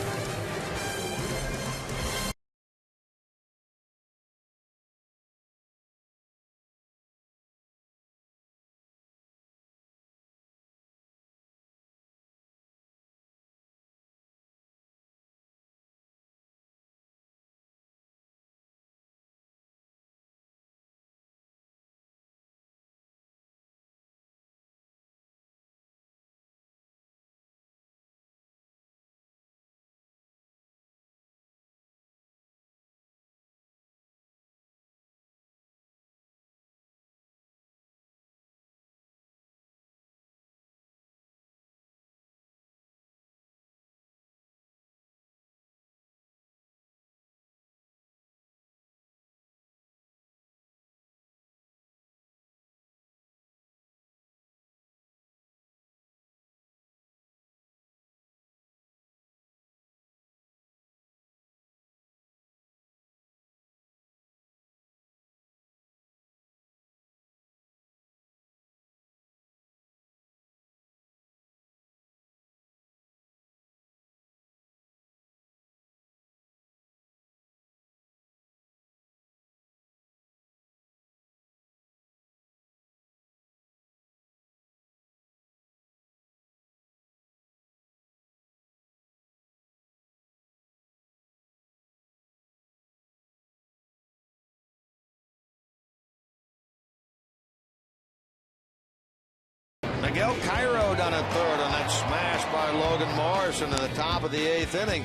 Miguel Cairo down at third on that smash by Logan Morrison in the top of the 8th inning,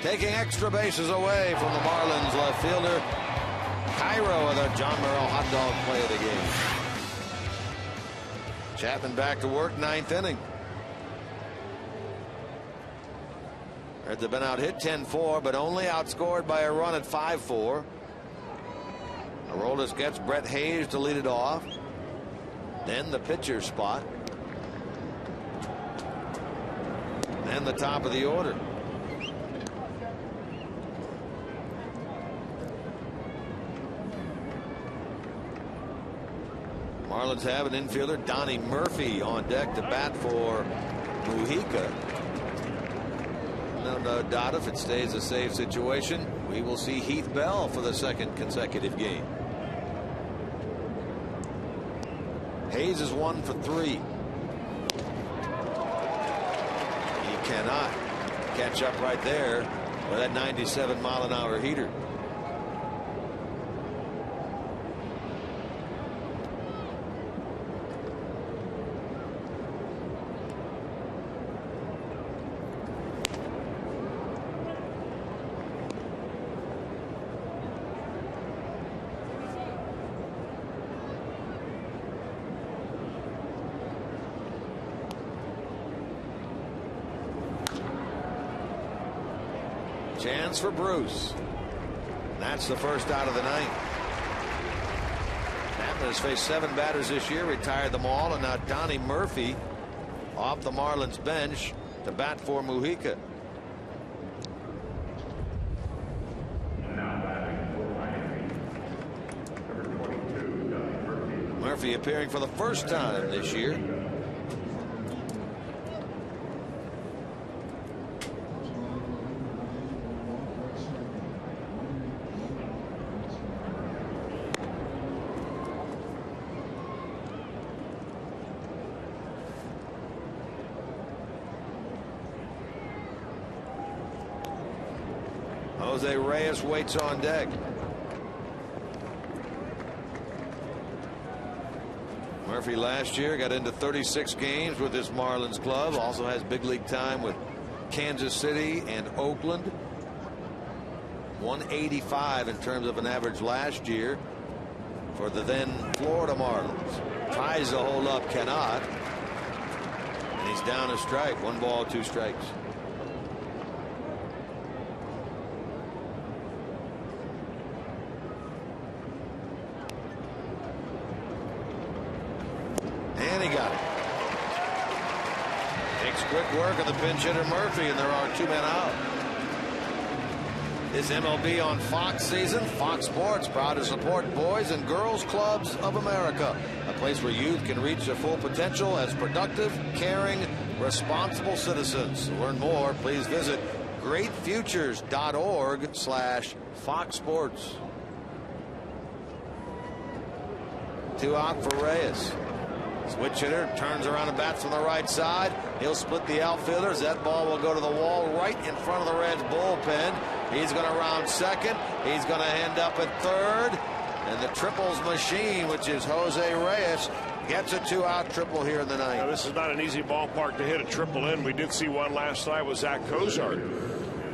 taking extra bases away from the Marlins left fielder. Cairo with a John Morrell hot dog play of the game. Chapman back to work, 9th inning. Reds have been out hit 10-4, but only outscored by a run at 5-4. Aroldis gets Brett Hayes to lead it off. Then the pitcher's spot. And the top of the order. Marlins have an infielder, Donnie Murphy, on deck to bat for Mujica. No doubt if it stays a safe situation, we will see Heath Bell for the 2nd consecutive game. Hayes is 1 for 3. Cannot catch up right there with that 97-mile-an-hour heater. Chance for Bruce. That's the first out of the 9th. Chapman has faced 7 batters this year, retired them all, and now Donnie Murphy off the Marlins bench to bat for Mujica. Now batting Murphy appearing for the first time this year. Jose Reyes waits on deck. Murphy last year got into 36 games with this Marlins club. Also has big league time with Kansas City and Oakland. 185 in terms of an average last year for the then Florida Marlins. Tries to hold up, cannot. And he's down a strike. 1 ball, 2 strikes. And he got it. Takes quick work of the pinch hitter Murphy, and there are 2 men out. This MLB on Fox season, Fox Sports, proud to support Boys and Girls Clubs of America, a place where youth can reach their full potential as productive, caring, responsible citizens. To learn more, please visit greatfutures.org/Fox Sports. 2 out for Reyes. Switch hitter turns around and bats from the right side. He'll split the outfielders. That ball will go to the wall right in front of the Reds bullpen. He's going to round second. He's going to end up at third. And the triples machine, which is Jose Reyes, gets a 2-out triple here in the ninth. Now, this is not an easy ballpark to hit a triple in. We did see one last night with Zach Cozart.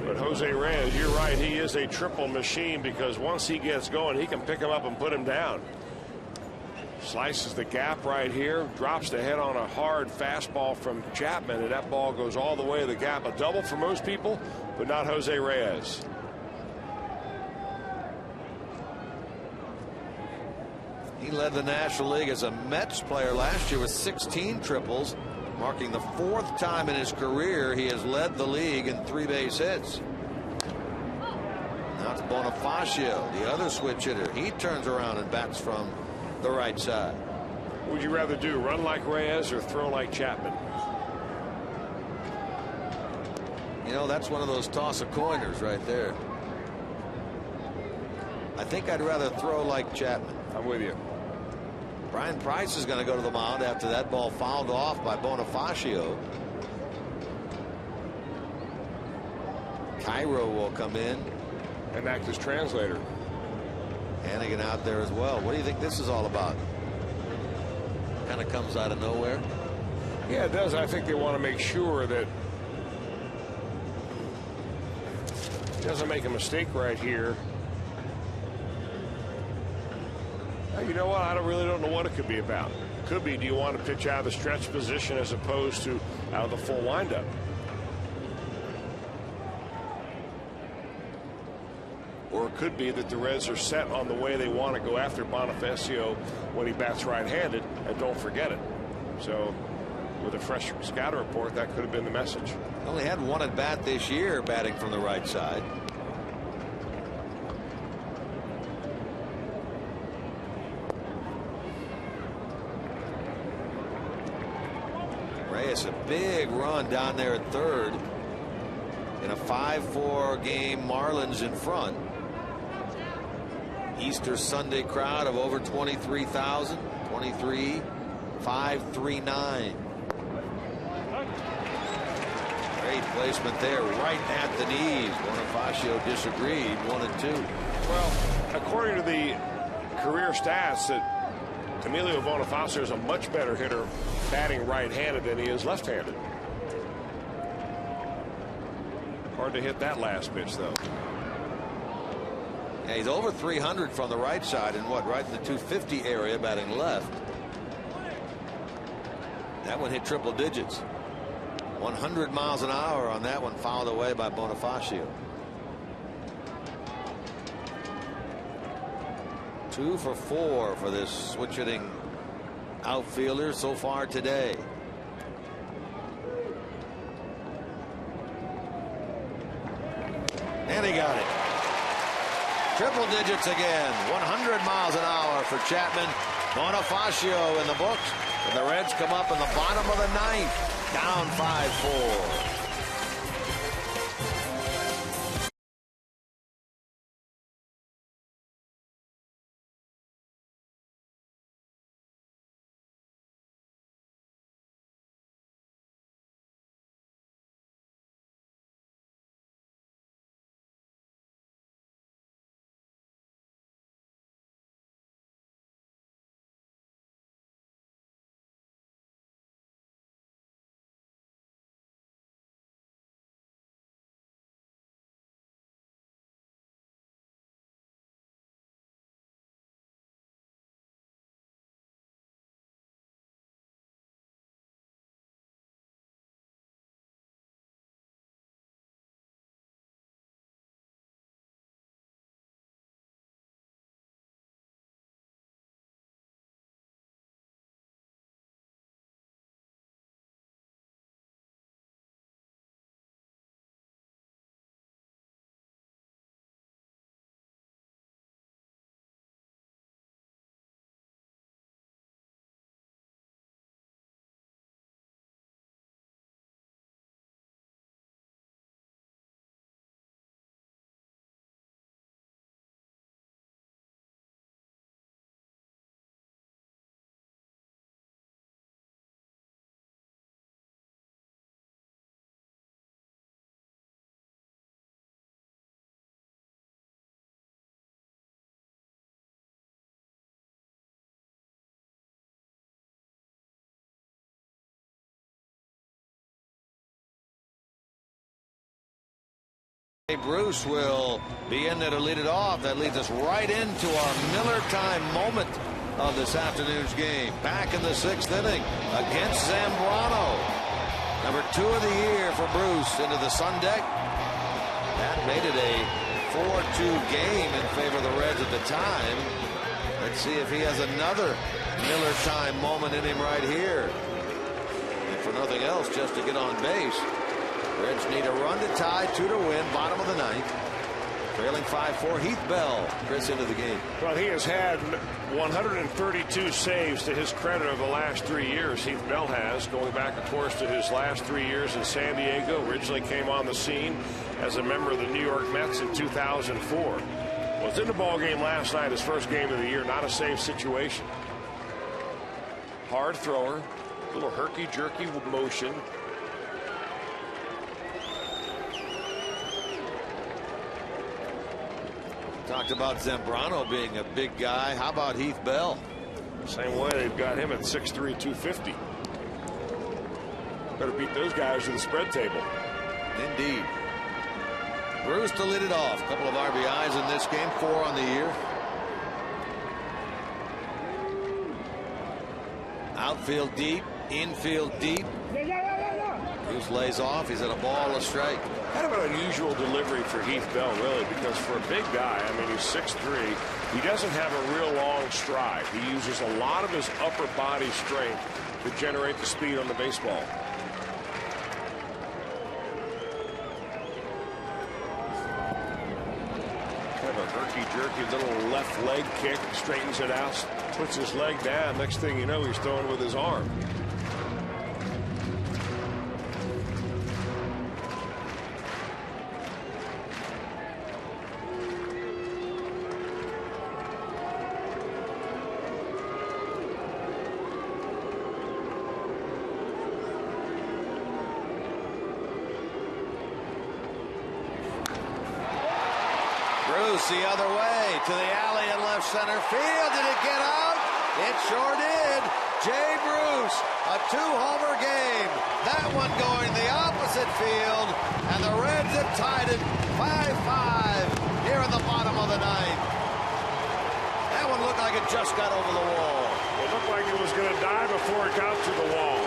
But Jose Reyes, you're right, he is a triple machine, because once he gets going, he can pick him up and put him down. Slices the gap right here, drops the head on a hard fastball from Chapman, and that ball goes all the way to the gap. A double for most people, but not Jose Reyes. He led the National League as a Mets player last year with 16 triples, marking the 4th time in his career he has led the league in 3 base hits. Now it's Bonifacio, the other switch hitter. He turns around and bats from the right side. What would you rather do, run like Reyes or throw like Chapman? You know, that's one of those toss-a-coiners right there. I think I'd rather throw like Chapman. I'm with you. Brian Price is going to go to the mound after that ball fouled off by Bonifacio. Cairo will come in and act as translator. Hannigan out there as well. What do you think this is all about? Kind of comes out of nowhere. Yeah, it does. I think they want to make sure that he doesn't make a mistake right here. Now, you know what? I really don't know what it could be about. It could be, do you want to pitch out of the stretch position as opposed to out of the full windup? Or it could be that the Reds are set on the way they want to go after Bonifacio when he bats right-handed, and don't forget it. So with a fresh scatter report, that could have been the message. Only had 1 at bat this year batting from the right side. Reyes, a big run down there at third in a 5-4 game. Marlins in front. Easter Sunday crowd of over 23,000. 23,539. Great placement there, right at the knees. Bonifacio disagreed. 1-2. Well, according to the career stats, that Emilio Bonifacio is a much better hitter batting right-handed than he is left-handed. Hard to hit that last pitch, though. Yeah, he's over 300 from the right side, and right in the 250 area batting left. That one hit triple digits. 100 miles an hour on that one, fouled away by Bonifacio. 2 for 4 for this switch hitting outfielder so far today. And he got it. Triple digits again. 100 miles an hour for Chapman. Bonifacio in the books, and the Reds come up in the bottom of the ninth, down 5-4. Bruce will be in there to lead it off. That leads us right into our Miller time moment of this afternoon's game. Back in the 6th inning against Zambrano. Number 2 of the year for Bruce into the sun deck. That made it a 4-2 game in favor of the Reds at the time. Let's see if he has another Miller time moment in him right here. And for nothing else, just to get on base. Reds need a run to tie, 2 to win, bottom of the 9th. Trailing 5-4, Heath Bell, Chris, into the game. Well, he has had 132 saves to his credit over the last 3 years. Heath Bell has, going back, of course, to his last 3 years in San Diego. Originally came on the scene as a member of the New York Mets in 2004. Was in the ball game last night, his first game of the year. Not a save situation. Hard thrower, little herky-jerky motion. Talked about Zambrano being a big guy. How about Heath Bell? Same way, they've got him at 6'3", 250. Better beat those guys in the spread table. Indeed. Bruce to lead it off. A couple of RBIs in this game, 4 on the year. Outfield deep, infield deep. Bruce lays off. He's at a ball, a strike. Kind of an unusual delivery for Heath Bell, really, because for a big guy, I mean, he's 6'3", he doesn't have a real long stride. He uses a lot of his upper body strength to generate the speed on the baseball. Kind of a herky-jerky little left leg kick, straightens it out, puts his leg down. Next thing you know, he's throwing with his arm. The other way to the alley in left center field. Did it get out? It sure did. Jay Bruce, a 2-homer game. That one going the opposite field, and the Reds have tied it 5-5 here in the bottom of the 9th. That one looked like it just got over the wall. It looked like it was going to die before it got to the wall.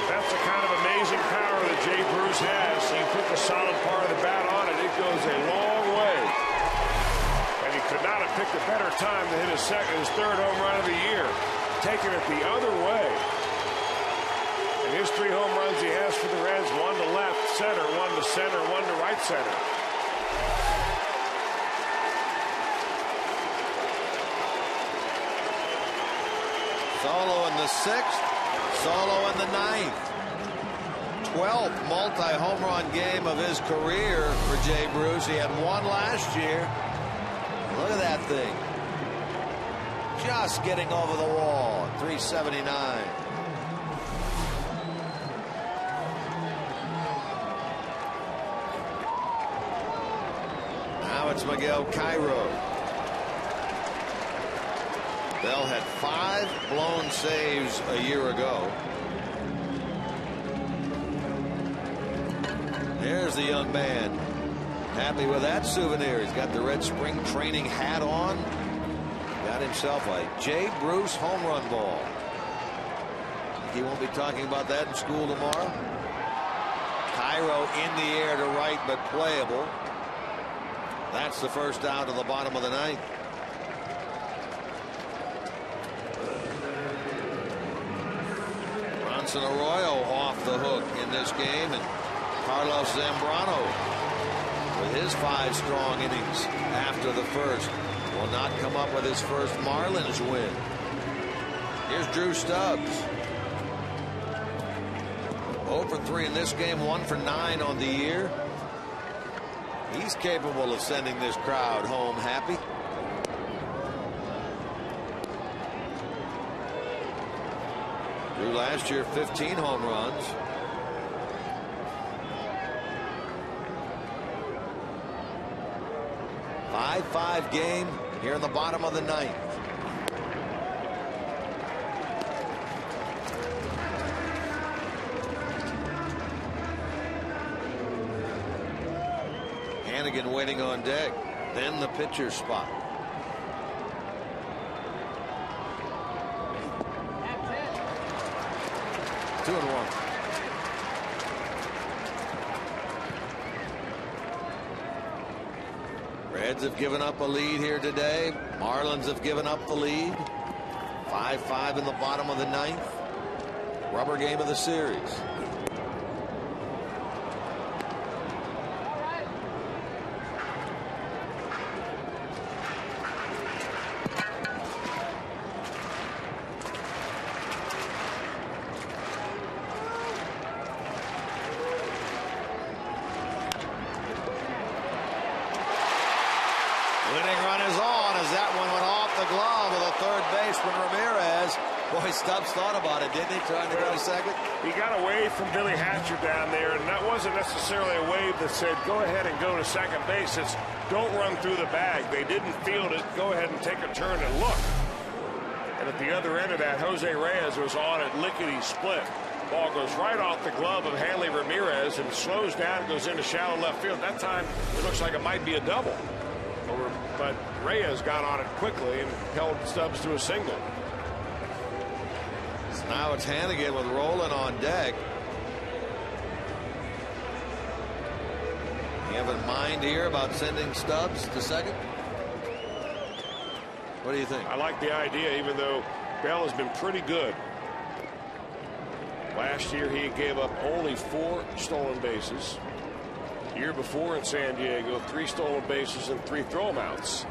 That's the kind of amazing power that Jay Bruce has. He put the solid part of the bat on it. It goes a long way. Could not have picked a better time to hit his 3rd home run of the year. Taking it the other way. And his 3 home runs he has for the Reds, 1 to left center, 1 to center, 1 to right center. Solo in the 6th. Solo in the 9th. 12th multi-home run game of his career for Jay Bruce. He had one last year. Look at that thing. Just getting over the wall. 379. Now it's Miguel Cairo. Bell had 5 blown saves a year ago. There's the young man. Happy with that souvenir. He's got the red spring training hat on. Got himself a Jay Bruce home run ball. He won't be talking about that in school tomorrow. Cairo in the air to right, but playable. That's the first out of the bottom of the 9th. Bronson Arroyo off the hook in this game, and Carlos Zambrano with his 5 strong innings after the first will not come up with his first Marlins win. Here's Drew Stubbs. 0 for 3 in this game, 1 for 9 on the year. He's capable of sending this crowd home happy. Drew last year 15 home runs. A 5-5 game here in the bottom of the 9th. Hannigan waiting on deck. Then the pitcher's spot. Two and 1. Reds have given up a lead here today. Marlins have given up the lead. 5-5 in the bottom of the 9th. Rubber game of the series. Stubbs thought about it, didn't he? Trying to go to second. He got away from Billy Hatcher down there, and that wasn't necessarily a wave that said go ahead and go to second base. It's don't run through the bag. They didn't field it. Go ahead and take a turn and look. And at the other end of that, Jose Reyes was on it lickety split. Ball goes right off the glove of Hanley Ramirez and slows down, goes into shallow left field. That time it looks like it might be a double, but Reyes got on it quickly and held Stubbs to a single. Now it's Hannigan with Roland on deck. You have in mind here about sending Stubbs to second? What do you think? I like the idea, even though Bell has been pretty good. Last year he gave up only 4 stolen bases. The year before in San Diego, 3 stolen bases and 3 throw-em-outs.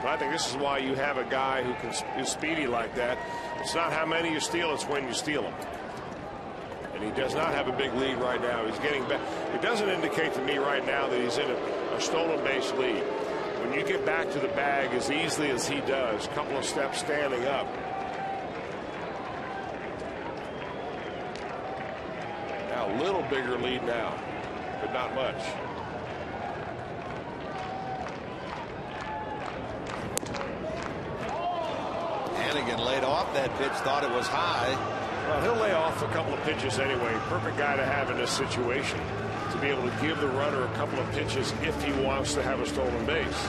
But I think this is why you have a guy who is speedy like that. It's not how many you steal, it's when you steal them. And he does not have a big lead right now. He's getting back. It doesn't indicate to me right now that he's in a stolen base lead. When you get back to the bag as easily as he does, a couple of steps standing up. Now a little bigger lead now, but not much. Hannigan laid off that pitch, thought it was high. Well, he'll lay off a couple of pitches anyway. Perfect guy to have in this situation, to be able to give the runner a couple of pitches if he wants to have a stolen base.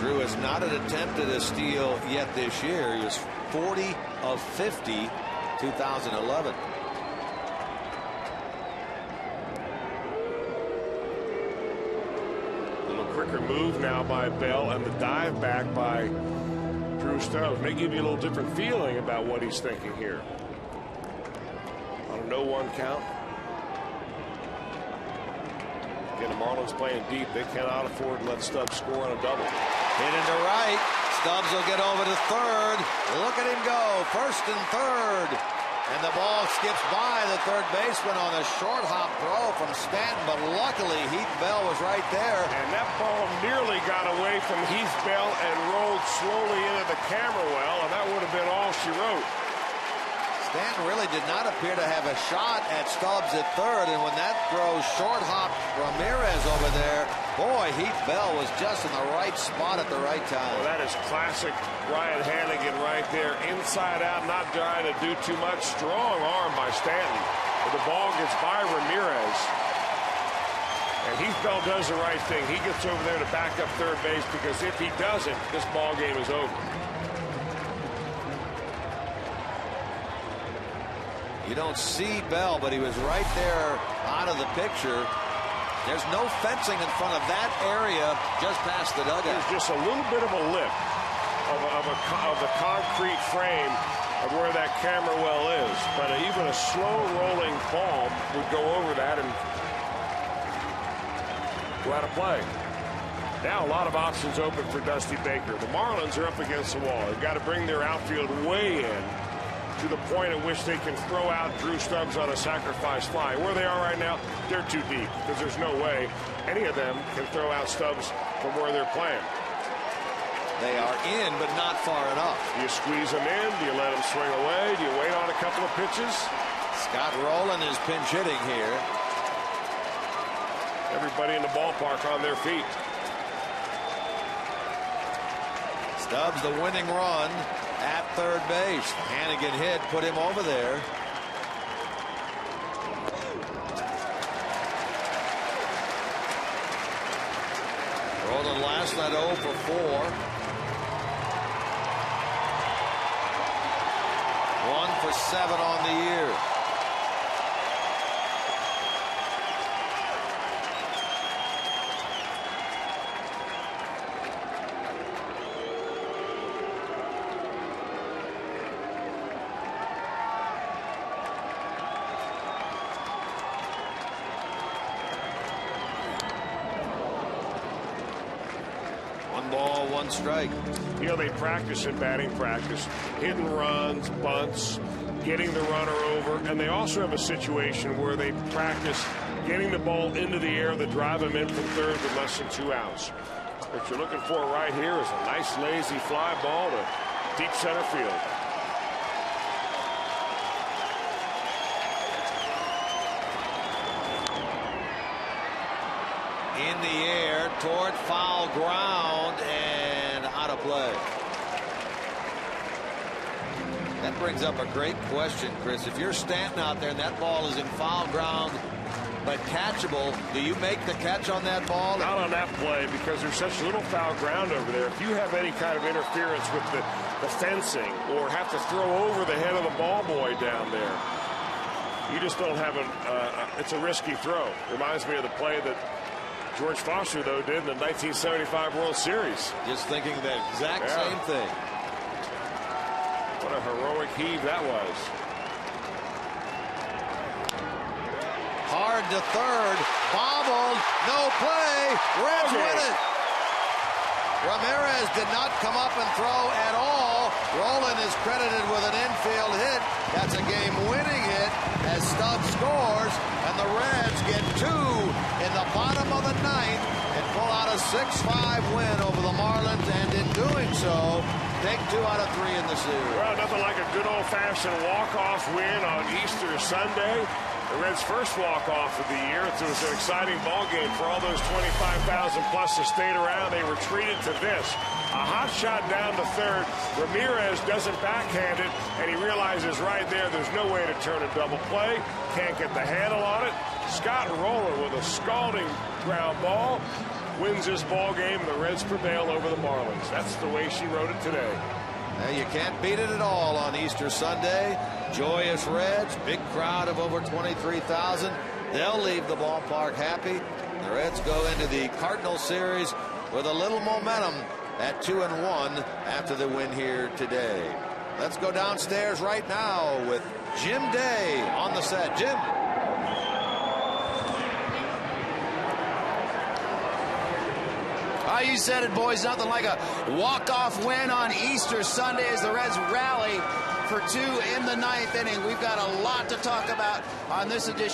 Drew has not attempted a steal yet this year. He was 40 of 50, 2011. Quicker move now by Bell, and the dive back by Drew Stubbs may give you a little different feeling about what he's thinking here. On a 0-1 count. Again, the Marlins playing deep. They cannot afford to let Stubbs score on a double. Hit into right. Stubbs will get over to third. Look at him go. First and third. And the ball skips by the third baseman on a short hop throw from Stanton, but luckily Heath Bell was right there. And that ball nearly got away from Heath Bell and rolled slowly into the camera well, and that would have been all she wrote. Stanton really did not appear to have a shot at Stubbs at third, and when that throw short hopped Ramirez over there, boy, Heath Bell was just in the right spot at the right time. Well, that is classic Ryan Hannigan right there. Inside out, not trying to do too much. Strong arm by Stanton. But the ball gets by Ramirez. And Heath Bell does the right thing. He gets over there to back up third base, because if he doesn't, this ball game is over. You don't see Bell, but he was right there out of the picture. There's no fencing in front of that area just past the dugout. There's just a little bit of a lip of the concrete frame of where that camera well is. But even a slow rolling ball would go over that and go out of play. Now a lot of options open for Dusty Baker. The Marlins are up against the wall. They've got to bring their outfield way in to the point at which they can throw out Drew Stubbs on a sacrifice fly. Where they are right now, they're too deep, because there's no way any of them can throw out Stubbs from where they're playing. They are in, but not far enough. Do you squeeze them in? Do you let them swing away? Do you wait on a couple of pitches? Scott Rowland is pinch hitting here. Everybody in the ballpark on their feet. Stubbs, the winning run at third base. Hannigan hit, put him over there. Rowland last night 0 for 4. 1 for 7 on the year. Strike. You know, they practice in batting practice, hitting runs, bunts, getting the runner over, and they also have a situation where they practice getting the ball into the air that drive them in from third with less than 2 outs. What you're looking for right here is a nice lazy fly ball to deep center field. In the air toward foul ground and out of play. That brings up a great question, Chris. If you're Stanton out there and that ball is in foul ground but catchable, do you make the catch on that ball? Not on that play, because there's such little foul ground over there. If you have any kind of interference with the fencing or have to throw over the head of the ball boy down there, you just don't have it's a risky throw. Reminds me of the play that George Foster, though, did in the 1975 World Series. Just thinking the exact same thing. What a heroic heave that was. Hard to third. Bobbled. No play. Reds win it. Ramirez did not come up and throw at all. Rowland is credited with an infield hit. That's a game-winning hit as Stubbs scores, and the Reds get 2 in the bottom of the 9th and pull out a 6-5 win over the Marlins, and in doing so, take 2 out of 3 in the series. Well, nothing like a good old-fashioned walk-off win on Easter Sunday. The Reds' first walk-off of the year. It was an exciting ball game for all those 25,000 plus that stayed around. They were treated to this. A hot shot down to third. Ramirez doesn't backhand it, and he realizes right there there's no way to turn a double play. Can't get the handle on it. Scott Rowland with a scalding ground ball wins this ball game, and the Reds prevail over the Marlins. That's the way she wrote it today. You can't beat it at all on Easter Sunday. Joyous Reds, big crowd of over 23,000. They'll leave the ballpark happy. The Reds go into the Cardinal series with a little momentum at 2-1 after the win here today. Let's go downstairs right now with Jim Day on the set. Jim. You said it, boys. Nothing like a walk-off win on Easter Sunday as the Reds rally for 2 in the 9th inning. We've got a lot to talk about on this edition.